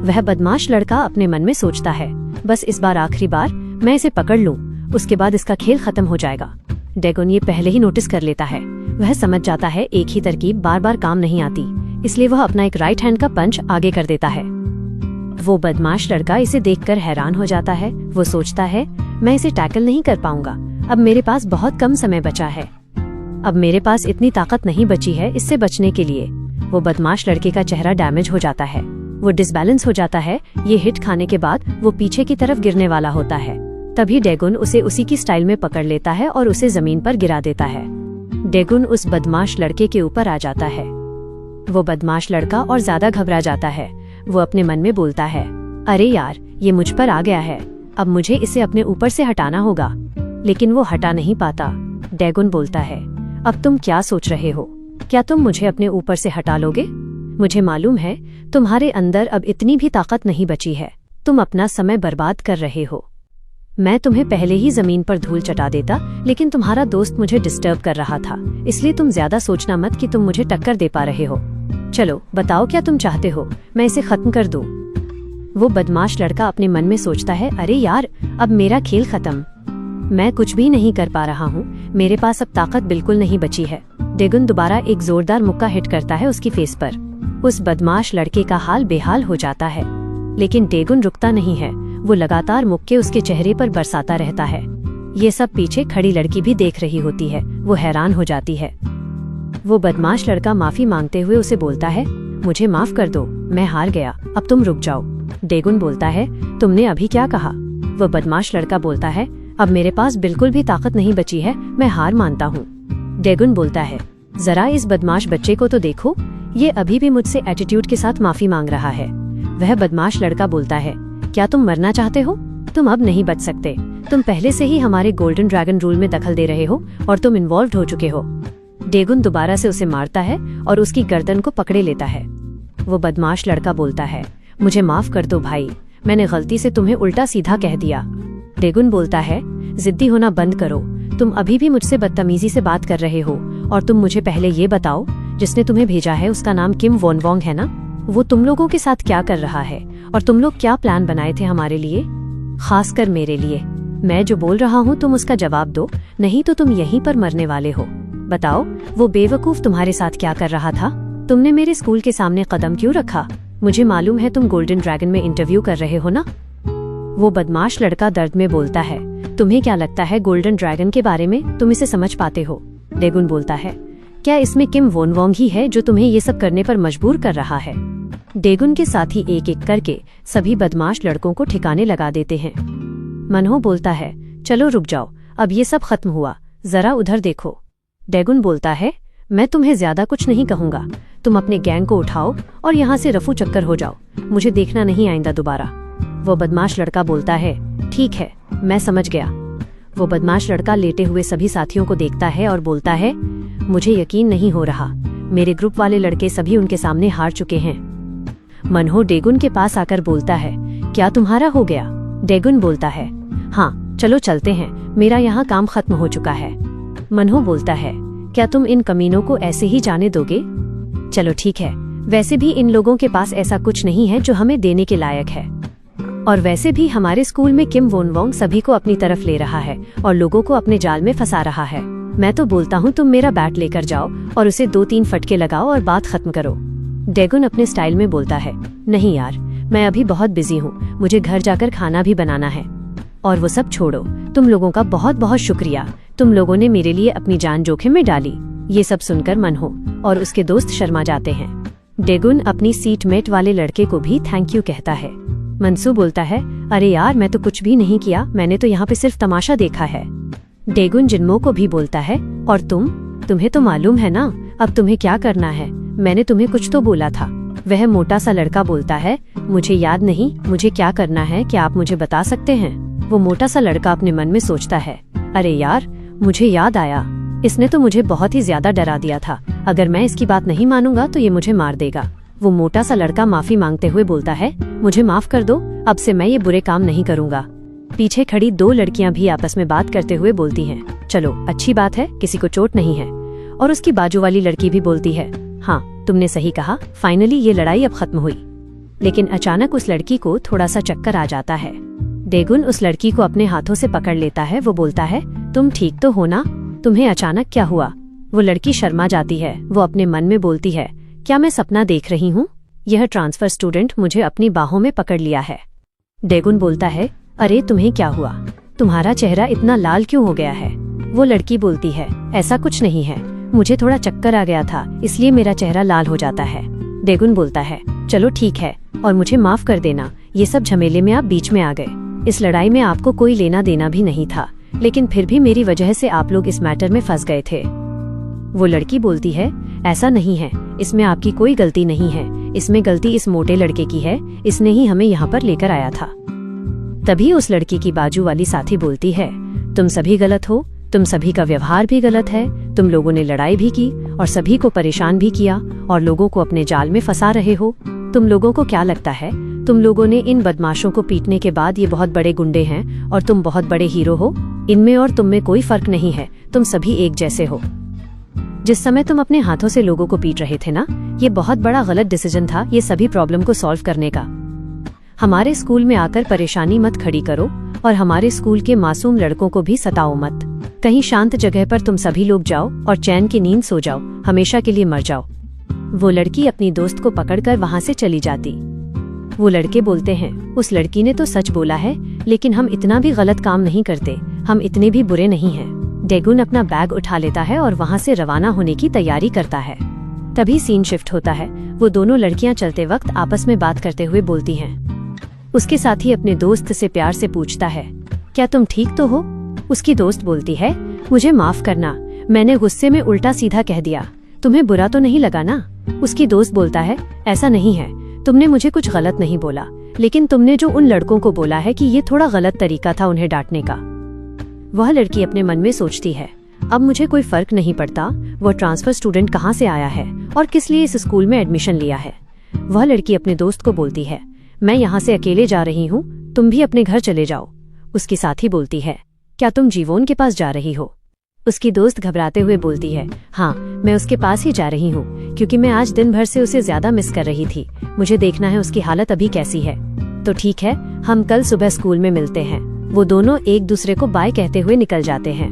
Speaker 1: वह बदमाश लड़का अपने मन में सोचता है, बस इस बार आखिरी बार मैं इसे पकड़ लूं, उसके बाद इसका खेल खत्म हो जाएगा। डेगुन ये पहले ही नोटिस कर लेता है। वह समझ जाता है एक ही तरकीब बार बार काम नहीं आती, इसलिए वह अपना एक राइट हैंड का पंच आगे कर देता है। वो बदमाश लड़का इसे देखकर हैरान हो जाता है। वो सोचता है, मैं इसे टैकल नहीं कर पाऊंगा, अब मेरे पास बहुत कम समय बचा है, अब मेरे पास इतनी ताकत नहीं बची है इससे बचने के लिए। वो बदमाश लड़के का चेहरा डैमेज हो जाता है, वो डिसबैलेंस हो जाता है। ये हिट खाने के बाद वो पीछे की तरफ गिरने वाला होता है। तभी डेगुन उसे उसी की स्टाइल में पकड़ लेता है और उसे जमीन पर गिरा देता है। डेगुन उस बदमाश लड़के के ऊपर आ जाता है। वो बदमाश लड़का और ज्यादा घबरा जाता है। वो अपने मन में बोलता है, अरे यार, ये मुझ पर आ गया है, अब मुझे इसे अपने ऊपर से हटाना होगा, लेकिन वो हटा नहीं पाता। डेगुन बोलता है, अब तुम क्या सोच रहे हो, क्या तुम मुझे अपने ऊपर से हटा लोगे? मुझे मालूम है तुम्हारे अंदर अब इतनी भी ताकत नहीं बची है, तुम अपना समय बर्बाद कर रहे हो। मैं तुम्हें पहले ही जमीन पर धूल चटा देता, लेकिन तुम्हारा दोस्त मुझे डिस्टर्ब कर रहा था, इसलिए तुम ज्यादा सोचना मत कि तुम मुझे टक्कर दे पा रहे हो। चलो बताओ क्या तुम चाहते हो, मैं इसे खत्म कर दूं। वो बदमाश लड़का अपने मन में सोचता है, अरे यार, अब मेरा खेल खत्म, मैं कुछ भी नहीं कर पा रहा हूँ, मेरे पास अब ताकत बिल्कुल नहीं बची है। डेगुन दोबारा एक जोरदार मुक्का हिट करता है उसकी फेस पर। उस बदमाश लड़के का हाल बेहाल हो जाता है, लेकिन डेगुन रुकता नहीं है। वो लगातार मुक्के उसके चेहरे पर बरसाता रहता है। ये सब पीछे खड़ी लड़की भी देख रही होती है। वो हैरान हो जाती है। वो बदमाश लड़का माफी मांगते हुए उसे बोलता है, मुझे माफ कर दो, मैं हार गया, अब तुम रुक जाओ। डेगुन बोलता है, तुमने अभी क्या कहा? वो बदमाश लड़का बोलता है, अब मेरे पास बिल्कुल भी ताकत नहीं बची है, मैं हार मानता हूँ। डेगुन बोलता है, जरा इस बदमाश बच्चे को तो देखो, ये अभी भी मुझसे एटीट्यूड के साथ माफी मांग रहा है। वह बदमाश लड़का बोलता है, क्या तुम मरना चाहते हो? तुम अब नहीं बच सकते, तुम पहले से ही हमारे गोल्डन ड्रैगन रूल में दखल दे रहे हो और तुम इन्वॉल्व हो चुके हो। डेगुन दोबारा से उसे मारता है और उसकी गर्दन को पकड़े लेता है। वो बदमाश लड़का बोलता है, मुझे माफ कर दो भाई, मैंने गलती से तुम्हें उल्टा सीधा कह दिया। डेगुन बोलता है, जिद्दी होना बंद करो, तुम अभी भी मुझसे बदतमीजी से बात कर रहे हो, और तुम मुझे पहले ये बताओ, जिसने तुम्हें भेजा है उसका नाम किम वॉन वोंग है ना? वो तुम लोगों के साथ क्या कर रहा है और तुम लोग क्या प्लान बनाए थे हमारे लिए, खासकर मेरे लिए। मैं जो बोल रहा हूँ तुम उसका जवाब दो, नहीं तो तुम यहीं पर मरने वाले हो। बताओ, वो बेवकूफ तुम्हारे साथ क्या कर रहा था? तुमने मेरे स्कूल के सामने कदम क्यों रखा? मुझे मालूम है तुम गोल्डन ड्रैगन में इंटरव्यू कर रहे हो ना। वो बदमाश लड़का दर्द में बोलता है, तुम्हें क्या लगता है गोल्डन ड्रैगन के बारे में? तुम इसे समझ पाते हो? डेगुन बोलता है, क्या इसमें किम वोन वोंग ही है जो तुम्हें ये सब करने पर मजबूर कर रहा है? डेगुन के साथी एक एक करके सभी बदमाश लड़कों को ठिकाने लगा देते हैं। मनहो बोलता है, चलो रुक जाओ, अब ये सब खत्म हुआ, जरा उधर देखो। डेगुन बोलता है, मैं तुम्हें ज्यादा कुछ नहीं कहूंगा, तुम अपने गैंग को उठाओ और यहाँ से रफू चक्कर हो जाओ, मुझे देखना नहीं आइंदा दोबारा। वो बदमाश लड़का बोलता है, ठीक है, मैं समझ गया। वो बदमाश लड़का लेटे हुए सभी साथियों को देखता है और बोलता है, मुझे यकीन नहीं हो रहा, मेरे ग्रुप वाले लड़के सभी उनके सामने हार चुके हैं। मनहो डेगुन के पास आकर बोलता है, क्या तुम्हारा हो गया? डेगुन बोलता है, हाँ चलो चलते हैं, मेरा यहाँ काम खत्म हो चुका है। मनहो बोलता है, क्या तुम इन कमीनों को ऐसे ही जाने दोगे? चलो ठीक है, वैसे भी इन लोगों के पास ऐसा कुछ नहीं है जो हमें देने के लायक है, और वैसे भी हमारे स्कूल में किम वोन वोंग सभी को अपनी तरफ ले रहा है और लोगों को अपने जाल में फंसा रहा है। मैं तो बोलता हूँ तुम मेरा बैट लेकर जाओ और उसे 2-3 फटके लगाओ और बात खत्म करो। डेगुन अपने स्टाइल में बोलता है, नहीं यार, मैं अभी बहुत बिजी हूँ, मुझे घर जाकर खाना भी बनाना है। और वो सब छोड़ो, तुम लोगों का बहुत बहुत शुक्रिया, तुम लोगों ने मेरे लिए अपनी जान जोखिम में डाली। ये सब सुनकर मनहो और उसके दोस्त शर्मा जाते हैं। डेगुन अपनी सीटमेट वाले लड़के को भी थैंक यू कहता है। मनसू बोलता है, अरे यार, मैं तो कुछ भी नहीं किया, मैंने तो यहाँ पे सिर्फ तमाशा देखा है। डेगुन जिन्मो को भी बोलता है, और तुम्हें तो मालूम है ना अब तुम्हें क्या करना है? मैंने तुम्हें कुछ तो बोला था। वह मोटा सा लड़का बोलता है, मुझे याद नहीं, मुझे क्या करना है, क्या आप मुझे बता सकते हैं? वो मोटा सा लड़का अपने मन में सोचता है, अरे यार, मुझे याद आया, इसने तो मुझे बहुत ही ज्यादा डरा दिया था, अगर मैं इसकी बात नहीं मानूंगा तो ये मुझे मार देगा। वो मोटा सा लड़का माफी मांगते हुए बोलता है, मुझे माफ कर दो, अब से मैं ये बुरे काम नहीं करूंगा। पीछे खड़ी 2 लड़कियां भी आपस में बात करते हुए बोलती हैं, चलो अच्छी बात है, किसी को चोट नहीं है। और उसकी बाजू वाली लड़की भी बोलती है, हाँ तुमने सही कहा, फाइनली ये लड़ाई अब खत्म हुई। लेकिन अचानक उस लड़की को थोड़ा सा चक्कर आ जाता है। डेगुन उस लड़की को अपने हाथों से पकड़ लेता है। वो बोलता है, तुम ठीक तो हो ना? तुम्हें अचानक क्या हुआ? वो लड़की शर्मा जाती है। वो अपने मन में बोलती है, क्या मैं सपना देख रही हूँ? यह ट्रांसफर स्टूडेंट मुझे अपनी बाहों में पकड़ लिया है। डेगुन बोलता है, अरे तुम्हें क्या हुआ? तुम्हारा चेहरा इतना लाल क्यों हो गया है? वो लड़की बोलती है, ऐसा कुछ नहीं है, मुझे थोड़ा चक्कर आ गया था, इसलिए मेरा चेहरा लाल हो जाता है। डेगुन बोलता है, चलो ठीक है, और मुझे माफ कर देना, ये सब झमेले में आप बीच में आ गए। इस लड़ाई में आपको कोई लेना देना भी नहीं था, लेकिन फिर भी मेरी वजह से आप लोग इस मैटर में फंस गए थे। वो लड़की बोलती है, ऐसा नहीं है, इसमें आपकी कोई गलती नहीं है, इसमें गलती इस मोटे लड़के की है, इसने ही हमें यहाँ पर लेकर आया था। तभी उस लड़की की बाजू वाली साथी बोलती है, तुम सभी गलत हो, तुम सभी का व्यवहार भी गलत है, तुम लोगों ने लड़ाई भी की और सभी को परेशान भी किया और लोगों को अपने जाल में फंसा रहे हो। तुम लोगों को क्या लगता है तुम लोगों ने इन बदमाशों को पीटने के बाद ये बहुत बड़े गुंडे हैं और तुम बहुत बड़े हीरो हो? इनमें और तुम में कोई फर्क नहीं है, तुम सभी एक जैसे हो। जिस समय तुम अपने हाथों से लोगों को पीट रहे थे ना, ये बहुत बड़ा गलत डिसीजन था ये सभी प्रॉब्लम को सॉल्व करने का। हमारे स्कूल में आकर परेशानी मत खड़ी करो और हमारे स्कूल के मासूम लड़कों को भी सताओ मत। कहीं शांत जगह पर तुम सभी लोग जाओ और चैन की नींद सो जाओ, हमेशा के लिए मर जाओ। वो लड़की अपनी दोस्त को पकड़कर वहाँ से चली जाती। वो लड़के बोलते हैं, उस लड़की ने तो सच बोला है, लेकिन हम इतना भी गलत काम नहीं करते, हम इतने भी बुरे नहीं हैं। डेगुन अपना बैग उठा लेता है और वहाँ से रवाना होने की तैयारी करता है। तभी सीन शिफ्ट होता है। वो दोनों लड़कियां चलते वक्त आपस में बात करते हुए बोलती हैं। उसके साथी अपने दोस्त से प्यार से पूछता है, क्या तुम ठीक तो हो? उसकी दोस्त बोलती है, मुझे माफ करना, मैंने गुस्से में उल्टा सीधा कह दिया, तुम्हें बुरा तो नहीं लगा ना? उसकी दोस्त बोलता है, ऐसा नहीं है, तुमने मुझे कुछ गलत नहीं बोला, लेकिन तुमने जो उन लड़कों को बोला है कि ये थोड़ा गलत तरीका था उन्हें डांटने का। वह लड़की अपने मन में सोचती है, अब मुझे कोई फर्क नहीं पड़ता वह ट्रांसफर स्टूडेंट कहाँ से आया है और किस लिए इस स्कूल में एडमिशन लिया है। वह लड़की अपने दोस्त को बोलती है, मैं यहाँ से अकेले जा रही हूँ, तुम भी अपने घर चले जाओ। उसकी साथी बोलती है, क्या तुम जीवोन के पास जा रही हो? उसकी दोस्त घबराते हुए बोलती है, हाँ मैं उसके पास ही जा रही हूँ, क्योंकि मैं आज दिन भर से उसे ज्यादा मिस कर रही थी। मुझे देखना है उसकी हालत अभी कैसी है। तो ठीक है, हम कल सुबह स्कूल में मिलते हैं। वो दोनों एक दूसरे को बाय कहते हुए निकल जाते हैं।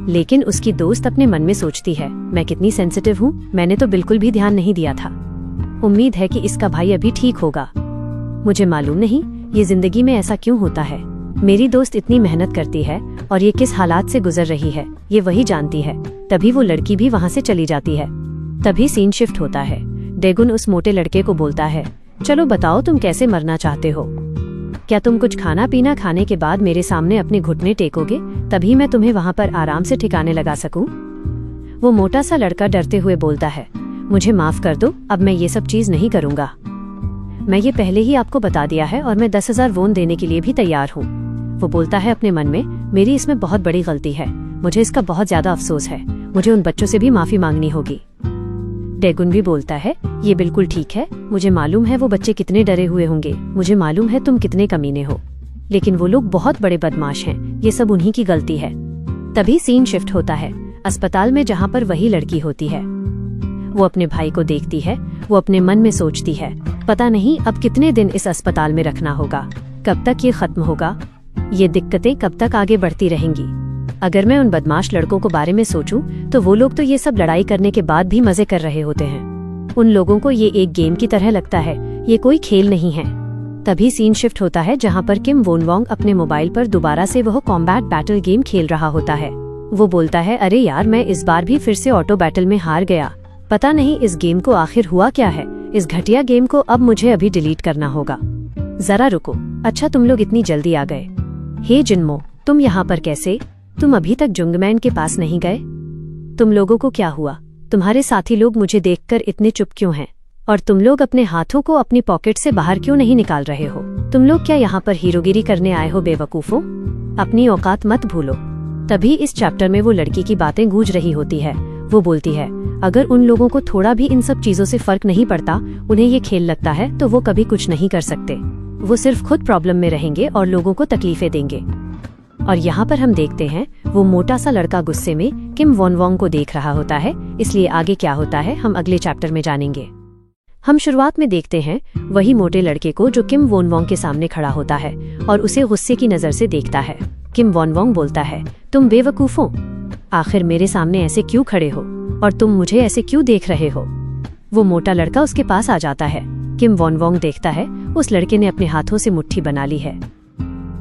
Speaker 1: लेकिन उसकी दोस्त अपने मन में सोचती है, मैं कितनी सेंसिटिव हूँ, मैंने तो बिल्कुल भी ध्यान नहीं दिया था। उम्मीद है कि इसका भाई अभी ठीक होगा। मुझे मालूम नहीं ये जिंदगी में ऐसा क्यों होता है। मेरी दोस्त इतनी मेहनत करती है और ये किस हालात से गुजर रही है ये वही जानती है। तभी वो लड़की भी वहाँ से चली जाती है। तभी सीन शिफ्ट होता है। डेगुन उस मोटे लड़के को बोलता है, चलो बताओ तुम कैसे मरना चाहते हो। क्या तुम कुछ खाना पीना खाने के बाद मेरे सामने अपने घुटने टेकोगे, तभी मैं तुम्हें वहाँ पर आराम से ठिकाने लगा सकूं? वो मोटा सा लड़का डरते हुए बोलता है, मुझे माफ कर दो, अब मैं ये सब चीज नहीं करूंगा। मैं ये पहले ही आपको बता दिया है और मैं 10,000 वोन देने के लिए भी तैयार हूँ। वो बोलता है अपने मन में, मेरी इसमें बहुत बड़ी गलती है, मुझे इसका बहुत ज्यादा अफसोस है, मुझे उन बच्चों से भी माफी मांगनी होगी। डेगुन भी बोलता है, ये बिल्कुल ठीक है, मुझे मालूम है वो बच्चे कितने डरे हुए होंगे, मुझे मालूम है तुम कितने कमीने हो, लेकिन वो लोग बहुत बड़े बदमाश हैं, ये सब उन्हीं की गलती है। तभी सीन शिफ्ट होता है अस्पताल में, जहाँ पर वही लड़की होती है। वो अपने भाई को देखती है। वो अपने मन में सोचती है, पता नहीं अब कितने दिन इस अस्पताल में रखना होगा, कब तक ये खत्म होगा, ये दिक्कतें कब तक आगे बढ़ती रहेंगी। अगर मैं उन बदमाश लड़कों को बारे में सोचूं तो वो लोग तो ये सब लड़ाई करने के बाद भी मजे कर रहे होते हैं। उन लोगों को ये एक गेम की तरह लगता है, ये कोई खेल नहीं है। तभी सीन शिफ्ट होता है जहाँ पर किम वोन वोंग अपने मोबाइल पर दोबारा से वह कॉम्बैट बैटल गेम खेल रहा होता है। वो बोलता है, अरे यार मैं इस बार भी फिर से ऑटो बैटल में हार गया, पता नहीं इस गेम को आखिर हुआ क्या है। इस घटिया गेम को अब मुझे अभी डिलीट करना होगा। जरा रुको, अच्छा तुम लोग इतनी जल्दी आ गए। हे जिन्मो, तुम यहाँ पर कैसे? तुम अभी तक जुंगमैन के पास नहीं गए? तुम लोगों को क्या हुआ? तुम्हारे साथी लोग मुझे देखकर इतने चुप क्यों हैं? और तुम लोग अपने हाथों को अपनी पॉकेट से बाहर क्यों नहीं निकाल रहे हो? तुम लोग क्या यहाँ पर हीरोगिरी करने आए हो बेवकूफों? अपनी औकात मत भूलो। तभी इस चैप्टर में वो लड़की की बातें गूंज रही होती है। वो बोलती है, अगर उन लोगों को थोड़ा भी इन सब चीजों से फर्क नहीं पड़ता, उन्हें ये खेल लगता है, तो वो कभी कुछ नहीं कर सकते। वो सिर्फ खुद प्रॉब्लम में रहेंगे और लोगों को तकलीफें देंगे। और यहाँ पर हम देखते हैं वो मोटा सा लड़का गुस्से में किम वोन वोंग को देख रहा होता है। इसलिए आगे क्या होता है हम अगले चैप्टर में जानेंगे। हम शुरुआत में देखते हैं वही मोटे लड़के को जो किम वोन वोंग के सामने खड़ा होता है और उसे गुस्से की नजर से देखता है। किम वोन वोंग बोलता है, तुम बेवकूफ हो, आखिर मेरे सामने ऐसे क्यों खड़े हो और तुम मुझे ऐसे क्यों देख रहे हो? वो मोटा लड़का उसके पास आ जाता है। किम वोन वोंग देखता है उस लड़के ने अपने हाथों से मुट्ठी बना ली है।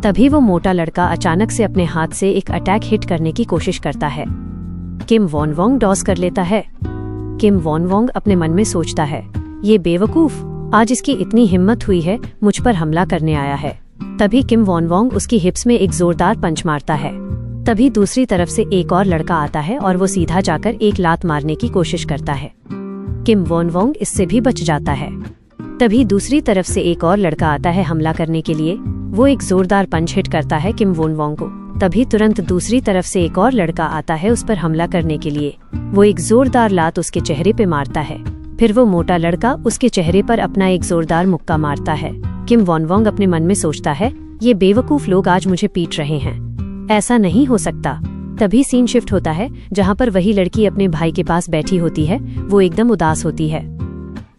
Speaker 1: तभी वो मोटा लड़का अचानक से अपने हाथ से एक अटैक हिट करने की कोशिश करता है। किम वोन वोंग डॉस कर लेता है। किम वोन वोंग अपने मन में सोचता है, ये बेवकूफ, आज इसकी इतनी हिम्मत हुई है मुझ पर हमला करने आया है। तभी किम वोन वोंग उसकी हिप्स में एक जोरदार पंच मारता है। तभी दूसरी तरफ से एक और लड़का आता है और वो सीधा जाकर एक लात मारने की कोशिश करता है। किम वोन वोंग इससे भी बच जाता है। तभी दूसरी तरफ से एक और लड़का आता है हमला करने के लिए। वो एक जोरदार पंच हिट करता है किम वोन वोंग को। तभी तुरंत दूसरी तरफ से एक और लड़का आता है उस पर हमला करने के लिए। वो एक जोरदार लात उसके चेहरे पे मारता है। फिर वो मोटा लड़का उसके चेहरे पर अपना एक जोरदार मुक्का मारता है। किम वोन वोंग अपने मन में सोचता है, ये बेवकूफ लोग आज मुझे पीट रहे हैं, ऐसा नहीं हो सकता। तभी सीन शिफ्ट होता है जहाँ पर वही लड़की अपने भाई के पास बैठी होती है। वो एकदम उदास होती है।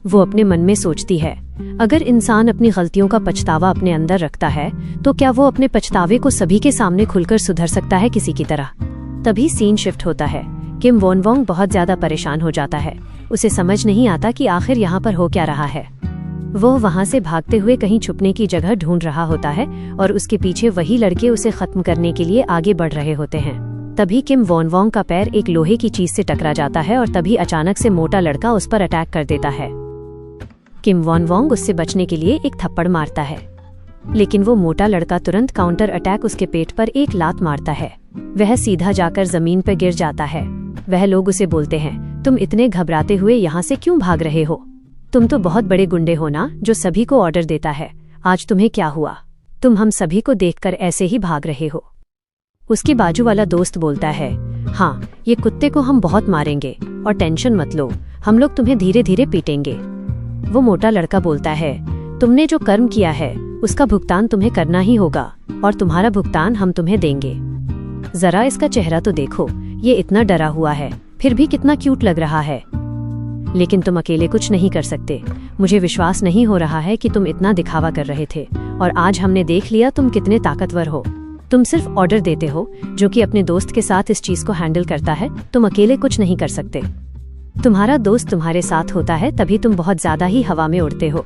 Speaker 1: वो अपने मन में सोचती है, अगर इंसान अपनी गलतियों का पछतावा अपने अंदर रखता है तो क्या वो अपने पछतावे को सभी के सामने खुलकर सुधर सकता है किसी की तरह? तभी सीन शिफ्ट होता है। किम वोन वोंग बहुत ज्यादा परेशान हो जाता है। उसे समझ नहीं आता कि आखिर यहाँ पर हो क्या रहा है। वो वहाँ से भागते हुए कहीं छुपने की जगह ढूंढ रहा होता है और उसके पीछे वही लड़के उसे खत्म करने के लिए आगे बढ़ रहे होते हैं। तभी किम वोन वोंग का पैर एक लोहे की चीज से टकरा जाता है और तभी अचानक से मोटा लड़का उस पर अटैक कर देता है। किम वोन वोंग उससे बचने के लिए एक थप्पड़ मारता है, लेकिन वो मोटा लड़का तुरंत काउंटर अटैक उसके पेट पर एक लात मारता है। वह सीधा जाकर जमीन पर गिर जाता है। वह लोग उसे बोलते हैं, तुम इतने घबराते हुए यहाँ से क्यों भाग रहे हो? तुम तो बहुत बड़े गुंडे हो ना, जो सभी को ऑर्डर देता है। आज तुम्हें क्या हुआ? तुम हम सभी को देखकर ऐसे ही भाग रहे हो। उसके बाजू वाला दोस्त बोलता है, हाँ ये कुत्ते को हम बहुत मारेंगे और टेंशन मत लो, हम लोग तुम्हें धीरे धीरे पीटेंगे। वो मोटा लड़का बोलता है, तुमने जो कर्म किया है उसका भुगतान तुम्हें करना ही होगा और तुम्हारा भुगतान हम तुम्हें देंगे। जरा इसका चेहरा तो देखो, ये इतना डरा हुआ है, फिर भी कितना क्यूट लग रहा है। लेकिन तुम अकेले कुछ नहीं कर सकते। मुझे विश्वास नहीं हो रहा है कि तुम इतना दिखावा कर रहे थे, और आज हमने देख लिया तुम कितने ताकतवर हो। तुम सिर्फ ऑर्डर देते हो, जो कि अपने दोस्त के साथ इस चीज को हैंडल करता है। तुम अकेले कुछ नहीं कर सकते। तुम्हारा दोस्त तुम्हारे साथ होता है तभी तुम बहुत ज्यादा ही हवा में उड़ते हो।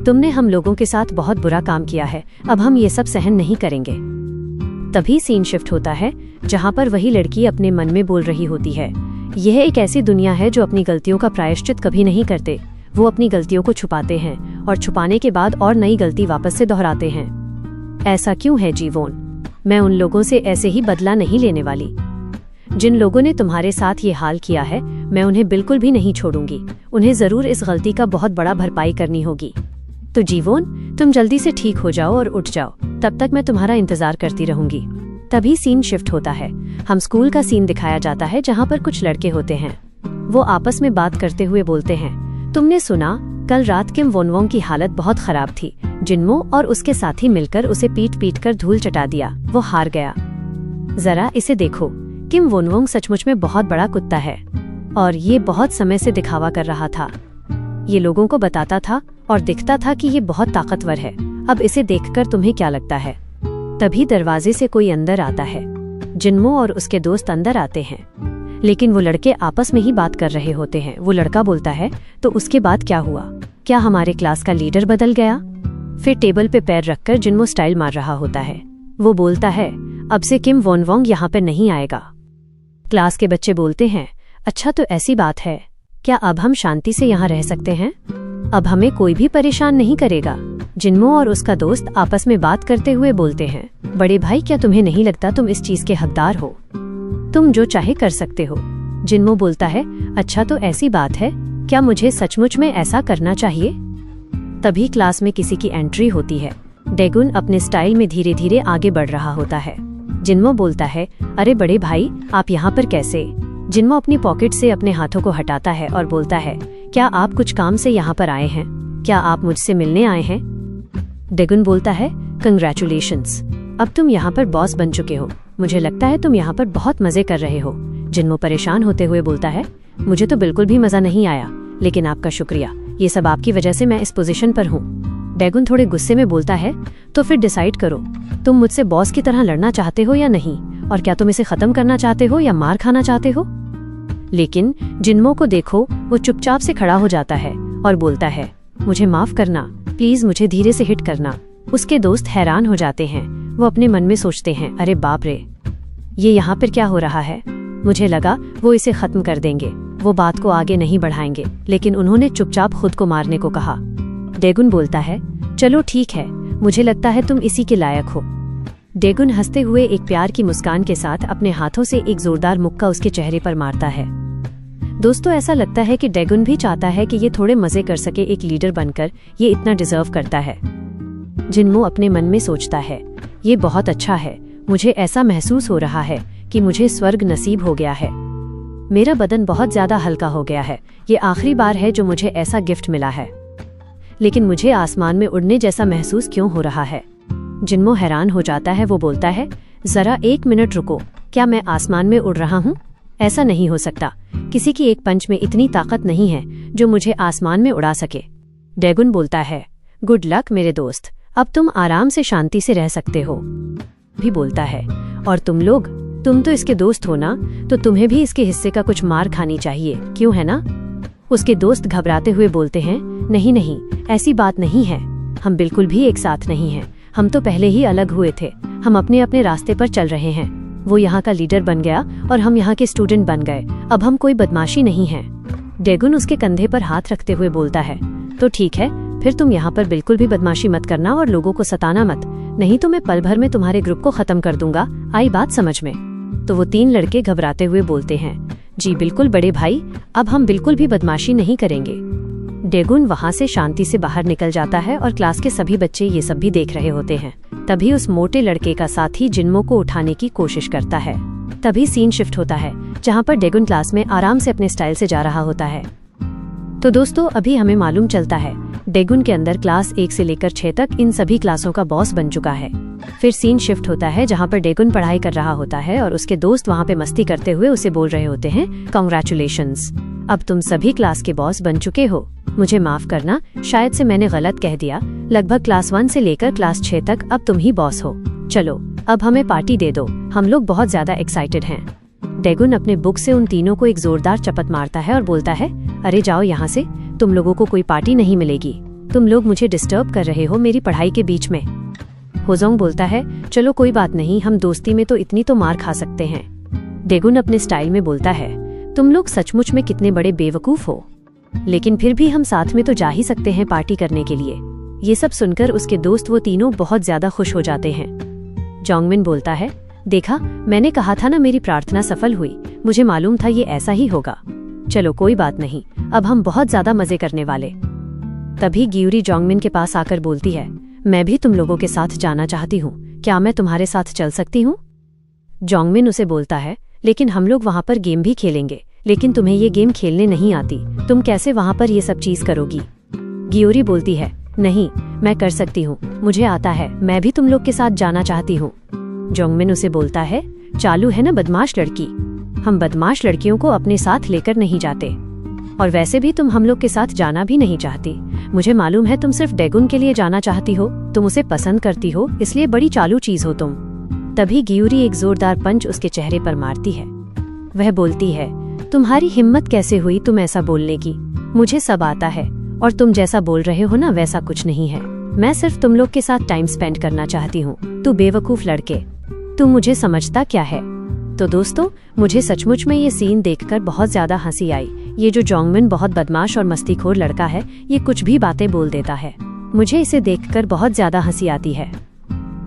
Speaker 1: तुमने हम लोगों के साथ बहुत बुरा काम किया है, अब हम ये सब सहन नहीं करेंगे। तभी सीन शिफ्ट होता है जहाँ पर वही लड़की अपने मन में बोल रही होती है, यह एक ऐसी दुनिया है जो अपनी गलतियों का प्रायश्चित कभी नहीं करते। वो अपनी गलतियों को छुपाते हैं और छुपाने के बाद और नई गलती वापस से दोहराते हैं। ऐसा क्यों है जीवोन? मैं उन लोगों से ऐसे ही बदला नहीं लेने वाली। जिन लोगों ने तुम्हारे साथ ये हाल किया है, मैं उन्हें बिल्कुल भी नहीं छोड़ूंगी। उन्हें जरूर इस गलती का बहुत बड़ा भरपाई करनी होगी। तो जीवोन, तुम जल्दी से ठीक हो जाओ और उठ जाओ, तब तक मैं तुम्हारा इंतजार करती रहूंगी। तभी सीन शिफ्ट होता है। हम स्कूल का सीन दिखाया जाता है जहाँ पर कुछ लड़के होते हैं। वो आपस में बात करते हुए बोलते हैं, तुमने सुना कल रात किम वोनवोंग की हालत बहुत खराब थी। जिनमो और उसके साथी मिलकर उसे पीट पीट कर धूल चटा दिया। वो हार गया। जरा इसे देखो, किम वोनवोंग सचमुच में बहुत बड़ा कुत्ता है और ये बहुत समय से दिखावा कर रहा था। ये लोगों को बताता था और दिखता था कि ये बहुत ताकतवर है। अब इसे देखकर तुम्हें क्या लगता है? तभी दरवाजे से कोई अंदर आता है। जिनमो और उसके दोस्त अंदर आते हैं, लेकिन वो लड़के आपस में ही बात कर रहे होते हैं। वो लड़का बोलता है, तो उसके बाद क्या हुआ? क्या हमारे क्लास का लीडर बदल गया? फिर टेबल पे पैर रखकर जिनमो स्टाइल मार रहा होता है। वो बोलता है, अब से किम वोनवोंग यहाँ पर नहीं आएगा। क्लास के बच्चे बोलते हैं, अच्छा तो ऐसी बात है क्या? अब हम शांति से यहाँ रह सकते हैं? अब हमें कोई भी परेशान नहीं करेगा। जिनमो और उसका दोस्त आपस में बात करते हुए बोलते हैं, बड़े भाई क्या तुम्हें नहीं लगता तुम इस चीज के हकदार हो? तुम जो चाहे कर सकते हो। जिनमो बोलता है, अच्छा तो ऐसी बात है क्या? मुझे सचमुच में ऐसा करना चाहिए? तभी क्लास में किसी की एंट्री होती है। डेगुन अपने स्टाइल में धीरे धीरे आगे बढ़ रहा होता है। जिनमो बोलता है, अरे बड़े भाई आप यहाँ पर कैसे? जिनमो अपनी पॉकेट से अपने हाथों को हटाता है और बोलता है, क्या आप कुछ काम से यहाँ पर आए हैं? क्या आप मुझसे मिलने आए हैं? डेगुन बोलता है, कंग्रेचुलेशंस, अब तुम यहाँ पर बॉस बन चुके हो। मुझे लगता है तुम यहाँ पर बहुत मजे कर रहे हो। जिनमो परेशान होते हुए बोलता है, मुझे तो बिल्कुल भी मजा नहीं आया, लेकिन आपका शुक्रिया, ये सब आपकी वजह से मैं इस पोजीशन पर हूँ। डेगुन थोड़े गुस्से में बोलता है, तो फिर डिसाइड करो, तुम मुझसे बॉस की तरह लड़ना चाहते हो या नहीं, और क्या तुम इसे खत्म करना चाहते हो या मार खाना चाहते हो? लेकिन जिनमो को देखो, वो चुपचाप से खड़ा हो जाता है और बोलता है, मुझे माफ करना, प्लीज मुझे धीरे से हिट करना। उसके दोस्त हैरान हो जाते हैं। वो अपने मन में सोचते हैं, अरे बाप रे, ये यहाँ पर क्या हो रहा है? मुझे लगा वो इसे खत्म कर देंगे, वो बात को आगे नहीं बढ़ाएंगे, लेकिन उन्होंने चुपचाप खुद को मारने को कहा। डेगुन बोलता है, चलो ठीक है, मुझे लगता है तुम इसी के लायक हो। डेगुन हंसते हुए एक प्यार की मुस्कान के साथ अपने हाथों से एक जोरदार मुक्का उसके चेहरे पर मारता है। दोस्तों, ऐसा लगता है कि डेगुन भी चाहता है कि ये थोड़े मजे कर सके एक लीडर बनकर, ये इतना डिजर्व करता है। जिनमो अपने मन में सोचता है, ये बहुत अच्छा है, मुझे ऐसा महसूस हो रहा है कि मुझे स्वर्ग नसीब हो गया है। मेरा बदन बहुत ज्यादा हल्का हो गया है। ये आखिरी बार है जो मुझे ऐसा गिफ्ट मिला है, लेकिन मुझे आसमान में उड़ने जैसा महसूस क्यों हो रहा है? जिनमो हैरान हो जाता है। वो बोलता है, जरा एक मिनट रुको, क्या मैं आसमान में उड़ रहा हूँ? ऐसा नहीं हो सकता, किसी की एक पंच में इतनी ताकत नहीं है जो मुझे आसमान में उड़ा सके। डेगुन बोलता है, गुड लक मेरे दोस्त, अब तुम आराम से शांति से रह सकते हो। भी बोलता है, और तुम लोग, तुम तो इसके दोस्त हो ना, तो तुम्हें भी इसके हिस्से का कुछ मार खानी चाहिए, क्यों है ना? उसके दोस्त घबराते हुए बोलते हैं, नहीं नहीं, ऐसी बात नहीं है, हम बिल्कुल भी एक साथ नहीं हैं, हम तो पहले ही अलग हुए थे, हम अपने अपने रास्ते पर चल रहे हैं। वो यहाँ का लीडर बन गया और हम यहाँ के स्टूडेंट बन गए, अब हम कोई बदमाशी नहीं है। डेगुन उसके कंधे पर हाथ रखते हुए बोलता है, तो ठीक है, फिर तुम यहाँ पर बिल्कुल भी बदमाशी मत करना और लोगों को सताना मत, नहीं तो मैं पल भर में तुम्हारे ग्रुप को खत्म कर दूंगा। आई बात समझ में? तो वो तीन लड़के घबराते हुए बोलते हैं, जी बिल्कुल बड़े भाई, अब हम बिल्कुल भी बदमाशी नहीं करेंगे। डेगुन वहाँ से शांति से बाहर निकल जाता है और क्लास के सभी बच्चे ये सब भी देख रहे होते हैं। तभी उस मोटे लड़के का साथी जिनमो को उठाने की कोशिश करता है। तभी सीन शिफ्ट होता है जहाँ पर डेगुन क्लास में आराम से अपने स्टाइल से जा रहा होता है। तो दोस्तों, अभी हमें मालूम चलता है डेगुन के अंदर क्लास 1 से लेकर 6 तक इन सभी क्लासों का बॉस बन चुका है। फिर सीन शिफ्ट होता है जहाँ पर डेगुन पढ़ाई कर रहा होता है और उसके दोस्त वहाँ पे मस्ती करते हुए उसे बोल रहे होते हैं, कांग्रेचुलेशंस, अब तुम सभी क्लास के बॉस बन चुके हो। मुझे माफ करना, शायद से मैंने गलत कह दिया। लगभग क्लास 1 से लेकर क्लास 6 तक अब तुम ही बॉस हो। चलो अब हमें पार्टी दे दो, हम लोग बहुत ज्यादा एक्साइटेड हैं। डेगुन अपने बुक से उन तीनों को एक जोरदार चपत मारता है और बोलता है, अरे जाओ यहाँ से, तुम लोगों को कोई पार्टी नहीं मिलेगी। तुम लोग मुझे डिस्टर्ब कर रहे हो मेरी पढ़ाई के बीच में। होजोंग बोलता है, चलो कोई बात नहीं, हम दोस्ती में तो इतनी तो मार खा सकते हैं। डेगुन अपने स्टाइल में बोलता है, तुम लोग सचमुच में कितने बड़े बेवकूफ हो, लेकिन फिर भी हम साथ में तो जा ही सकते हैं पार्टी करने के लिए। ये सब सुनकर उसके दोस्त वो तीनों बहुत ज्यादा खुश हो जाते हैं। जोंगमिन बोलता है, देखा, मैंने कहा था ना मेरी प्रार्थना सफल हुई, मुझे मालूम था ये ऐसा ही होगा। चलो कोई बात नहीं, अब हम बहुत ज्यादा मजे करने वाले। तभी गियूरी जोंगमिन के पास आकर बोलती है, मैं भी तुम लोगों के साथ जाना चाहती हूँ, क्या मैं तुम्हारे साथ चल सकती हूँ? जोंगमिन उसे बोलता है, लेकिन हम लोग वहाँ पर गेम भी खेलेंगे, लेकिन तुम्हें ये गेम खेलने नहीं आती, तुम कैसे वहाँ पर ये सब चीज करोगी? गियूरी बोलती है, नहीं, मैं कर सकती हूँ, मुझे आता है, मैं भी तुम लोग के साथ जाना चाहती हूँ। जोंगमिन उसे बोलता है, चालू है ना बदमाश लड़की, हम बदमाश लड़कियों को अपने साथ लेकर नहीं जाते, और वैसे भी तुम हम लोग के साथ जाना भी नहीं चाहती। मुझे मालूम है तुम सिर्फ डेगुन के लिए जाना चाहती हो, तुम उसे पसंद करती हो, इसलिए बड़ी चालू चीज हो तुम। तभी गियूरी एक जोरदार पंच उसके चेहरे पर मारती है। वह बोलती है, तुम्हारी हिम्मत कैसे हुई तुम ऐसा बोलने की? मुझे सब आता है, और तुम जैसा बोल रहे हो ना वैसा कुछ नहीं है। मैं सिर्फ तुम लोग के साथ टाइम स्पेंड करना चाहती हूँ। तू बेवकूफ लड़के, तू मुझे समझता क्या है? तो दोस्तों, मुझे सचमुच में ये सीन देखकर बहुत ज्यादा हंसी आई। ये जो जोंगमिन बहुत बदमाश और मस्तीखोर लड़का है, ये कुछ भी बातें बोल देता है। मुझे इसे देखकर बहुत ज्यादा हंसी आती है।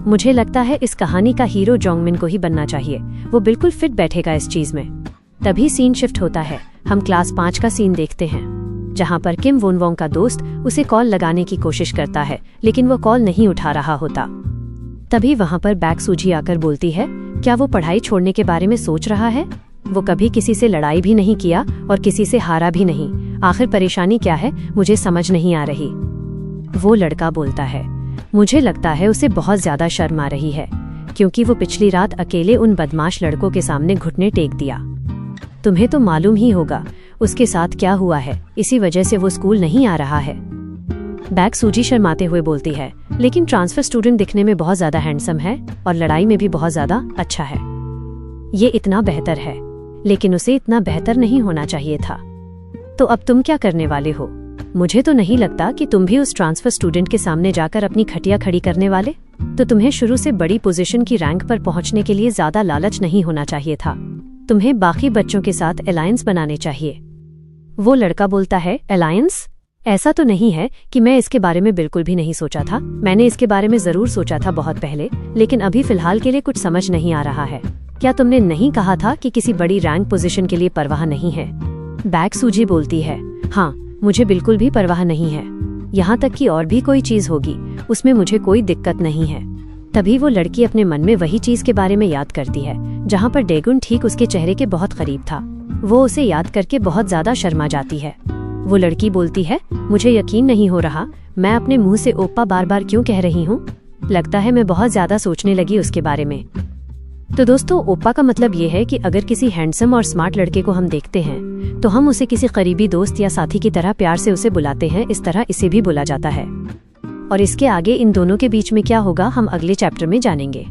Speaker 1: मुझे लगता है इस कहानी का हीरो जोंगमिन को ही बनना चाहिए, वो बिल्कुल फिट बैठेगा इस चीज में। तभी सीन शिफ्ट होता है, हम क्लास 5 का सीन देखते हैं, जहाँ पर किम वोनवोंग का दोस्त उसे कॉल लगाने की कोशिश करता है, लेकिन वो कॉल नहीं उठा रहा होता। तभी वहाँ पर बैक सूजी आकर बोलती है, क्या वो पढ़ाई छोड़ने के बारे में सोच रहा है? वो कभी किसी से लड़ाई भी नहीं किया और किसी से हारा भी नहीं, आखिर परेशानी क्या है मुझे समझ नहीं आ रही। वो लड़का बोलता है, मुझे लगता है उसे बहुत ज्यादा शर्म आ रही है, क्योंकि वो पिछली रात अकेले उन बदमाश लड़कों के सामने घुटने टेक दिया। तुम्हें तो मालूम ही होगा उसके साथ क्या हुआ है, इसी वजह से वो स्कूल नहीं आ रहा है। बैक सूजी शर्माते हुए बोलती है, लेकिन ट्रांसफर स्टूडेंट दिखने में बहुत ज्यादा हैंडसम है और लड़ाई में भी बहुत ज्यादा अच्छा है। ये इतना बेहतर है, लेकिन उसे इतना बेहतर नहीं होना चाहिए था। तो अब तुम क्या करने वाले हो? मुझे तो नहीं लगता कि तुम भी उस ट्रांसफर स्टूडेंट के सामने जाकर अपनी खटिया खड़ी करने वाले। तो तुम्हें शुरू से बड़ी पोजीशन की रैंक पर पहुंचने के लिए ज्यादा लालच नहीं होना चाहिए था। तुम्हें बाकी बच्चों के साथ अलायंस बनाने चाहिए। वो लड़का बोलता है, अलायंस? ऐसा तो नहीं है कि मैं इसके बारे में बिल्कुल भी नहीं सोचा था। मैंने इसके बारे में जरूर सोचा था बहुत पहले, लेकिन अभी फिलहाल के लिए कुछ समझ नहीं आ रहा है। क्या तुमने नहीं कहा था कि किसी बड़ी रैंक पोजीशन के लिए परवाह नहीं है? बैक सूजी बोलती है, हाँ, मुझे बिल्कुल भी परवाह नहीं है। यहाँ तक कि और भी कोई चीज होगी, उसमें मुझे कोई दिक्कत नहीं है। तभी वो लड़की अपने मन में वही चीज के बारे में याद करती है, जहाँ पर डेगुन ठीक उसके चेहरे के बहुत करीब था। वो उसे याद करके बहुत ज्यादा शर्मा जाती है। वो लड़की बोलती है, मुझे यकीन नहीं हो रहा, मैं अपने मुंह से ओप्पा बार बार क्यों कह रही हूँ? लगता है मैं बहुत ज्यादा सोचने लगी उसके बारे में। तो दोस्तों, ओप्पा का मतलब ये है कि अगर किसी हैंडसम और स्मार्ट लड़के को हम देखते हैं तो हम उसे किसी करीबी दोस्त या साथी की तरह प्यार से उसे बुलाते हैं। इस तरह इसे भी बोला जाता है। और इसके आगे इन दोनों के बीच में क्या होगा हम अगले चैप्टर में जानेंगे।